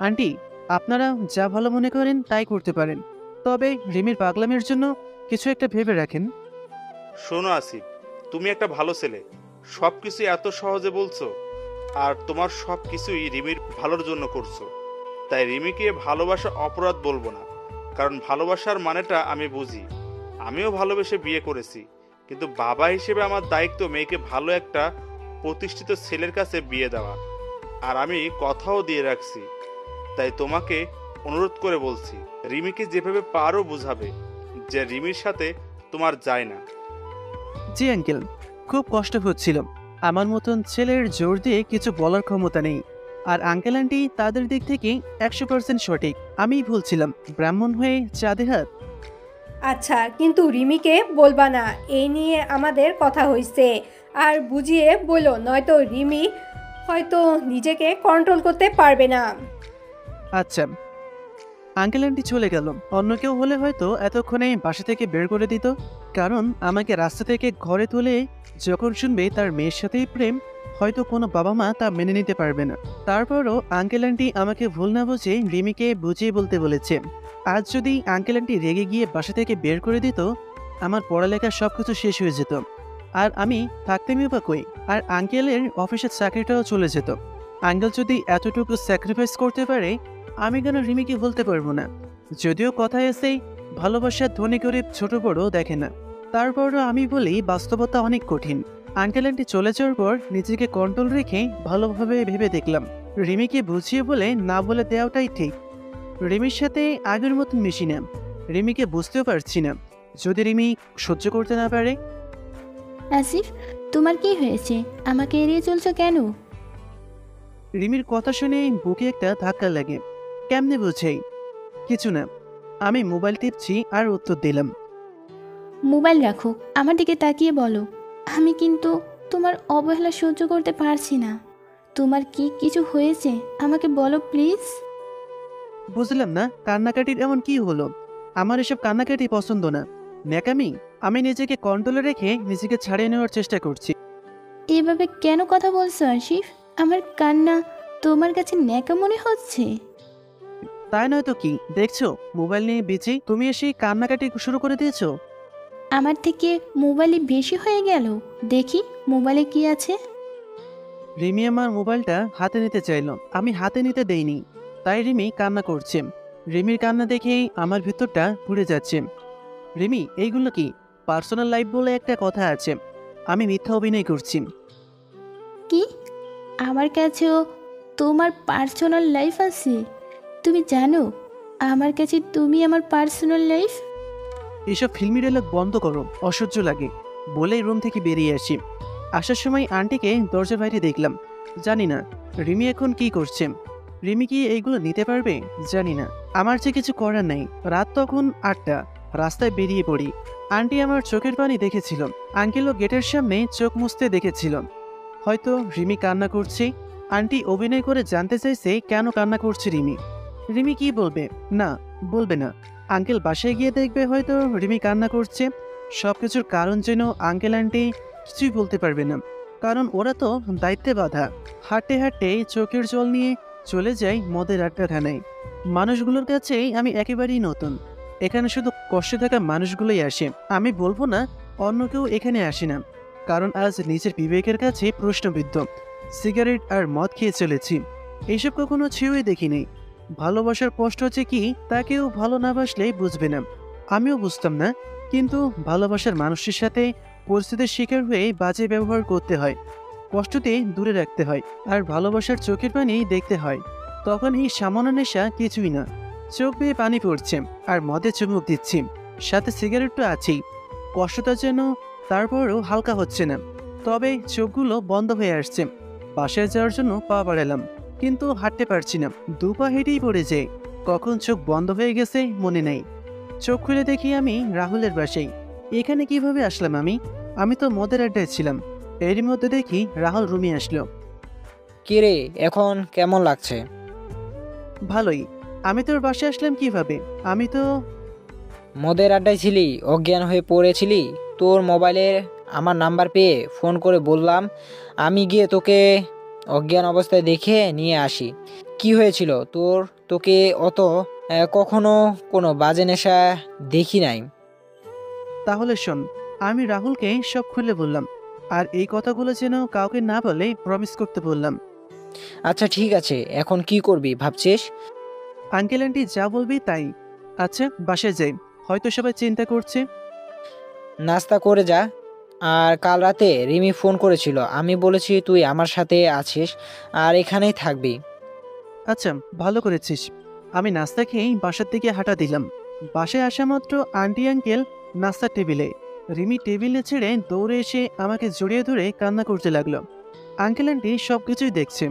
আন্টি, আপনারা যা ভালো মনে করেন তাই করতে পারেন, তবে রিমির পাগলামির জন্য কিছু একটা ভেবে রাখেন। শোনো আসিফ, তুমি একটা ভালো ছেলে, সব কিছু এত সহজে বলছো, আর তোমার সব কিছুই রিমির ভালোর জন্য করছো। তাই রিমিকে ভালোবাসা অপরাধ বলবো না, কারণ ভালোবাসার মানেটা আমি বুঝি। আমিও ভালোবেসে বিয়ে করেছি, কিন্তু বাবা হিসেবে আমার দায়িত্ব মেয়েকে ভালো একটা প্রতিষ্ঠিত ছেলের কাছে বিয়ে দেওয়া, আর আমি কথাও দিয়ে রাখছি। তাই তোমাকে অনুরোধ করে বলছি, রিমিকে যেভাবে পারো বুঝাবে যে রিমির সাথে তোমার যায় না। জি আঙ্কেল, খুব কষ্ট হচ্ছিল। আমার মতন ছেলের জোর দিয়ে কিছু বলার ক্ষমতা নেই। আর আঙ্কেল আন্টি তাদের দিক থেকে 100% সঠিক, আমিই ভুলছিলাম। ব্রাহ্মণ হয়ে চাঁদে হাত। আচ্ছা, কিন্তু রিমিকে বলবা না, এই নিয়ে আমাদের কথা হয়েছে। আর বুঝিয়ে বলো, নয়তো রিমি হয়তো নিজেকে কন্ট্রোল করতে পারবে না। আচ্ছা। আঙ্কেল আন্টি চলে গেল। অন্য কেউ হলে হয়তো এতক্ষণে বাসা থেকে বের করে দিত, কারণ আমাকে রাস্তা থেকে ঘরে তুলে যখন শুনবে তার মেয়ের সাথেই প্রেম, হয়তো কোনো বাবা মা তা মেনে নিতে পারবে না। তারপরও আঙ্কেল আন্টি আমাকে ভুল না বুঝে রিমিকে বুঝিয়ে বলতে বলেছে। আজ যদি আঙ্কেল আন্টি রেগে গিয়ে বাসা থেকে বের করে দিত, আমার পড়ালেখা সব কিছু শেষ হয়ে যেত, আর আমি থাকতামই বা কই। আর আঙ্কেলের অফিসের চাকরিটাও চলে যেত। আঙ্কেল যদি এতটুকু স্যাক্রিফাইস করতে পারে, আমি কেন রিমিকে বলতে পারবো না? যদিও কথায় আছে ভালোবাসার ধনী গরিব ছোট বড় দেখে না, তারপরও আমি বলি বাস্তবতা অনেক কঠিন। আঙ্কেল আন্টি চলে যাওয়ার পর নিজেকে কন্ট্রোল রেখে ভালোভাবে ভেবে দেখলাম, রিমিকে বুঝিয়ে বলে না বলে দেওয়াটাই ঠিক। রিমির সাথে আগের মতন মিশি না, রিমিকে বুঝতেও পারছি না। যদি রিমি সহ্য করতে না পারে। আসিফ, তোমার কি হয়েছে? আমাকে এড়িয়ে চলছো কেন? রিমির কথা শুনে বুকে একটা ধাক্কা লাগে। কেমনে বুঝাই? কিছু না, আমি মোবাইল টিপছি আর উত্তর দিলাম। মোবাইল রাখো, আমার দিকে তাকিয়ে বলো। আমি কিন্তু তোমার অবহেলা সহ্য করতে পারছি না। তোমার কি কিছু হয়েছে? আমাকে বলো প্লিজ। বুঝলাম না, কান্নাকাটির এমন কি হলো? আমার এসব কান্নাকাটি পছন্দ না, ন্যাকামি। আমি নিজেকে কন্ট্রোলে রেখে নিজেকে ছাড়িয়ে নেওয়ার চেষ্টা করছি। এভাবে কেন কথা বলছো আসিফ? আমার কান্না তোমার কাছে ন্যাকা মনে হচ্ছে? তাই নয় তো কি? দেখছো মোবাইল নিয়ে বিজি, তুমি এসে কান্নাকাটি শুরু করে দিয়েছো। আমার থেকে মোবাইলে বেশি হয়ে গেল। দেখি মোবাইলে কি আছে। রিমি আমার মোবাইলটা হাতে নিতে চাইলো, আমি হাতে নিতে দেইনি, তাই রিমি কান্না করছে। রিমির কান্না দেখেই আমার ভিতরটা পুড়ে যাচ্ছে। রিমি, এইগুলো কি? পার্সোনাল লাইফ বলে একটা কথা আছে, আমি মিথ্যা অভিনয় করছি। কি? আমার কাছেও তোমার পার্সোনাল লাইফ আছে? তুমি জানো আমার কাছে তুমি আমার পার্সোনাল লাইফ? এইসব ফিল্মি ডায়লগ বন্ধ করো, অসহ্য লাগে। বলেই রুম থেকে বেরিয়ে আসি। আসার সময় আন্টিকে দরজার বাইরে দেখলাম। জানি না রিমি এখন কি করছে। রিমি কি এইগুলো নিতে পারবে জানি না। আমার যে কিছু করার নাই। রাত তখন 8টা, রাস্তায় বেরিয়ে পড়ি। আন্টি আমার চোখের পানি দেখেছিল, আঙ্কেলও গেটের সামনে চোখ মুছতে দেখেছিল। হয়তো রিমি কান্না করছে। আন্টি অভিনয় করে জানতে চাইছে কেন কান্না করছে রিমি। রিমি কি বলবে? না, বলবে না। আঙ্কেল বাসায় গিয়ে দেখবে হয়তো রিমি কান্না করছে। সবকিছুর কারণ যেন আঙ্কেল আন্টি কিছুই বলতে পারবে না, কারণ ওরা তো দায়িত্বে বাঁধা। হাঁটতে হাঁটতে চোখের জল নিয়ে চলে যাই মদের আড্ডাখানায়। মানুষগুলোর কাছেই আমি একেবারেই নতুন। এখানে শুধু কষ্টে থাকা মানুষগুলোই আসে। আমি বলবো না অন্য কেউ এখানে আসে না, কারণ আজ নিজের বিবেকের কাছে প্রশ্নবিদ্ধ। সিগারেট আর মদ খেয়ে চলেছি, এইসব কখনো ছুঁয়ে দেখিনি। ভালোবাসার কষ্ট হচ্ছে কি তা কেউ ভালো না বাসলে বুঝবে না, আমিও বুঝতাম না। কিন্তু ভালোবাসার মানুষের সাথে পরিস্থিতির শিকার হয়ে বাজে ব্যবহার করতে হয়, কষ্টতে দূরে রাখতে হয়, আর ভালোবাসার চোখের পানি দেখতে হয়। তখন এই সামান্য নেশা কিছুই না। চোখ বেয়ে পানি পড়ছে আর মদে চুমুক দিচ্ছি, সাথে সিগারেট তো আছেই। কষ্টটা যেন তারপরও হালকা হচ্ছে না, তবে চোখগুলো বন্ধ হয়ে আসছে। বাসায় যাওয়ার জন্য পা বাড়ালাম, কিন্তু হাঁটতে পারছি না, দুপা হেঁটেই পড়ে যায়। কখন চোখ বন্ধ হয়ে গেছে মনে নেই। চোখ খুলে দেখি আমি রাহুলের বাসায়। এখানে কিভাবে আসলাম আমি? আমি তো মদের আড্ডায় ছিলাম। এরই মধ্যে দেখি রাহুল রুমে আসলো। কিরে এখন কেমন লাগছে? ভালোই। আমি তোর বাসায় আসলাম কিভাবে? আমি তো মদের আড্ডায় ছিলি, অজ্ঞান হয়ে পড়েছিলি। তোর মোবাইলে আমার নাম্বার পেয়ে ফোন করে বললাম আমি গিয়ে তোকে অজ্ঞান অবস্থায় দেখে নিয়ে আসি। কি হয়েছিল তোর? তোকে অত কখনো কোনো বাজে নেশা দেখি নাই। তাহলে শোন, আমি রাহুলকে সব খুলে বললাম, আর এই কথাগুলো যেন কাউকে না বলে প্রমিস করতে বললাম। আচ্ছা ঠিক আছে, এখন কি করবি ভাবছিস? আঙ্কেল আন্টি যা বলবি তাই। আচ্ছা বাসায় যাই, হয়তো সবাই চিন্তা করছে। নাস্তা করে যা। আর কাল রাতে রিমি ফোন করেছিল, আমি বলেছি তুই আমার সাথে আছিস আর এখানেই থাকবি। আচ্ছা ভালো করেছিস। আমি নাস্তা খেয়েই বাসার দিকে হাঁটা দিলাম। বাসায় আসা মাত্র আন্টি আঙ্কেল নাস্তার টেবিলে। রিমি টেবিলে ছেড়ে দৌড়ে এসে আমাকে জড়িয়ে ধরে কান্না করতে লাগলো। আঙ্কেল আন্টি সব কিছুই দেখছে।